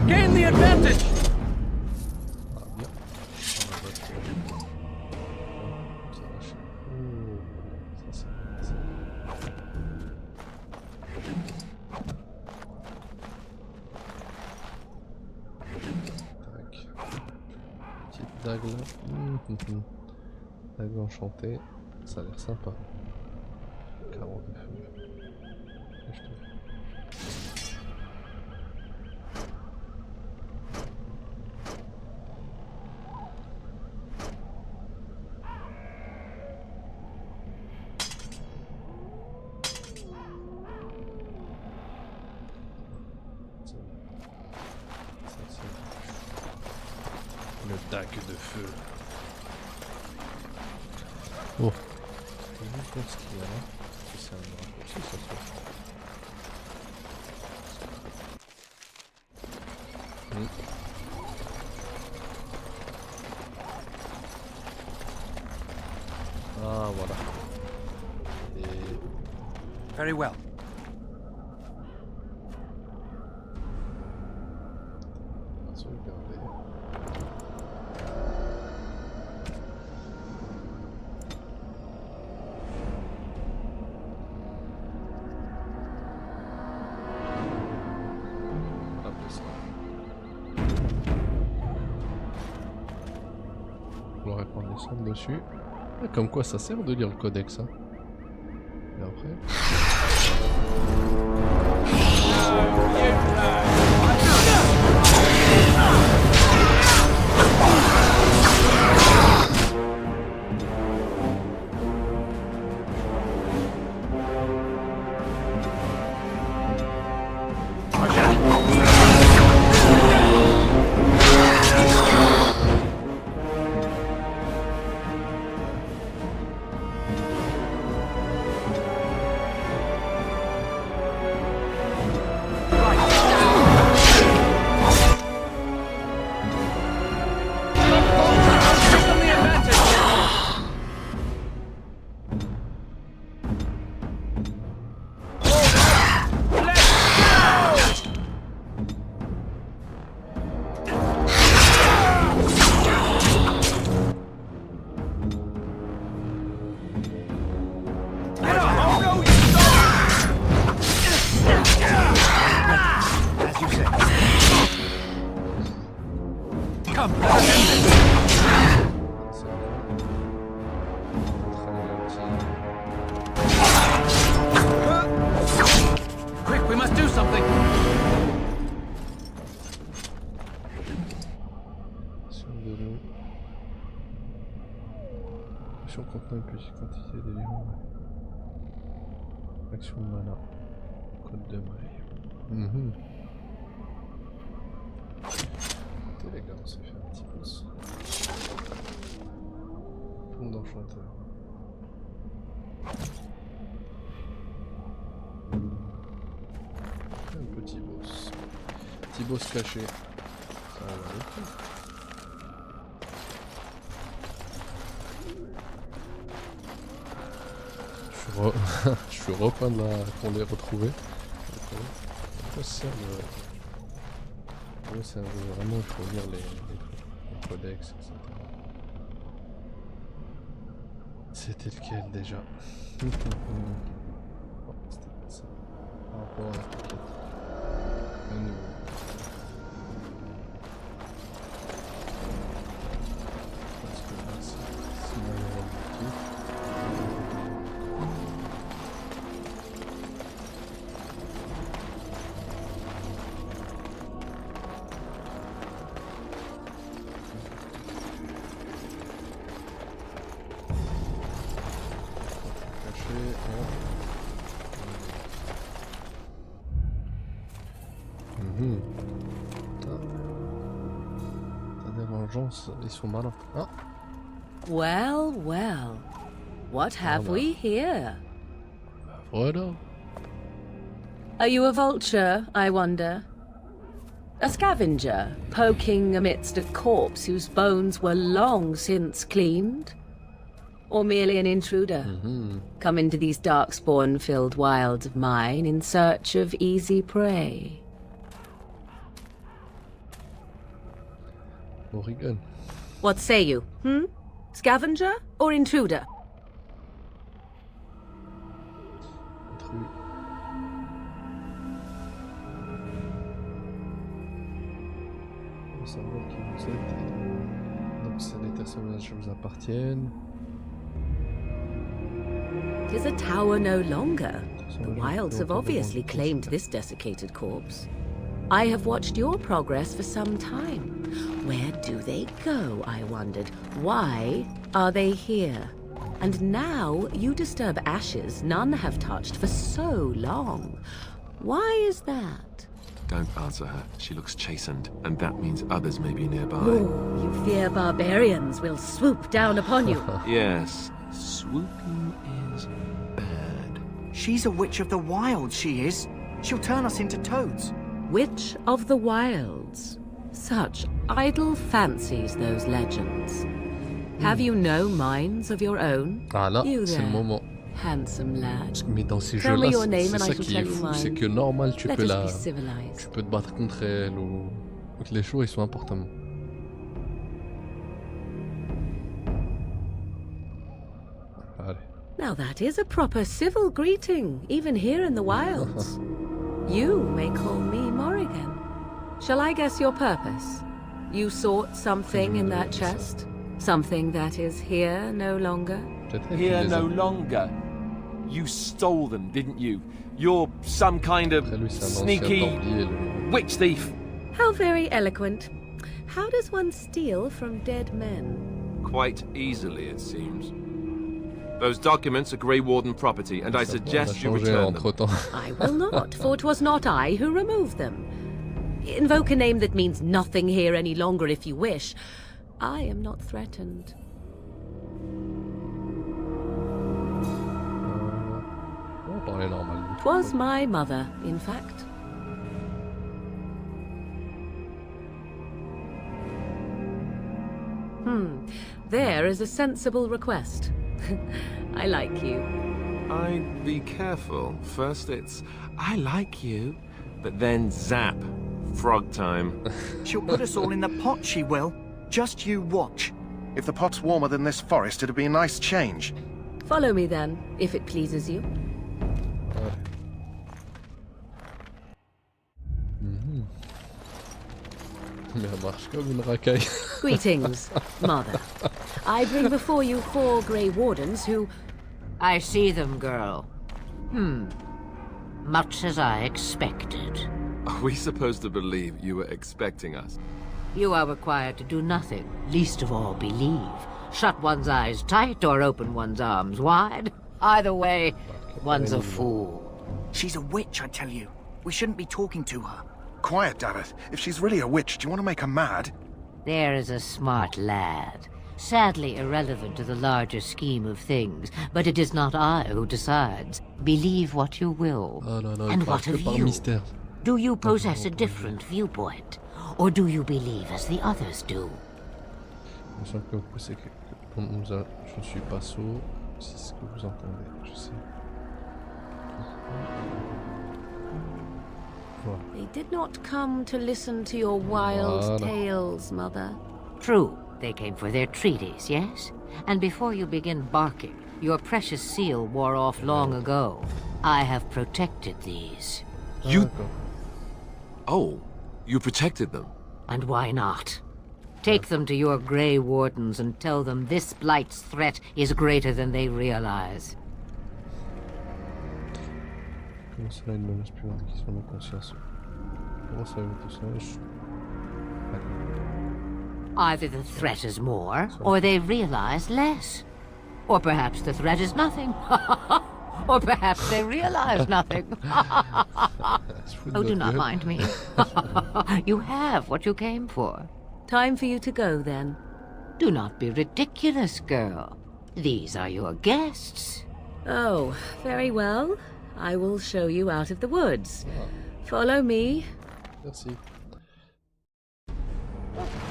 Gain the advantage! Dague là. Dague enchantée. Ça a l'air sympa. Carreau de feu. Le dague de feu. Oh. Je vais juste voir ce qu'il y a là. Si c'est un raccourci, ça se fait. Ah voilà. Et... Very well. On va sauvegarder. On va prendre les sommes dessus. Ah, comme quoi ça sert de lire le codex, hein. Et après... Quick, we must do something. Action contenant une petite quantité d'éléments. Action de mana. Code de maille. Écoutez les gars, on s'est fait un petit pouce. Pont d'enchanteur. Un petit boss. Petit boss caché. Ça va aller plus. Je suis repeint de la... qu'on l'ait retrouvé. Pourquoi ça sert de... Ouais, c'est un jeu vraiment, il faut lire les trucs, les codex, etc. C'était lequel déjà? Oh, c'était pas ça. Par rapport à la plaquette. Un nouveau. Parce que là, c'est malheureux du tout. Ils sont malins. Ah. Well, well. What have we here? Voilà. Are you a vulture, I wonder? A scavenger, poking amidst a corpse whose bones were long since cleaned? Or merely an intruder, come into these darkspawn-filled wilds of mine in search of easy prey? Oregon. What say you, Scavenger or intruder? Savoir qui vous êtes. Donc c'est les personnages vous appartiennent. 'Tis a tower no longer. The wilds have obviously claimed this desiccated corpse. I have watched your progress for some time. Where do they go, I wondered? Why are they here? And now you disturb ashes none have touched for so long. Why is that? Don't answer her. She looks chastened, and that means others may be nearby. Oh, you fear barbarians will swoop down upon you. Yes, swooping is bad. She's a witch of the wilds, she is. She'll turn us into toads. Witch of the wilds. Such idle fancies, those legends. Have you no minds of your own? Ah là, You c'est le there, moment. handsome lad. Mais dans ces Tell me jeux-là, your name c'est and I ça shall qui est tell you fou, c'est mine. que normal, tu Let peux us la... be civilized. Tu peux te battre contre elle ou... Donc les choix, ils sont importants. Allez. Now that is a proper civil greeting, even here in the wilds. You may call me Morrigan. Shall I guess your purpose? You sought something in that chest? Something that is here no longer? Here no longer. You stole them, didn't you? You're some kind of sneaky witch thief. How very eloquent. How does one steal from dead men? Quite easily, it seems. Those documents are Grey Warden property, and I suggest you return them. I will not, for it was not I who removed them. Invoke a name that means nothing here any longer if you wish. I am not threatened. Twas my mother, in fact. There is a sensible request. I like you. I'd be careful. First it's, I like you, but then zap. Frog time. She'll put us all in the pot, she will. Just you watch. If the pot's warmer than this forest, it'd be a nice change. Follow me then, if it pleases you. Greetings, Mother. I bring before you 4 Grey Wardens who... I see them, girl. Much as I expected. Are we supposed to believe you were expecting us? You are required to do nothing, least of all believe. Shut one's eyes tight or open one's arms wide. Either way, one's a fool. She's a witch, I tell you. We shouldn't be talking to her. Quiet, Davith. If she's really a witch, do you want to make her mad? There is a smart lad. Sadly irrelevant to the larger scheme of things, but it is not I who decides. Believe what you will. And what of you? Do you possess a different viewpoint? Or do you believe as the others do? Je sens que c'est que je suis pas sourd, c'est ce que vous entendez, je sais. They did not come to listen to your wild tales, Mother. True, they came for their treaties, yes? And before you begin barking, your precious seal wore off long ago. I have protected these. You... Oh, you protected them? And why not? Take them to your Grey Wardens and tell them this Blight's threat is greater than they realize. Comment cela, une menace plus grande qui soit ma conscience? Comment ça, tout ça? Either the threat is more, or they realize less. Or perhaps the threat is nothing. Or perhaps they realize nothing. Oh, do not mind me. You have what you came for. Time for you to go, then. Do not be ridiculous, girl. These are your guests. Oh, very well. I will show you out of the woods. Follow me. Merci.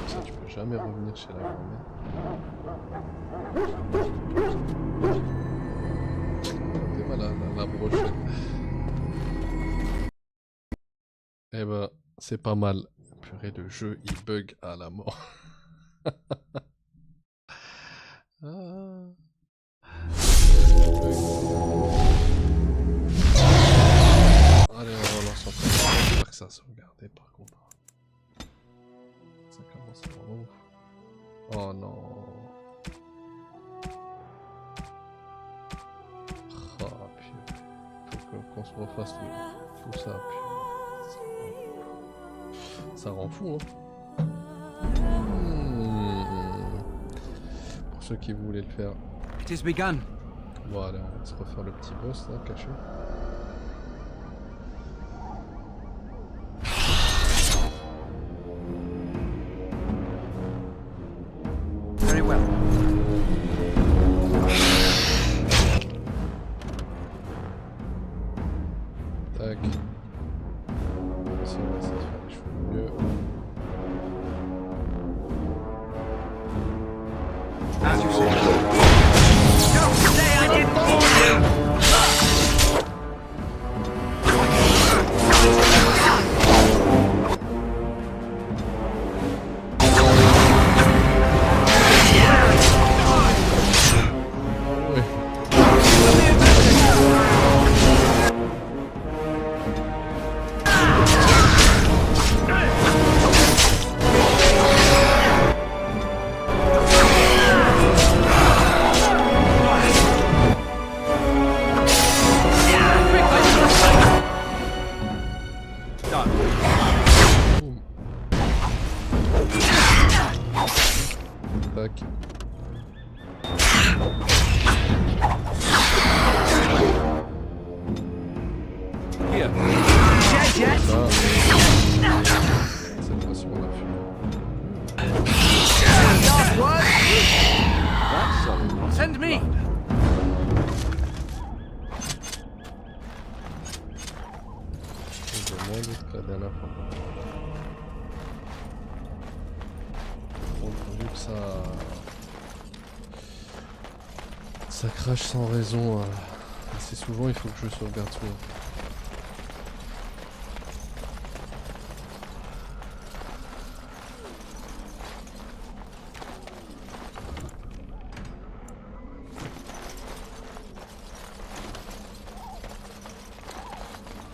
Ça, tu peux jamais revenir chez la grand-mère. T'es malade, la brochette. Eh ben, c'est pas mal. Purée, le jeu, il bug à la mort. Allez, on relance encore. J'espère que ça a sauvegardé par contre. Ça commence vraiment ouf. Oh non. Oh purée. Faut qu'on se refasse tout ça. Purée. Ça rend fou, hein. Pour ceux qui voulaient le faire. It is begun. Bon allez, on va se refaire le petit boss là, caché. Very well. Tac. Ici on va essayer de faire les choses mieux. As you say. Don't say I didn't warn you! Send me! La dernière fois. Bon, vu que ça crache sans raison assez souvent, il faut que je sauvegarde souvent.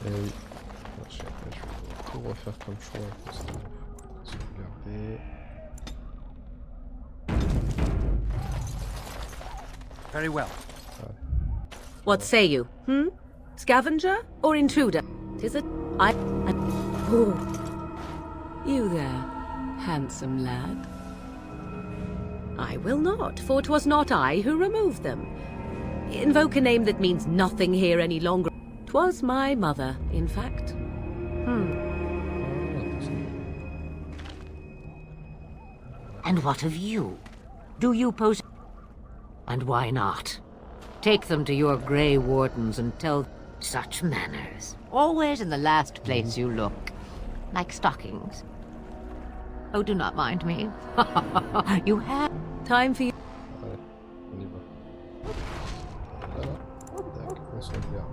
Et oui. Je vais tout refaire comme choix pour sauvegarder. Very well. What say you? Scavenger or intruder? 'Tis a... Oh. You there, handsome lad. I will not, for 'twas not I who removed them. Invoke a name that means nothing here any longer. 'Twas my mother, in fact. And what of you? Do you pose... And why not? Take them to your Grey Wardens and tell such manners. Always in the last place you look. Like stockings. Oh, do not mind me. You have time for you. Allez, on y va. Voilà. Tac, on sauvegarde.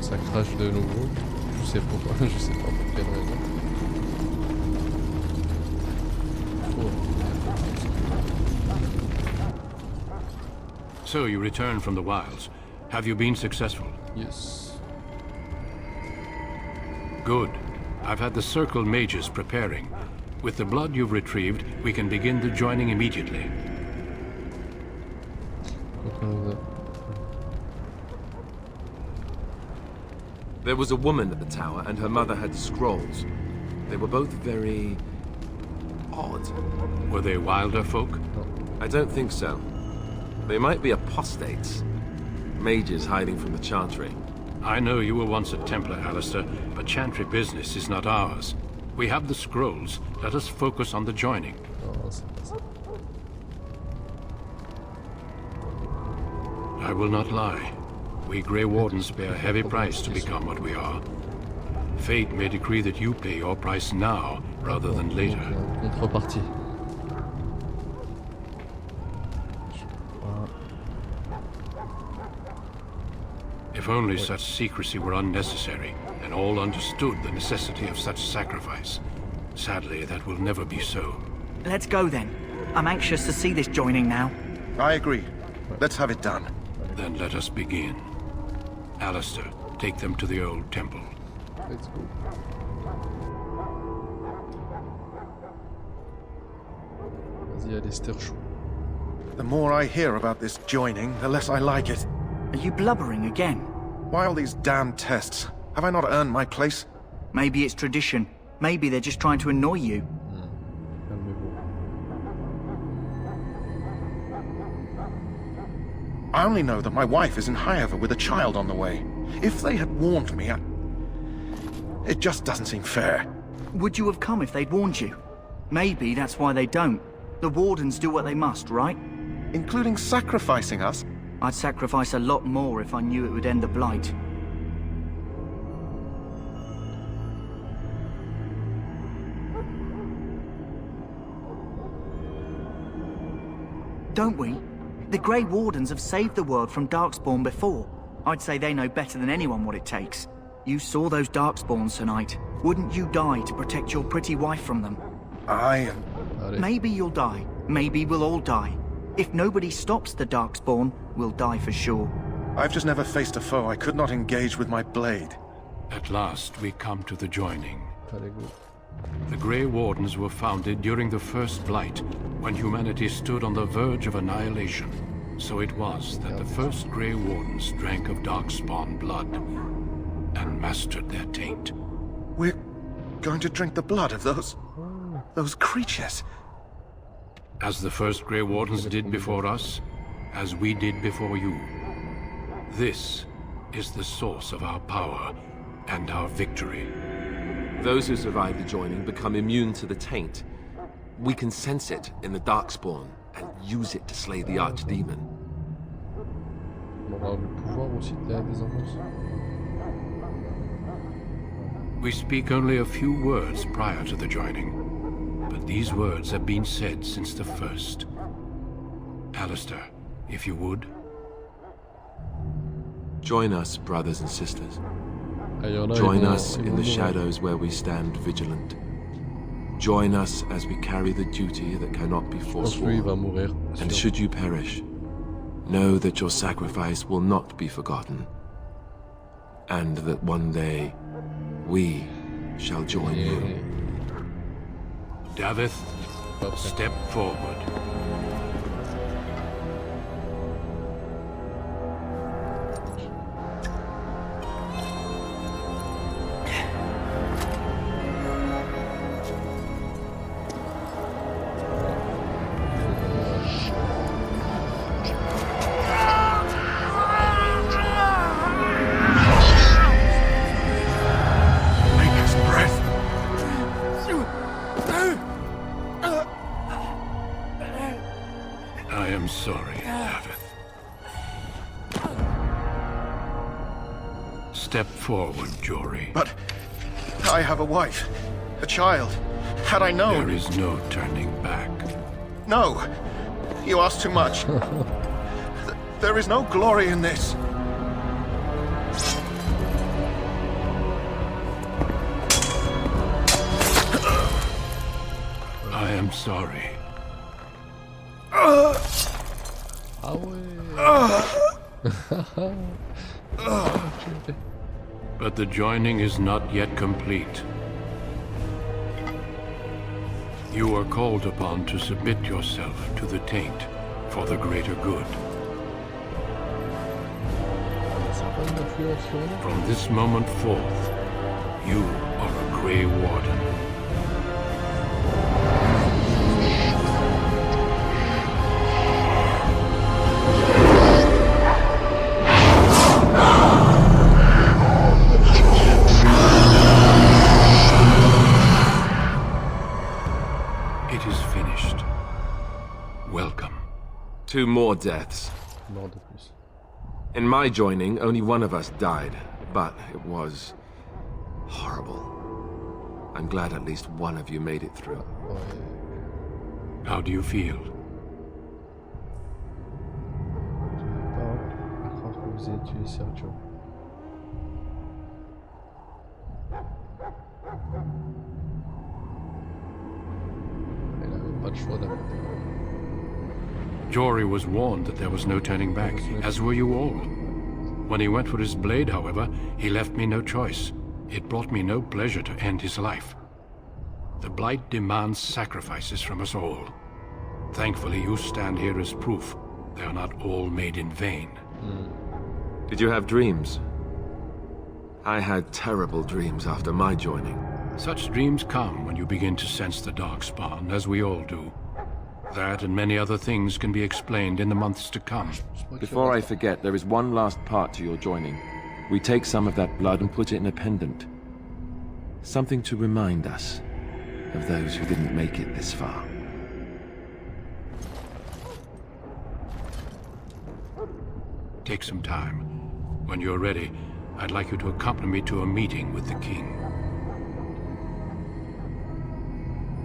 Ça crache de nouveau. Je sais pourquoi, je sais pas pour quelle raison. So you returned from the wilds. Have you been successful? Yes. Good. I've had the Circle mages preparing. With the blood you've retrieved, we can begin the joining immediately. There was a woman at the tower, and her mother had scrolls. They were both very... odd. Were they wilder folk? I don't think so. They might be apostates. Mages hiding from the Chantry. I know you were once a Templar, Alistair, but Chantry business is not ours. We have the scrolls. Let us focus on the joining. I will not lie. We Grey Wardens pay a heavy price to become what we are. Fate may decree that you pay your price now, rather than later. Contrepartie. If only such secrecy were unnecessary, and all understood the necessity of such sacrifice. Sadly, that will never be so. Let's go then. I'm anxious to see this joining now. I agree. Let's have it done. Then let us begin. Alistair, take them to the old temple. Let's go. Vas-y, Alistair, chaud. The more I hear about this joining, the less I like it. Are you blubbering again? Why all these damn tests? Have I not earned my place? Maybe it's tradition. Maybe they're just trying to annoy you. I only know that my wife is in Highever with a child on the way. If they had warned me, it just doesn't seem fair. Would you have come if they'd warned you? Maybe that's why they don't. The Wardens do what they must, right? Including sacrificing us? I'd sacrifice a lot more if I knew it would end the Blight. Don't we? The Grey Wardens have saved the world from Darkspawn before. I'd say they know better than anyone what it takes. You saw those Darkspawns tonight. Wouldn't you die to protect your pretty wife from them? Maybe you'll die. Maybe we'll all die. If nobody stops the Darkspawn, we'll die for sure. I've just never faced a foe I could not engage with my blade. At last, we come to the joining. The Grey Wardens were founded during the First Blight, when humanity stood on the verge of annihilation. So it was that the first Grey Wardens drank of Darkspawn blood and mastered their taint. We're going to drink the blood of those creatures. As the first Grey Wardens did before us, as we did before you. This is the source of our power and our victory. Those who survive the joining become immune to the taint. We can sense it in the Darkspawn and use it to slay the Archdemon. We speak only a few words prior to the joining, but these words have been said since the first. Alistair, if you would. Join us, brothers and sisters. Join us in the shadows where we stand vigilant. Join us as we carry the duty that cannot be forsworn. And should you perish, know that your sacrifice will not be forgotten. And that one day, we shall join you. Davith, step forward. Step forward, Jory. But I have a wife, a child. Had I known... There is no turning back. No! You ask too much. There is no glory in this. I am sorry. But the joining is not yet complete. You are called upon to submit yourself to the taint for the greater good. From this moment forth, you are a Grey Warden. Two more deaths. In my joining, only one of us died, but it was horrible. I'm glad at least one of you made it through. How do you feel? pas le choix d'abord. Jory was warned that there was no turning back, as were you all. When he went for his blade, however, he left me no choice. It brought me no pleasure to end his life. The Blight demands sacrifices from us all. Thankfully, you stand here as proof. They are not all made in vain. Did you have dreams? I had terrible dreams after my joining. Such dreams come when you begin to sense the Darkspawn, as we all do. That and many other things can be explained in the months to come. Before I forget, there is one last part to your joining. We take some of that blood and put it in a pendant. Something to remind us of those who didn't make it this far. Take some time. When you're ready, I'd like you to accompany me to a meeting with the king.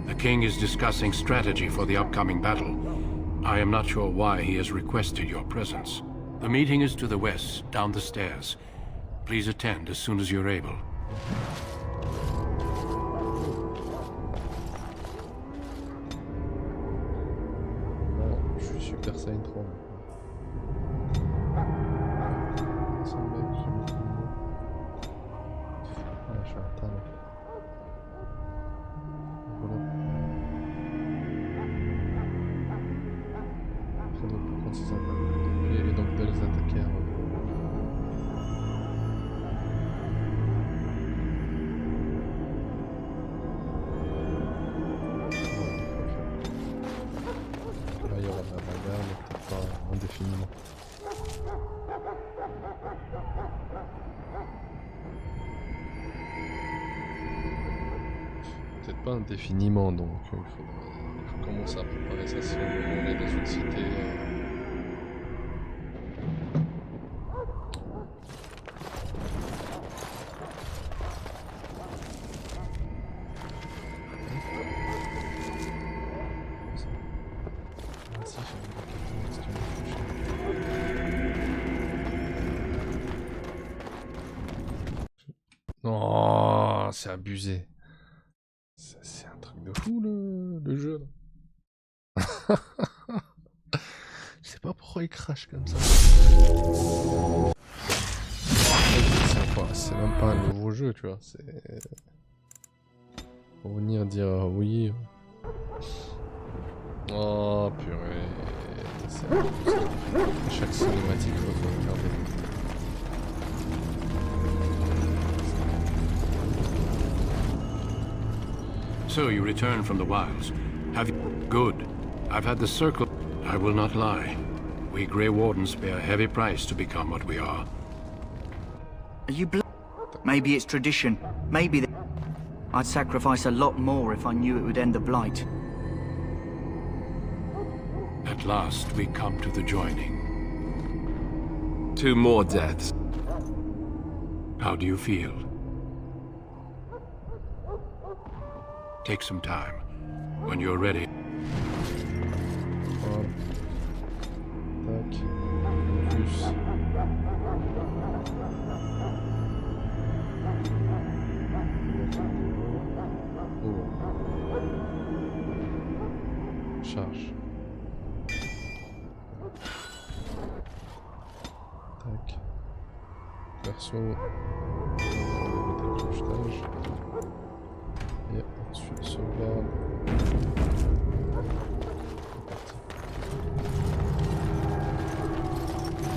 The king is discussing strategy for the upcoming battle. I am not sure why he has requested your presence. The meeting is to the west, down the stairs. Please attend as soon as you're able. Non, je suis Super Saiyan 3. Je suis un talent. Et donc de les attaquer à là il y aura de la bagarre, mais peut-être pas indéfiniment. Peut-être pas indéfiniment, donc il faut commencer à préparer ça si on est dans une cité. Oh, c'est abusé. C'est un truc de fou le jeu là. Je sais pas pourquoi il crache comme ça. C'est même pas un nouveau jeu, tu vois. C'est pour venir dire oui. Oh purée. C'est abusé. Chaque cinématique faut regarder. So you return from the wilds. Have you? Good. I've had the circle. I will not lie. We Grey Wardens pay a heavy price to become what we are. Are you Maybe it's tradition. Maybe I'd sacrifice a lot more if I knew it would end the Blight. At last we come to the joining. 2 more deaths. How do you feel? Take some time. When you're ready. Tac. Opus. Oh. Charge. Tac. Perso. Et ensuite sauvegarde.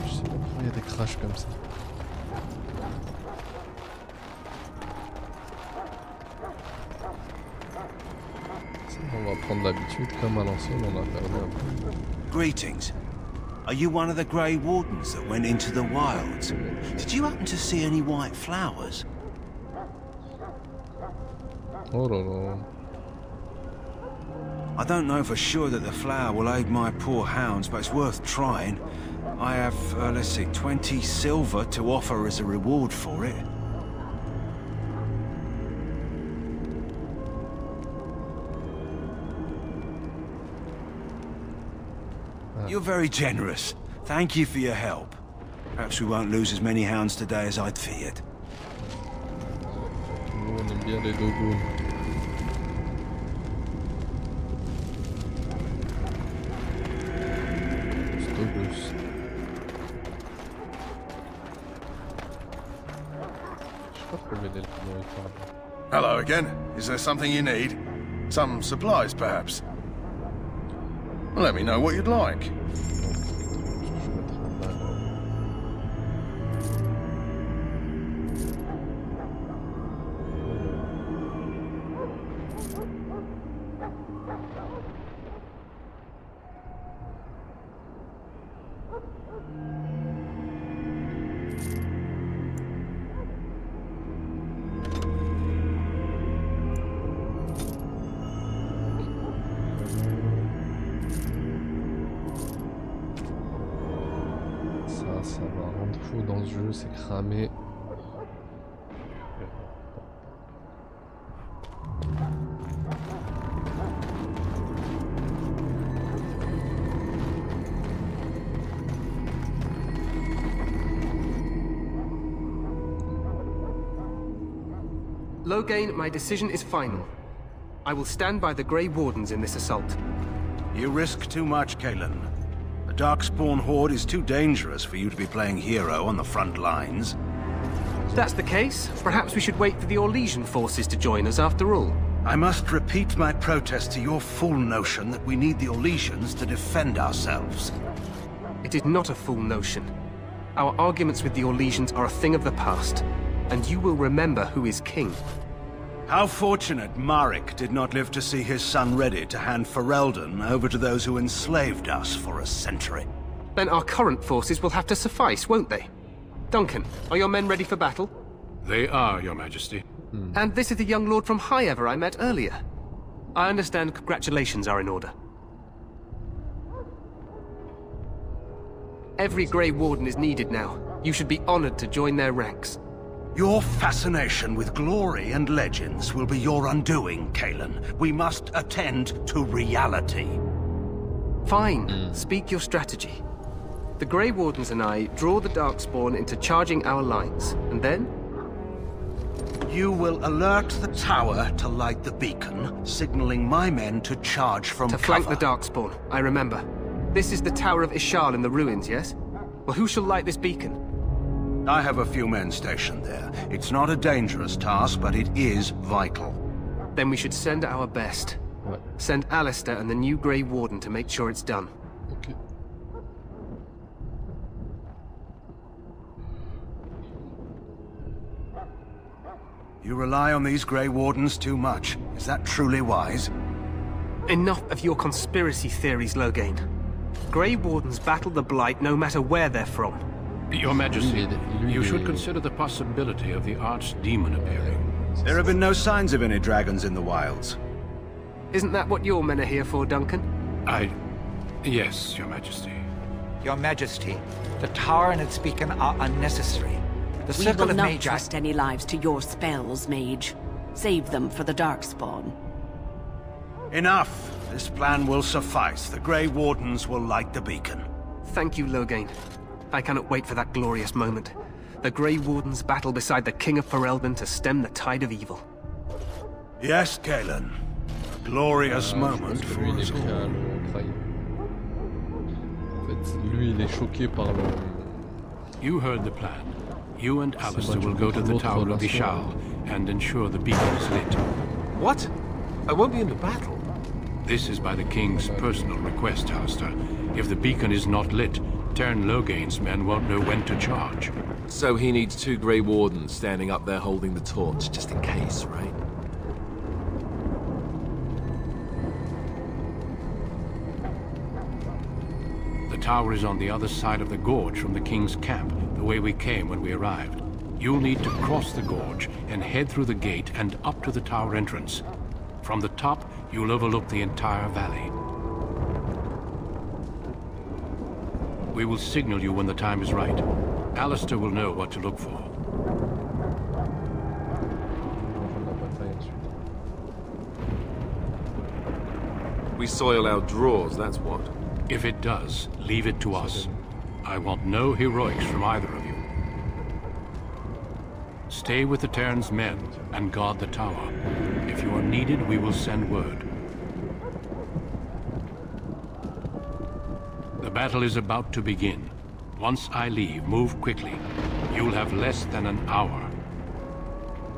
Je sais pas pourquoi il y a des crashs comme ça. On va prendre l'habitude, comme à l'ancienne, on a perdu un peu. Greetings. Are you one of the Grey Wardens that went into the wilds? Did you happen to see any white flowers? Oh là là. I don't know for sure that the flower will aid my poor hounds, but it's worth trying. I have, let's see, 20 silver to offer as a reward for it. You're very generous. Thank you for your help. Perhaps we won't lose as many hounds today as I'd feared. Nous, on aime bien les dogos. Hello again. Is there something you need? Some supplies, perhaps? Well, let me know what you'd like. Ça va rendre fou dans ce jeu, c'est cramé. Loghain, my decision is final. I will stand by the Grey Wardens in this assault. You risk too much, Cailan. The Darkspawn Horde is too dangerous for you to be playing hero on the front lines. If that's the case, perhaps we should wait for the Orlesian forces to join us after all. I must repeat my protest to your fool notion that we need the Orlesians to defend ourselves. It is not a fool notion. Our arguments with the Orlesians are a thing of the past, and you will remember who is king. How fortunate Marek did not live to see his son ready to hand Ferelden over to those who enslaved us for a century. Then our current forces will have to suffice, won't they? Duncan, are your men ready for battle? They are, Your Majesty. And this is the young lord from Highever I met earlier. I understand congratulations are in order. Every Grey Warden is needed now. You should be honored to join their ranks. Your fascination with glory and legends will be your undoing, Cailan. We must attend to reality. Fine. Speak your strategy. The Grey Wardens and I draw the Darkspawn into charging our lines, and then? You will alert the tower to light the beacon, signaling my men to charge from cover. To flank the Darkspawn, I remember. This is the Tower of Ishal in the ruins, yes? Well, who shall light this beacon? I have a few men stationed there. It's not a dangerous task, but it is vital. Then we should send our best. Ouais. Send Alistair and the new Grey Warden to make sure it's done. Ok. You rely on these Grey Wardens too much. Is that truly wise? Enough of your conspiracy theories, Loghain. Grey Wardens battle the Blight no matter where they're from. Your Majesty, you should consider the possibility of the archdemon appearing. There have been no signs of any dragons in the wilds. Isn't that what your men are here for, Duncan? Yes, Your Majesty. Your Majesty, the tower and its beacon are unnecessary. The We circle will of not Magi... trust any lives to your spells, Mage. Save them for the Darkspawn. Enough! This plan will suffice. The Grey Wardens will light the beacon. Thank you, Loghain. I cannot wait for that glorious moment. The Grey Wardens battle beside the King of Ferelden to stem the tide of evil. Yes, Cailan. A glorious moment for us all. En fait, lui, il est choqué par le... You heard the plan. You and Alistair will go to the Tower of Ishal and ensure the beacon is lit. What? I won't be in the battle. This is by the King's personal request, Alistair. If the beacon is not lit, Tern Loghain's men won't know when to charge. So he needs 2 Grey Wardens standing up there holding the torch, just in case, right? The tower is on the other side of the gorge from the King's camp, the way we came when we arrived. You'll need to cross the gorge and head through the gate and up to the tower entrance. From the top, you'll overlook the entire valley. We will signal you when the time is right. Alistair will know what to look for. We soil our drawers, that's what. If it does, leave it to us. I want no heroics from either of you. Stay with the Terran's men and guard the tower. If you are needed, we will send word. The battle is about to begin. Once I leave, move quickly. You'll have less than an hour.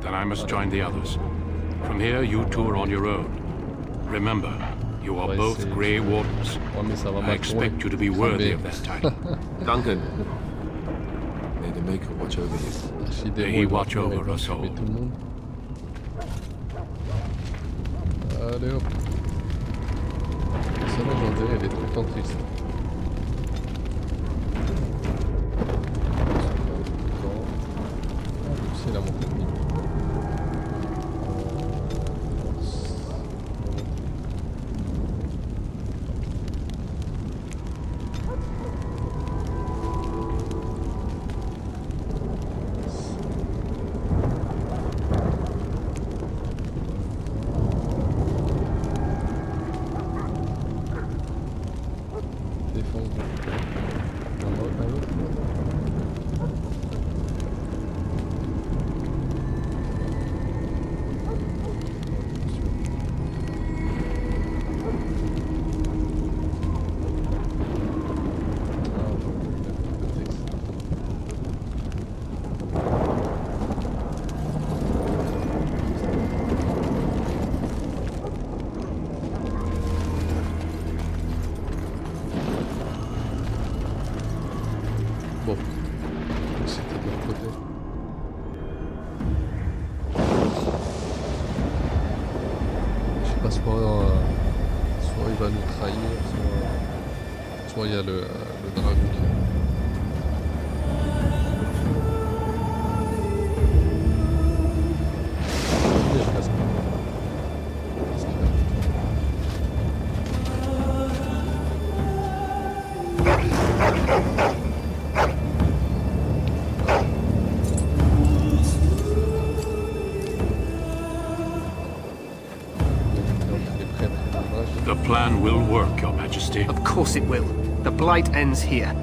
Then I must join the others. From here, you two are on your own. Remember, you are both Grey Wardens. I expect you to be worthy of that title. Duncan, may the Maker watch over you. May he watch over us all. Allez hop. Ça légendaire, elle est tout le temps triste. C'est la montée de niveau. Bon, c'était de l'autre côté. Je sais pas, soit il va nous trahir, soit il y a le dragon qui... The plan will work, Your Majesty. Of course it will. The Blight ends here.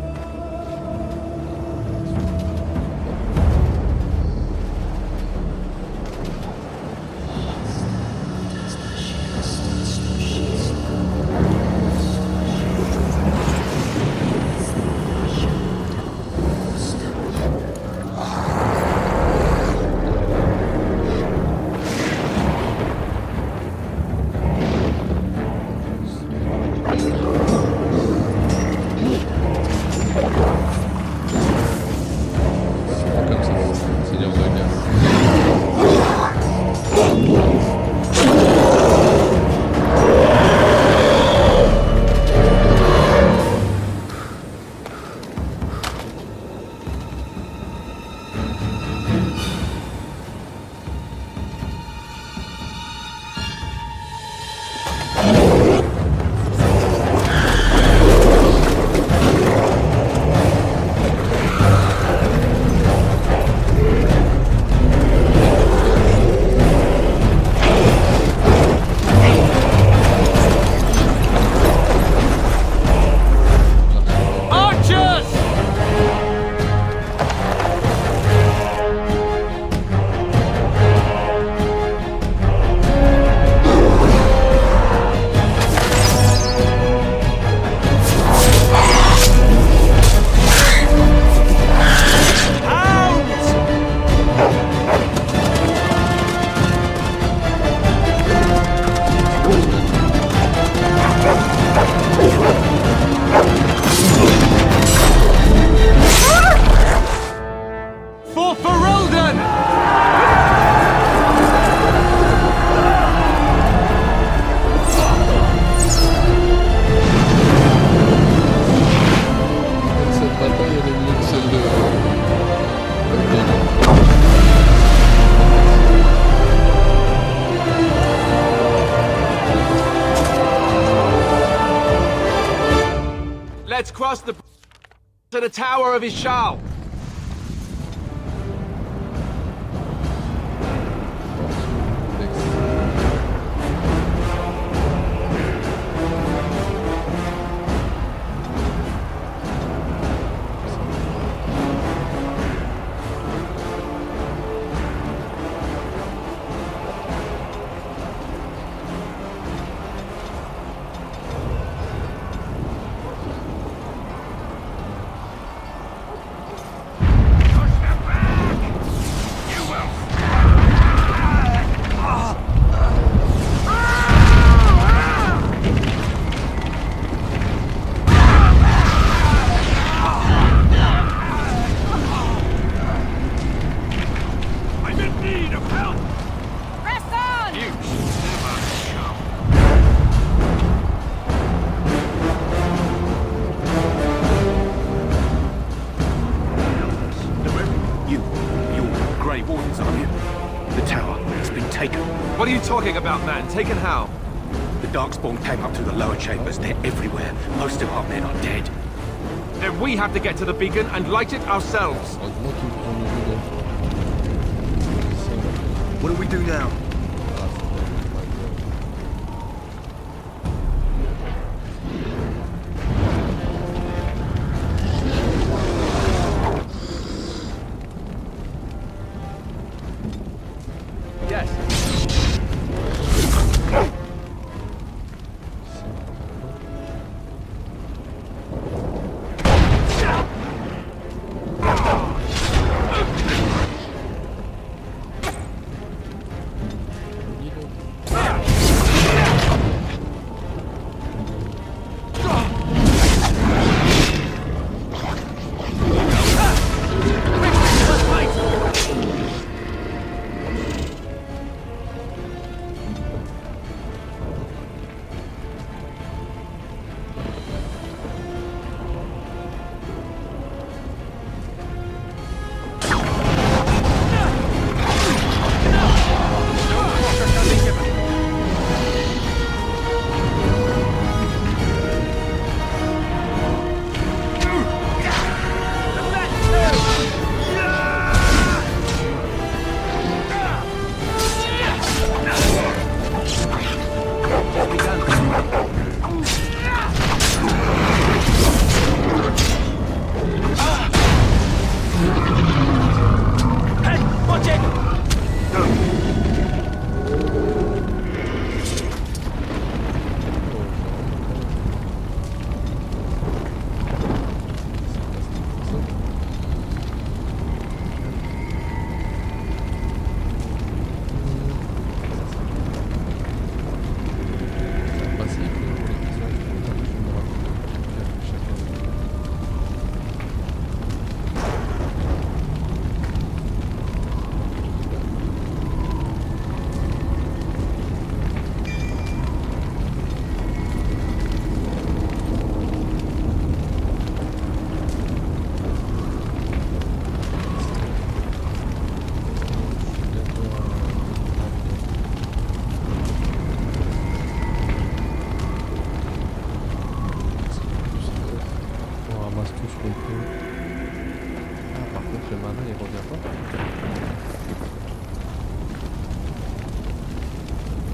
Let's cross the to the Tower of Ishal. talking about, man? Taken how? The Darkspawn came up through the lower chambers. They're everywhere. Most of our men are dead. Then we have to get to the beacon and light it ourselves. What do we do now?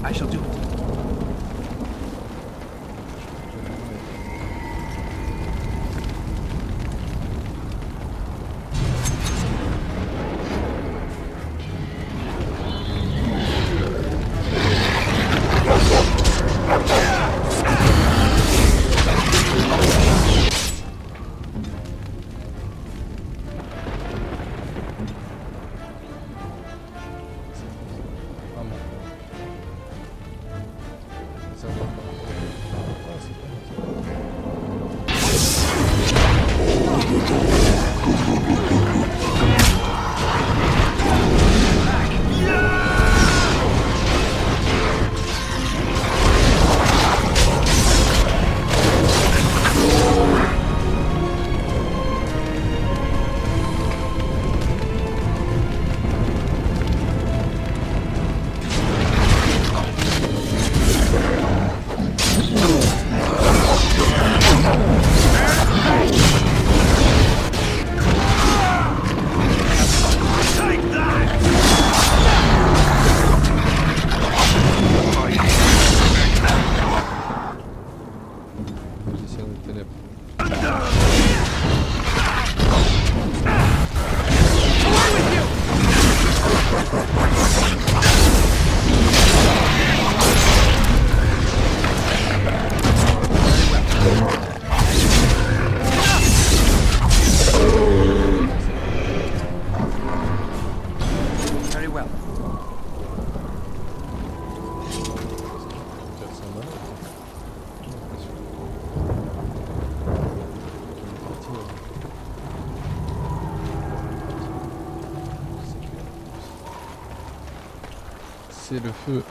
I shall do it. C'est le feu.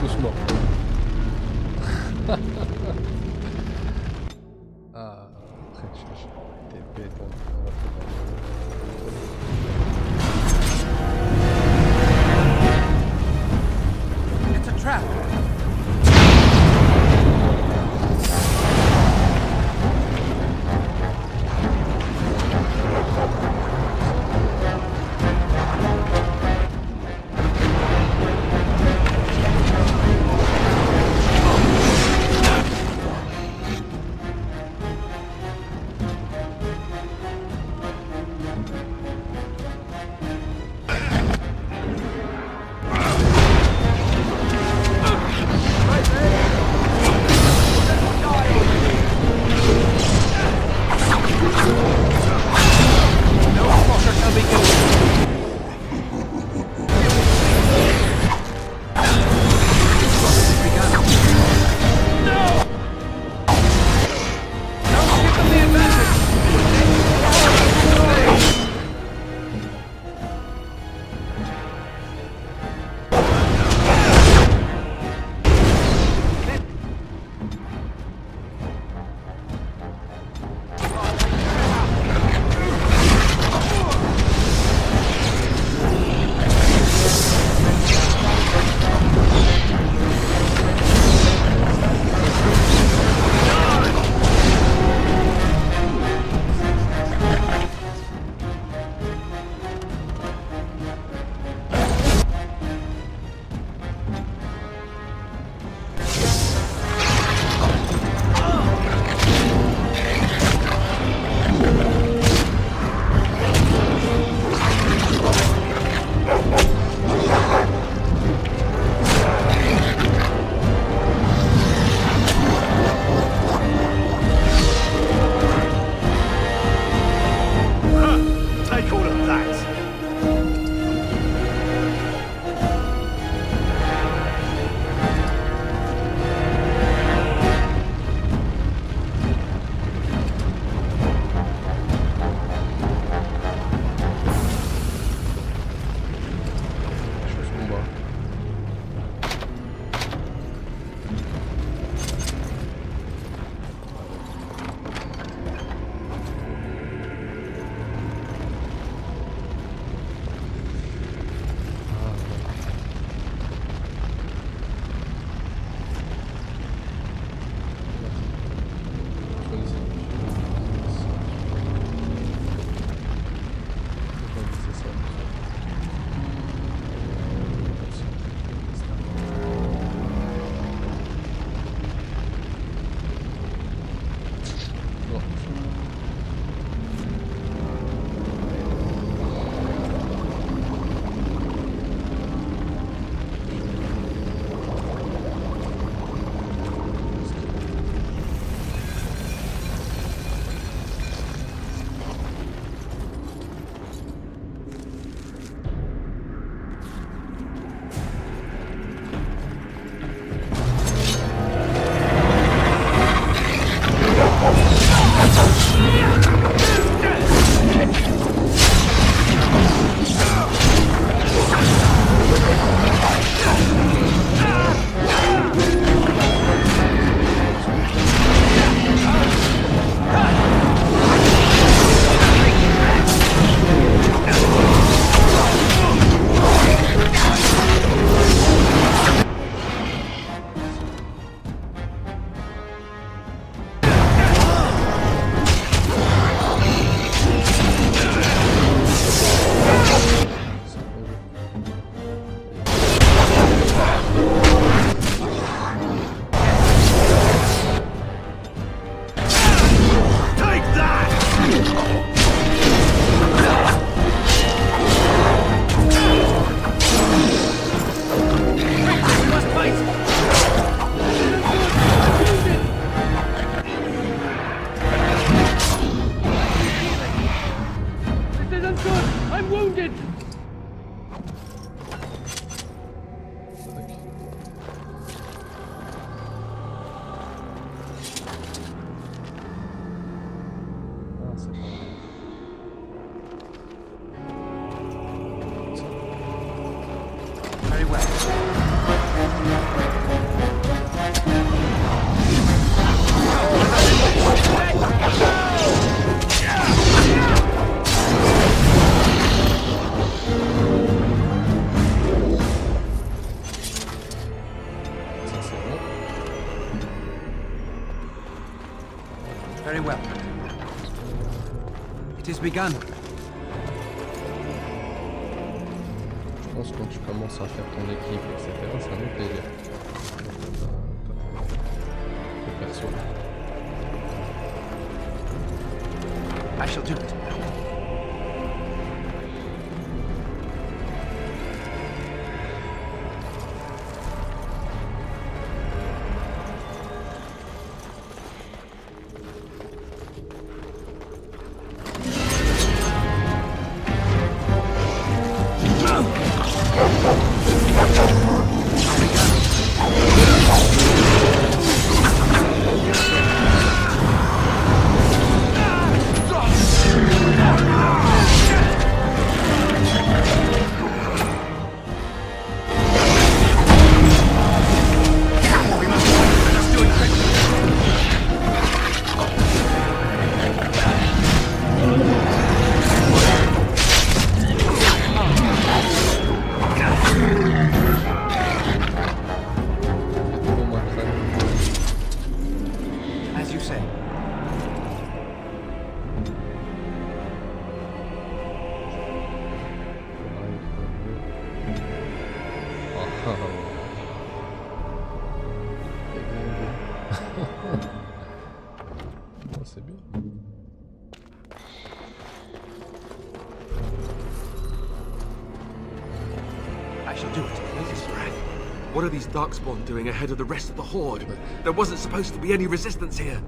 tous morts. Ah, après, t'es bête, It's a trap. Very well. Very well. It is begun. Je pense que quand tu commences à faire ton équipe, etc., c'est un autre délire. Le perso. I shall do it. C'est bien. I shall do it. Hold your breath. What are these Darkspawn doing ahead of the rest of the Horde? There wasn't supposed to be any resistance here.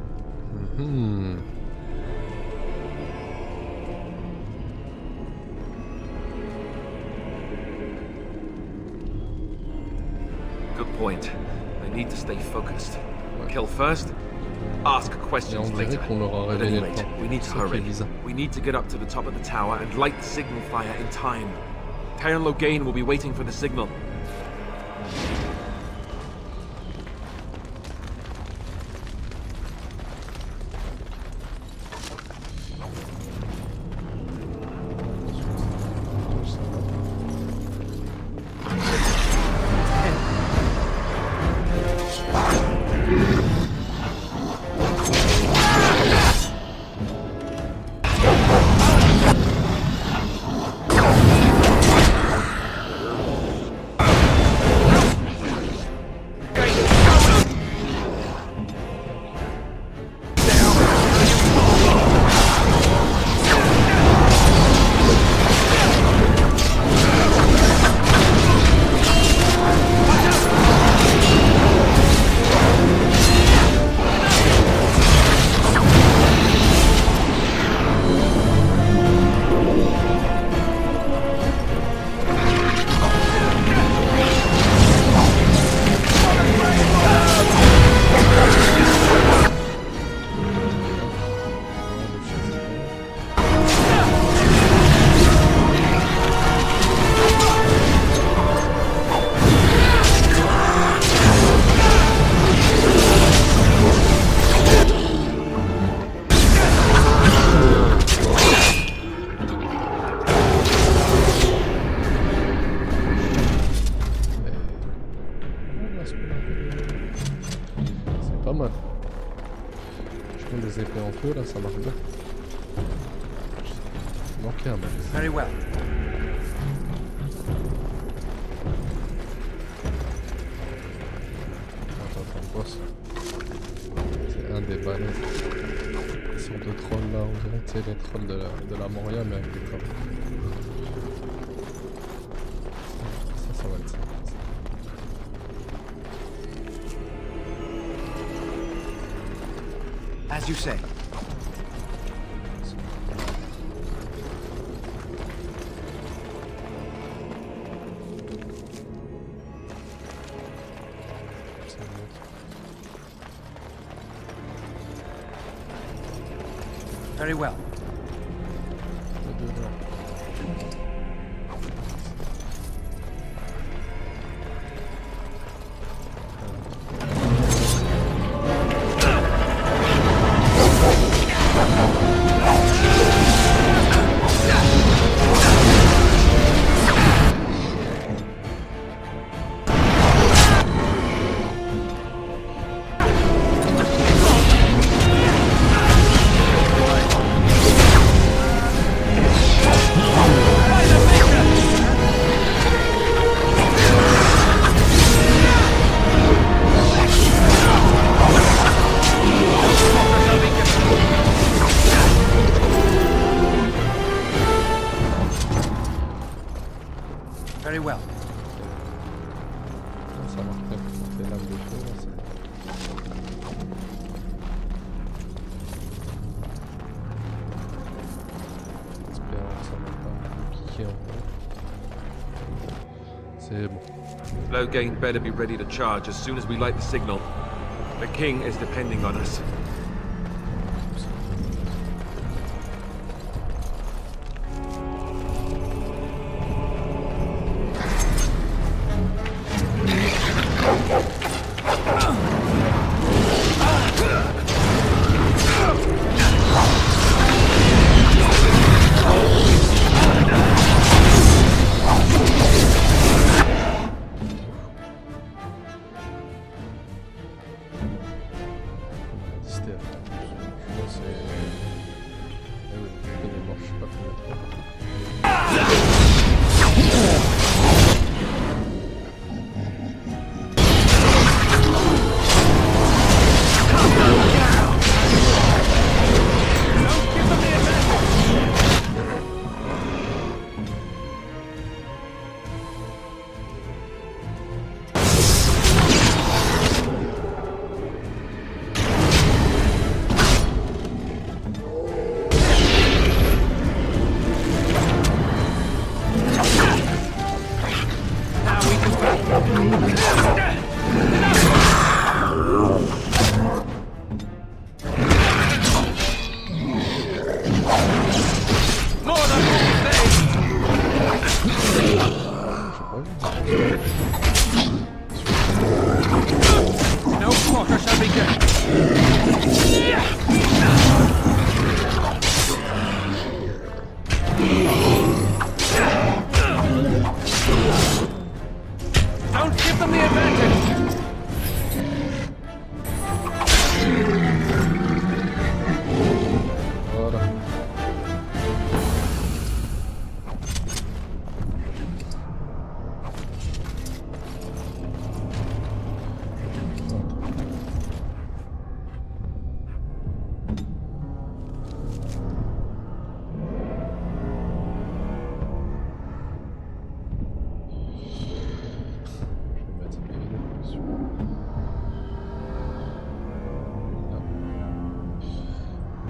Good point. I need to stay focused. Kill first, ask questions later. At any rate, we need to hurry. We need to get up to the top of the tower and light the signal fire in time. Taron Logain will be waiting for the signal. Là, ça marche bien. Il manquait un max. Very well. Attends, boss. C'est un des balais. Ils sont deux trolls là, on dirait, tu sais, les trolls de la Moria, mais avec des corps. Ça va être ça. As you say. Very well. Very well. Ça marche bien pour porter l'âme de feu, là, j'espère que ça va pas piquer encore. C'est bon. Loghain better be ready to charge as soon as we light the signal. The king is depending on us.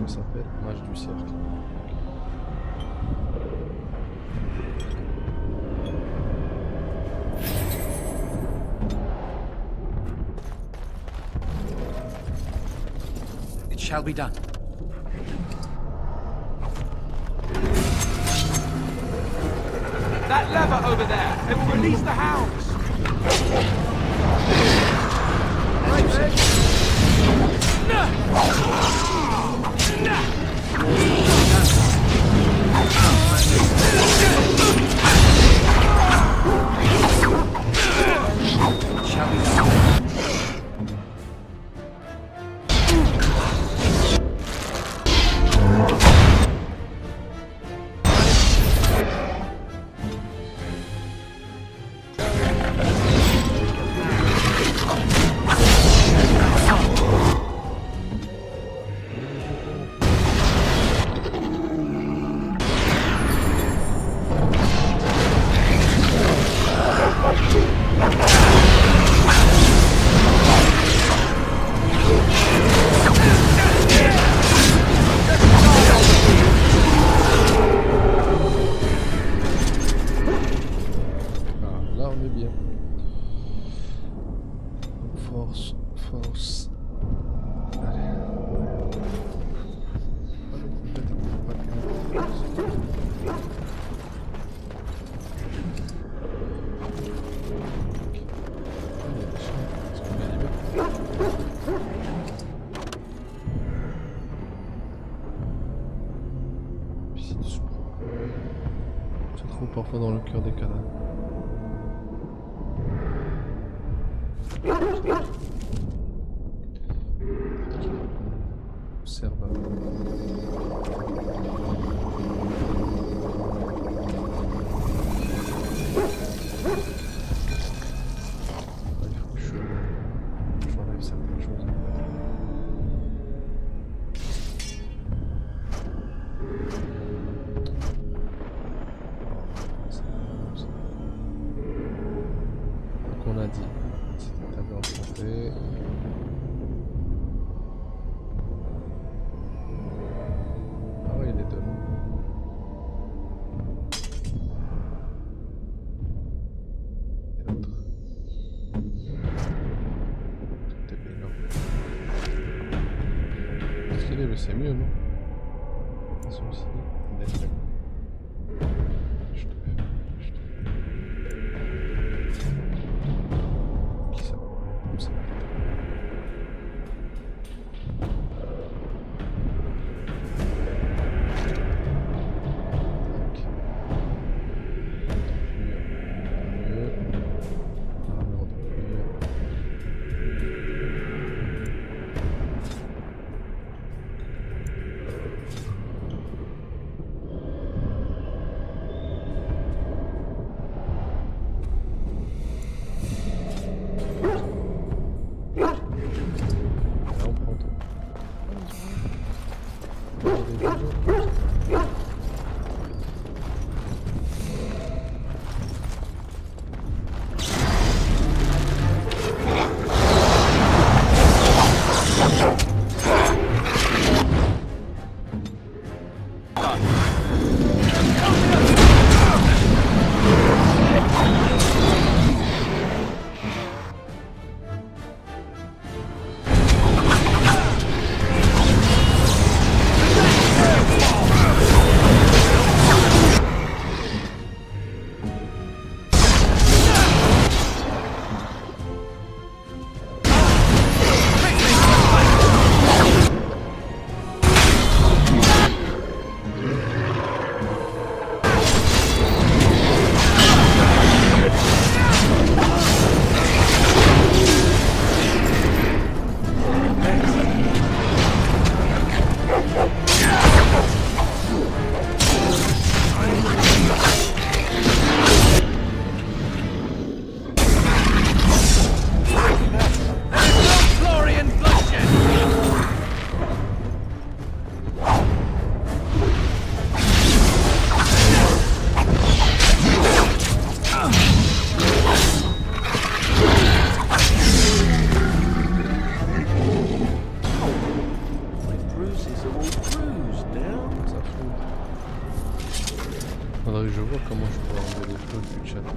Ça s'appelle Mage du cercle. It shall be done. That lever over there, it will release the hounds. Right, Red. Shall we go? Parfois dans le cœur des cadavres. Observe. Il faut que j'enlève certaines choses. dit. C'était table empruntée. Ah ouais, il est devant. Et l'autre. Tout est payant. Stylé, mais c'est mieux, non? Celui-ci, il est bien. Qui ça? Comme ça. Faudrait que je vois comment je peux enlever les flots du chat. Attends,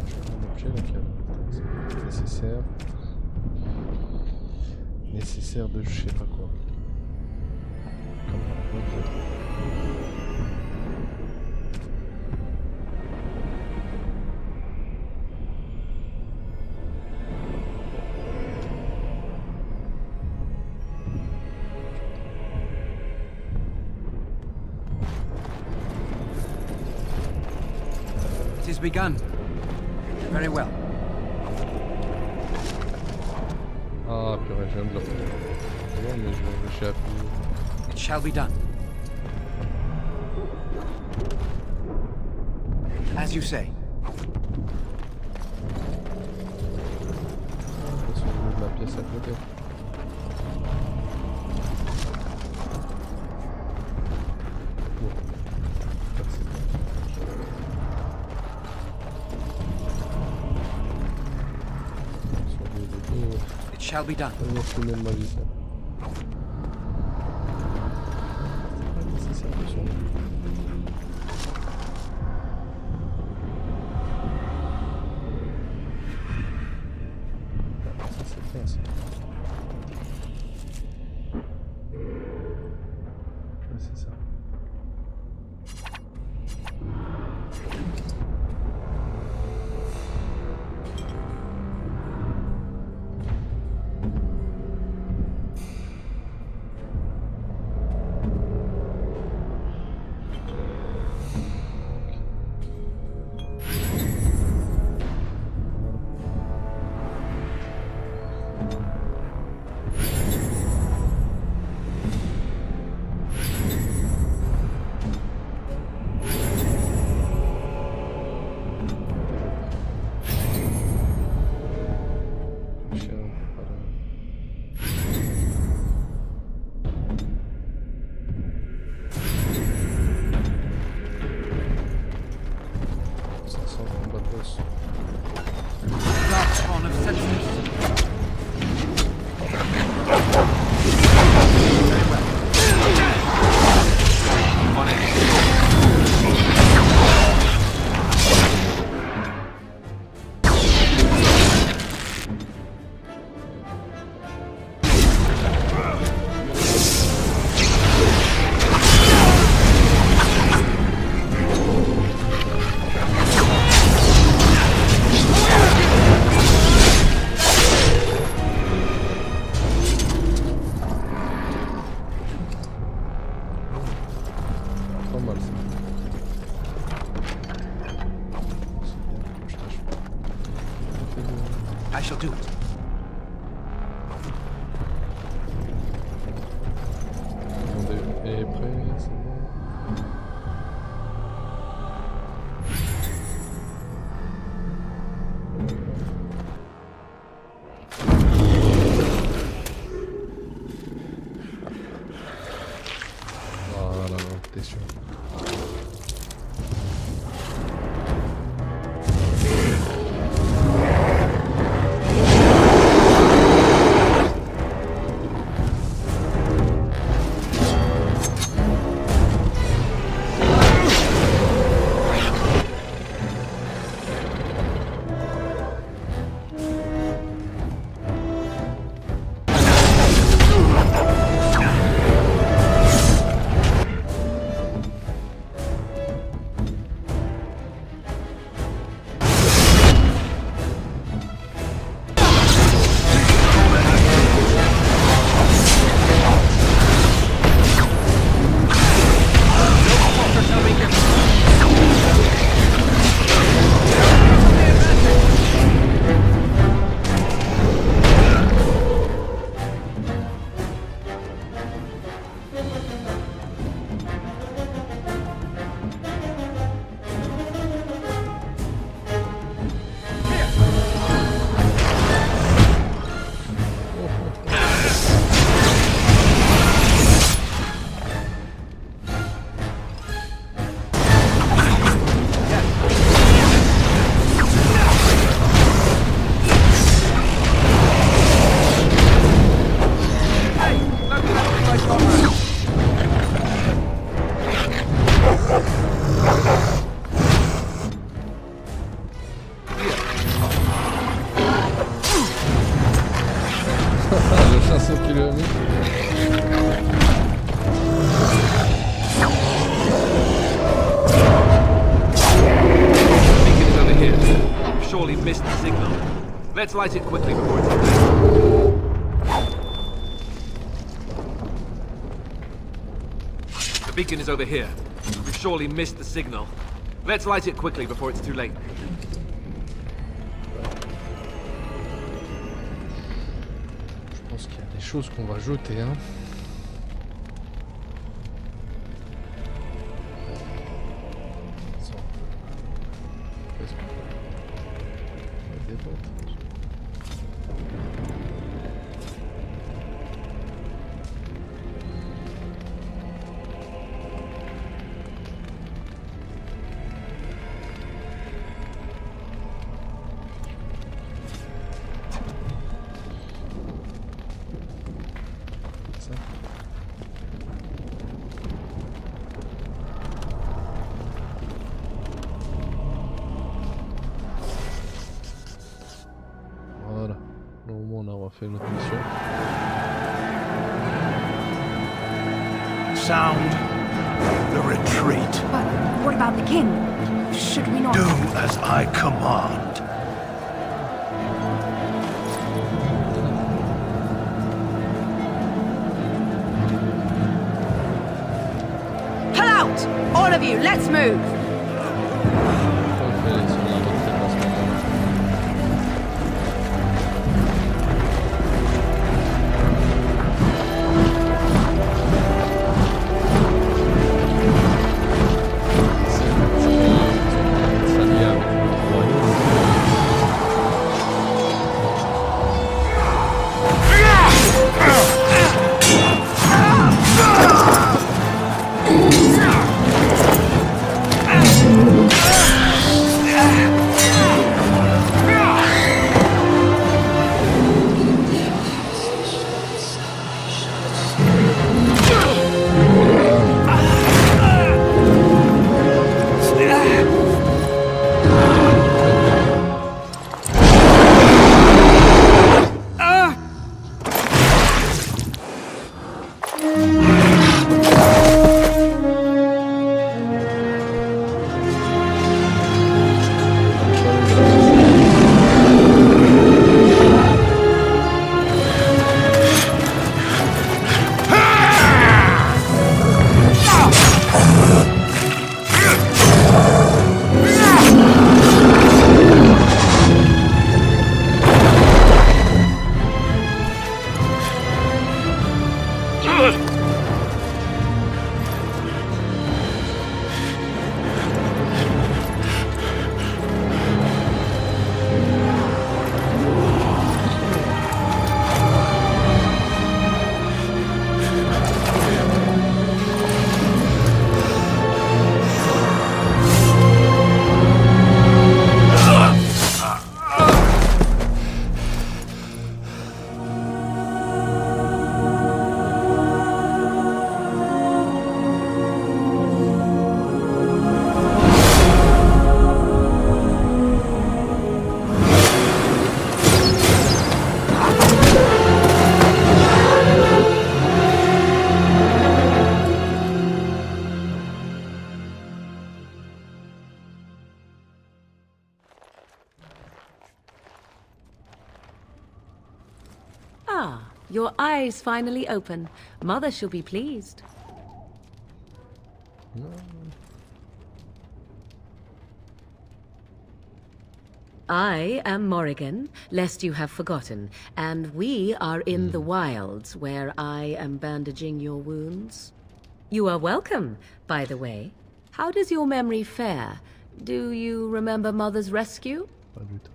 je prends un objet là qui a nécessaire. Nécessaire de je sais pas quoi. Comme peut-être. It is begun. Very well. Ah, purée, je viens de le faire. C'est bon, mais je vais appuyer. It shall be done. As you say. On va se mettre de la pièce à côté. Shall be done. of senses. On it. I shall do it. Et prêt, c'est bon. Voilà, t'es sûr. Missed the signal. Let's light it quickly before it's too late. The beacon is over here. We've surely missed the signal. Let's light it quickly before it's too late. Je pense qu'il y a des choses qu'on va jeter, hein. Voilà, au moins on aura fait notre mission. Sound the retreat. But what about the king? Should we not... Do as I command. Pull out! All of you, let's move! your eyes finally open. Mother shall be pleased. I am Morrigan, lest you have forgotten, and we are in the wilds where I am bandaging your wounds. You are welcome, by the way. How does your memory fare? Do you remember Mother's rescue? Pas du tout.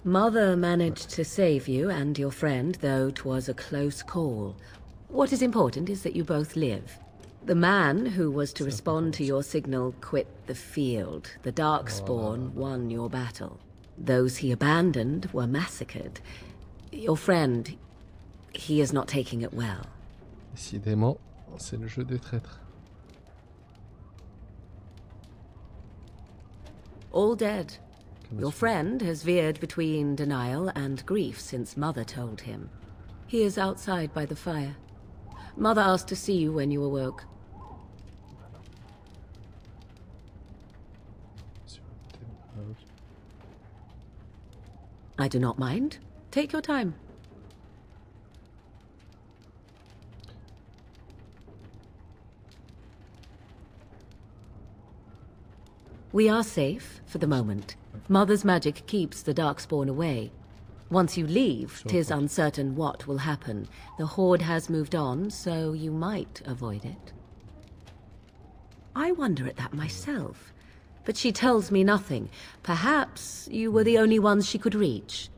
Mother managed to save you and your friend, though 'twas a close call. What is important is that you both live. The man who was to respond to your signal quit the field. The Darkspawn won your battle. Those he abandoned were massacred. Your friend, he is not taking it well. Décidément, c'est le jeu des traîtres. All dead. Your friend has veered between denial and grief since Mother told him. He is outside by the fire. Mother asked to see you when you awoke. I do not mind. Take your time. We are safe for the moment. Mother's magic keeps the Darkspawn away. Once you leave, 'tis uncertain what will happen. The Horde has moved on, so you might avoid it. I wonder at that myself, but she tells me nothing. Perhaps you were the only ones she could reach.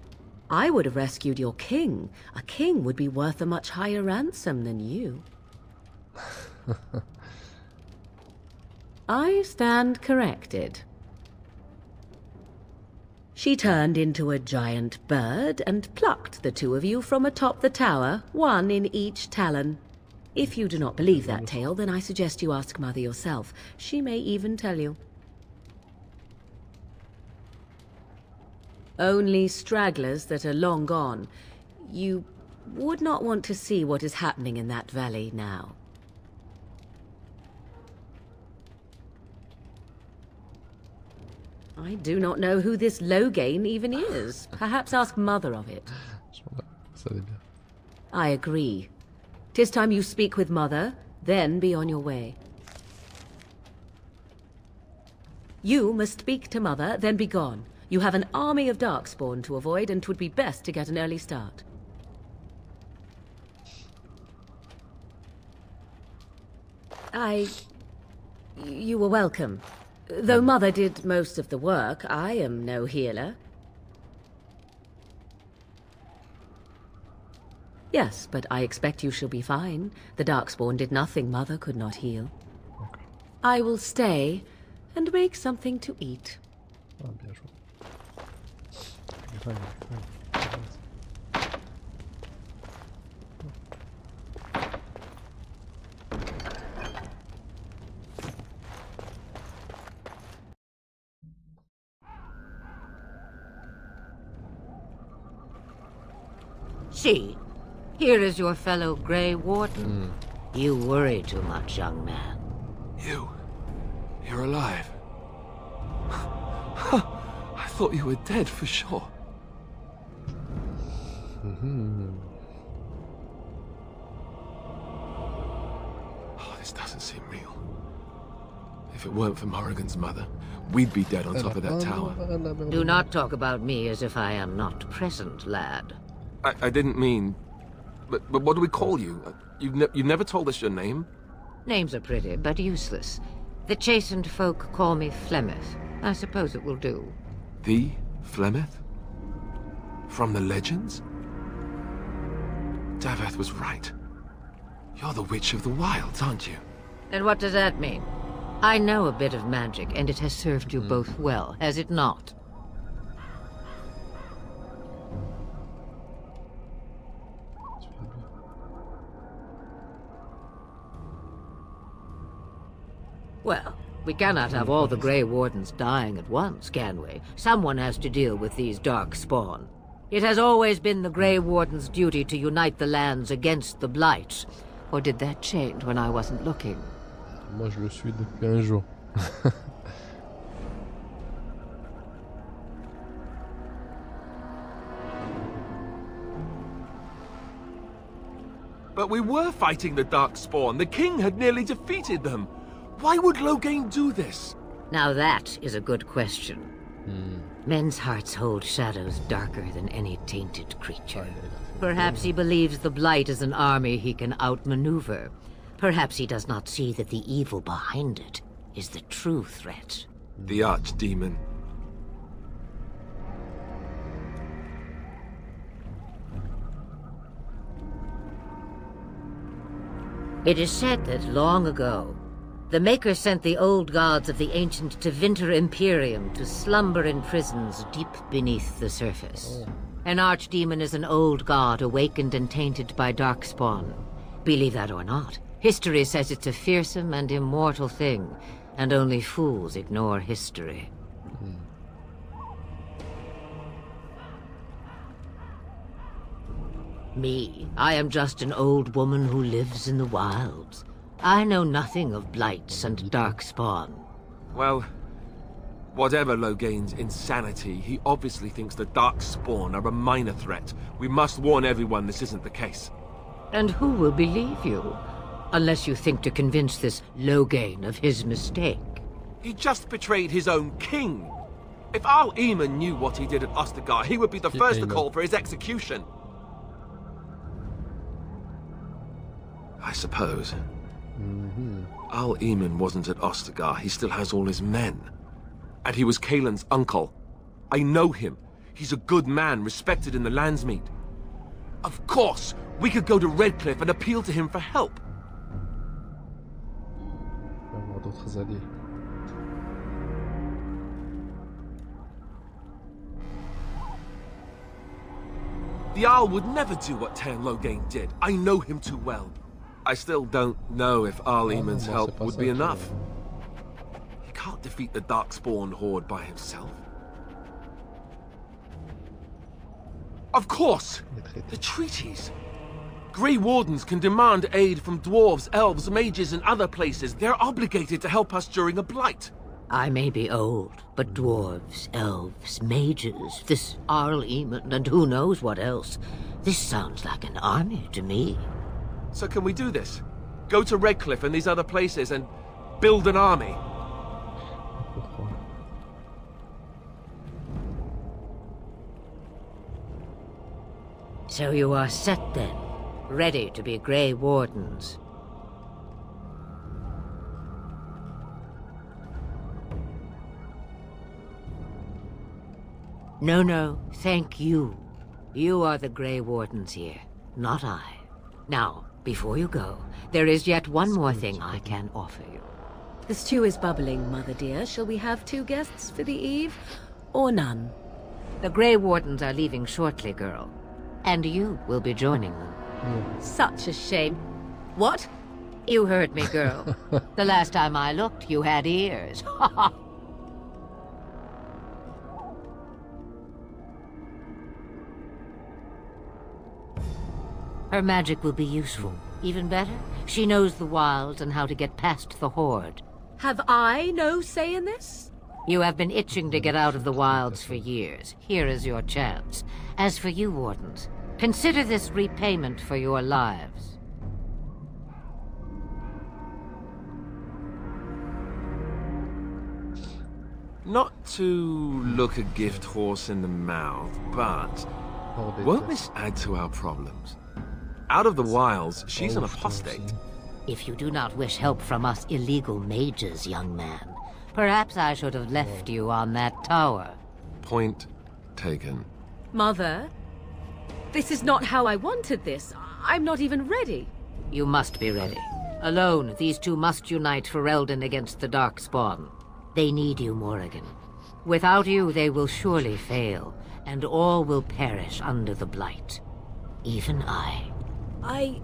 I would have rescued your king. A king would be worth a much higher ransom than you. I stand corrected. She turned into a giant bird and plucked the two of you from atop the tower, one in each talon. If you do not believe that tale, then I suggest you ask Mother yourself. She may even tell you. Only stragglers that are long gone. You would not want to see what is happening in that valley now. I do not know who this Loghain even is. Perhaps ask Mother of it. I agree. 'Tis time you speak with Mother, then be on your way. You must speak to Mother, then be gone. You have an army of Darkspawn to avoid, and 'twould be best to get an early start. You were welcome. Though Mother did most of the work, I am no healer. Yes, but I expect you shall be fine. The Darkspawn did nothing Mother could not heal. I will stay and make something to eat. See, here is your fellow Grey Warden. You worry too much, young man. You're alive. I thought you were dead for sure. Oh, this doesn't seem real. If it weren't for Morrigan's mother, we'd be dead on top of that tower. Do not talk about me as if I am not present, lad. I didn't mean... But what do we call you? You've never told us your name? Names are pretty, but useless. The chastened folk call me Flemeth. I suppose it will do. The Flemeth? From the legends? Daveth was right. You're the Witch of the Wilds, aren't you? And what does that mean? I know a bit of magic, and it has served you both well, has it not? Well, we cannot have all the Grey Wardens dying at once, can we? Someone has to deal with these Darkspawn. It has always been the Grey Warden's duty to unite the lands against the Blight. Or did that change when I wasn't looking? Moi, je le suis depuis un jour. we were fighting the Darkspawn. The king had nearly defeated them. Why would Loghain do this? Now that is a good question. Men's hearts hold shadows darker than any tainted creature. Perhaps he believes the Blight is an army he can outmaneuver. Perhaps he does not see that the evil behind it is the true threat. The Archdemon. It is said that long ago, the Maker sent the old gods of the ancient Tevinter Imperium to slumber in prisons deep beneath the surface. An archdemon is an old god awakened and tainted by Darkspawn. Believe that or not, history says it's a fearsome and immortal thing, and only fools ignore history. Me, I am just an old woman who lives in the wilds. I know nothing of blights and Darkspawn. Well, whatever Loghain's insanity, he obviously thinks the Darkspawn are a minor threat. We must warn everyone this isn't the case. And who will believe you? Unless you think to convince this Loghain of his mistake. He just betrayed his own king. If Al Eamon knew what he did at Ostagar, he would be the first to call for his execution. I suppose. Al Eamon wasn't at Ostagar. He still has all his men. And he was Kaelin's uncle. I know him. He's a good man, respected in the Landsmeet. Of course, we could go to Redcliffe and appeal to him for help. The Owl would never do what Tair Loghain did. I know him too well. I still don't know if Al Eamon's help would be enough. He can't defeat the Darkspawn horde by himself. Of course! The treaties! Grey Wardens can demand aid from dwarves, elves, mages, and other places. They're obligated to help us during a blight. I may be old, but dwarves, elves, mages, this Arl Eamon, and who knows what else. This sounds like an army to me. So can we do this? Go to Redcliffe and these other places and build an army? So you are set then, ready to be Grey Wardens. No, thank you. You are the Grey Wardens here, not I. Now, before you go, there is yet one more thing I can offer you. The stew is bubbling, Mother dear. Shall we have 2 guests for the eve, or none? The Grey Wardens are leaving shortly, girl. And you will be joining them. Such a shame. What? You heard me, girl. The last time I looked, you had ears. Her magic will be useful. Even better, she knows the wilds and how to get past the horde. Have I no say in this? You have been itching to get out of the wilds for years. Here is your chance. As for you, Wardens, consider this repayment for your lives. Not to look a gift horse in the mouth, but won't this add to our problems? Out of the wilds, she's an apostate. If you do not wish help from us illegal mages, young man, perhaps I should have left you on that tower. Point taken. Mother, this is not how I wanted this. I'm not even ready. You must be ready. Alone, these two must unite for Eldon against the Darkspawn. They need you, Morrigan. Without you, they will surely fail, and all will perish under the Blight. Even I. I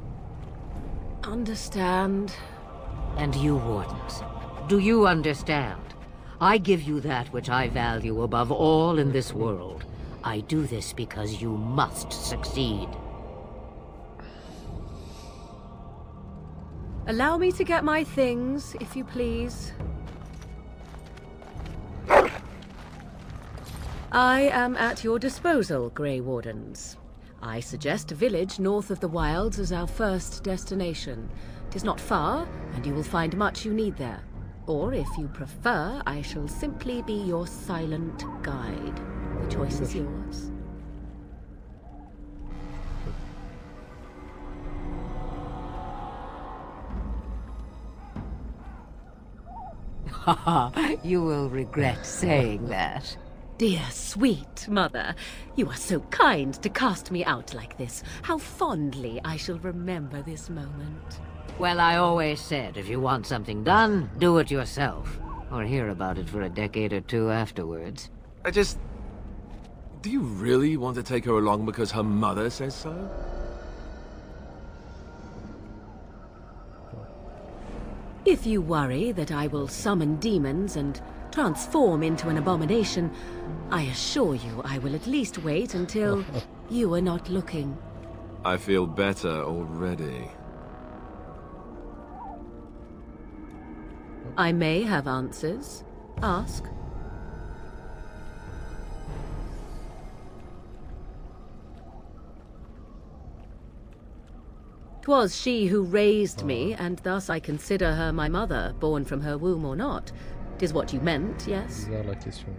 understand. And you, Wardens, do you understand? I give you that which I value above all in this world. I do this because you must succeed. Allow me to get my things, if you please. I am at your disposal, Grey Wardens. I suggest a village north of the wilds as our first destination. 'Tis not far, and you will find much you need there. Or, if you prefer, I shall simply be your silent guide. The choice is yours. You will regret saying that. Dear, sweet mother, you are so kind to cast me out like this. How fondly I shall remember this moment. Well, I always said, if you want something done, do it yourself. Or hear about it for a decade or two afterwards. Do you really want to take her along because her mother says so? If you worry that I will summon demons and transform into an abomination, I assure you I will at least wait until you are not looking. I feel better already. I may have answers. Ask. 'Twas she who raised me, and thus I consider her my mother, born from her womb or not. 'Tis what you meant, yes? Bizarre la question.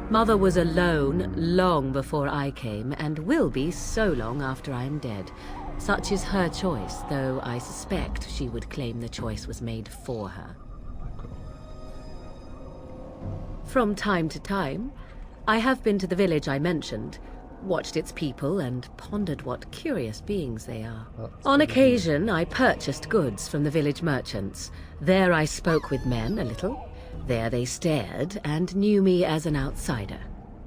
Mother was alone long before I came, and will be so long after I am dead. Such is her choice, though I suspect she would claim the choice was made for her. From time to time, I have been to the village I mentioned, watched its people, and pondered what curious beings they are. On occasion, I purchased goods from the village merchants. There I spoke with men a little. There they stared and knew me as an outsider.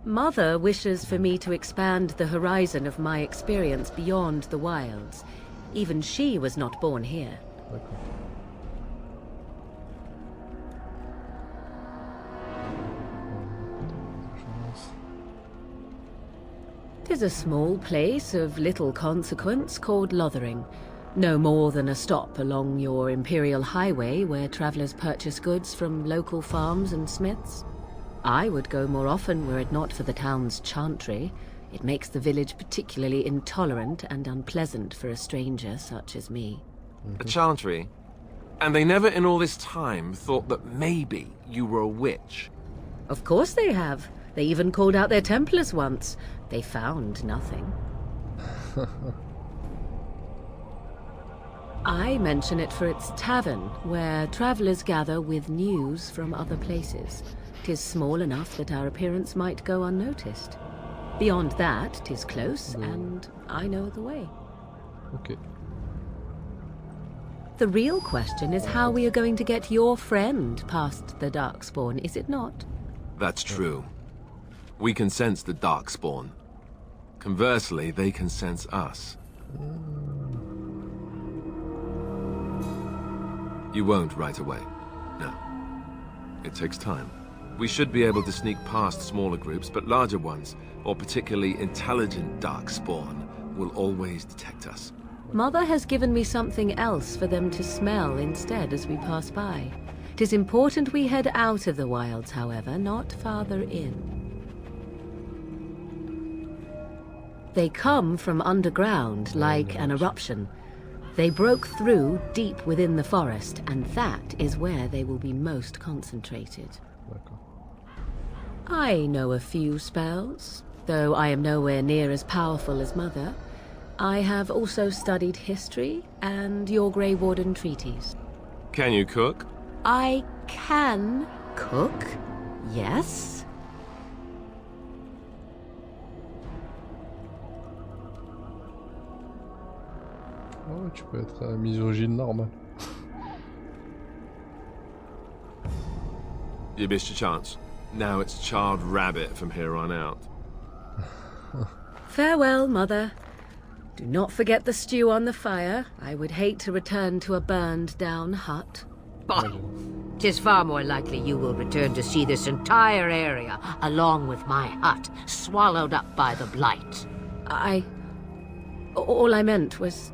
Mother wishes for me to expand the horizon of my experience beyond the wilds. Even she was not born here. Tis a small place of little consequence called Lothering. No more than a stop along your imperial highway where travelers purchase goods from local farms and smiths. I would go more often were it not for the town's chantry. It makes the village particularly intolerant and unpleasant for a stranger such as me. A chantry? And they never in all this time thought that maybe you were a witch? Of course they have. They even called out their Templars once. They found nothing. I mention it for its tavern, where travelers gather with news from other places. 'Tis small enough that our appearance might go unnoticed. Beyond that, 'tis close, and I know the way. Okay. The real question is how we are going to get your friend past the Darkspawn, is it not? That's true. We can sense the Darkspawn. Conversely, they can sense us. You won't right away. No. It takes time. We should be able to sneak past smaller groups, but larger ones, or particularly intelligent Darkspawn, will always detect us. Mother has given me something else for them to smell instead as we pass by. 'Tis important we head out of the wilds, however, not farther in. They come from underground, like an eruption. They broke through deep within the forest, and that is where they will be most concentrated. I know a few spells, though I am nowhere near as powerful as Mother. I have also studied history and your Grey Warden treaties. Can you cook? I can cook, yes. Oh, tu peux être misogyne normal. You missed your chance. Now it's charred rabbit from here on out. Farewell, Mother. Do not forget the stew on the fire. I would hate to return to a burned-down hut. Bah! 'Tis far more likely you will return to see this entire area, along with my hut, swallowed up by the blight. All I meant was...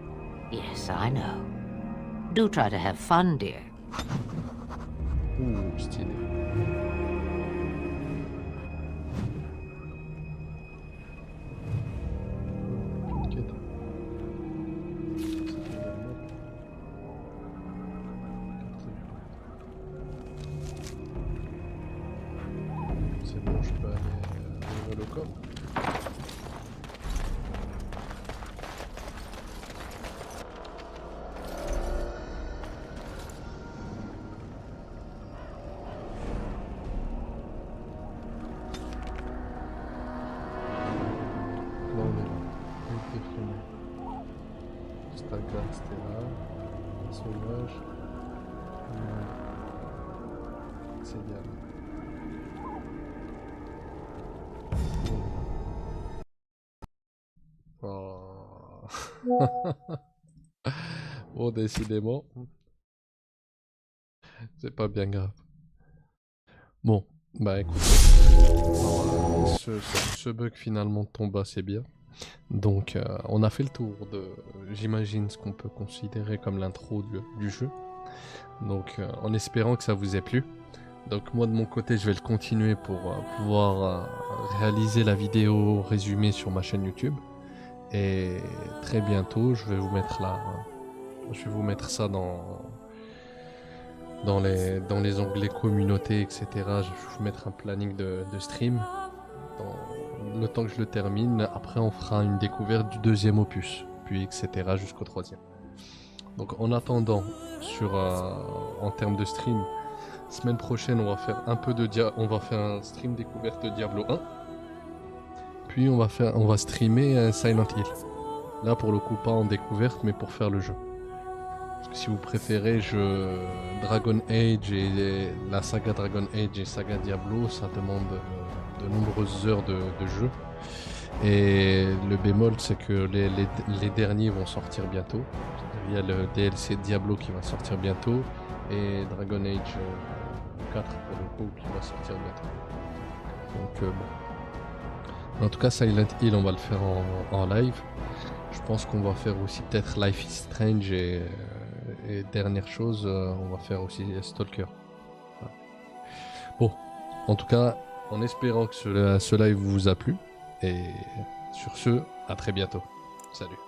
Yes, I know. Do try to have fun, dear. Stylé. Saga, c'était là. Sauvage. C'est bien. Oh. Bon, décidément, c'est pas bien grave. Bon, bah écoute, ce bug finalement tombe assez bien. Donc on a fait le tour de, j'imagine, ce qu'on peut considérer comme l'intro du jeu. Donc en espérant que ça vous ait plu. Donc moi de mon côté je vais le continuer pour pouvoir réaliser la vidéo résumée sur ma chaîne YouTube. Et très bientôt je vais vous mettre ça dans les onglets communauté, etc. Je vais vous mettre un planning de stream. Le temps que je le termine, après on fera une découverte du deuxième opus, puis etc. jusqu'au troisième. Donc en attendant, en termes de stream, semaine prochaine on va faire un stream découverte de Diablo 1. Puis on va streamer Silent Hill. Là pour le coup pas en découverte mais pour faire le jeu. Parce que si vous préférez Dragon Age et la saga Dragon Age et saga Diablo, ça demande de nombreuses heures de jeu. Et le bémol c'est que les derniers vont sortir bientôt. Il y a le DLC Diablo qui va sortir bientôt et Dragon Age 4 pour le coup qui va sortir bientôt. Donc bon. En tout cas Silent Hill on va le faire en live. Je pense qu'on va faire aussi peut-être Life is Strange et dernière chose on va faire aussi Stalker. Voilà. Bon, en tout cas en espérant que ce live vous a plu et sur ce à très bientôt. Salut.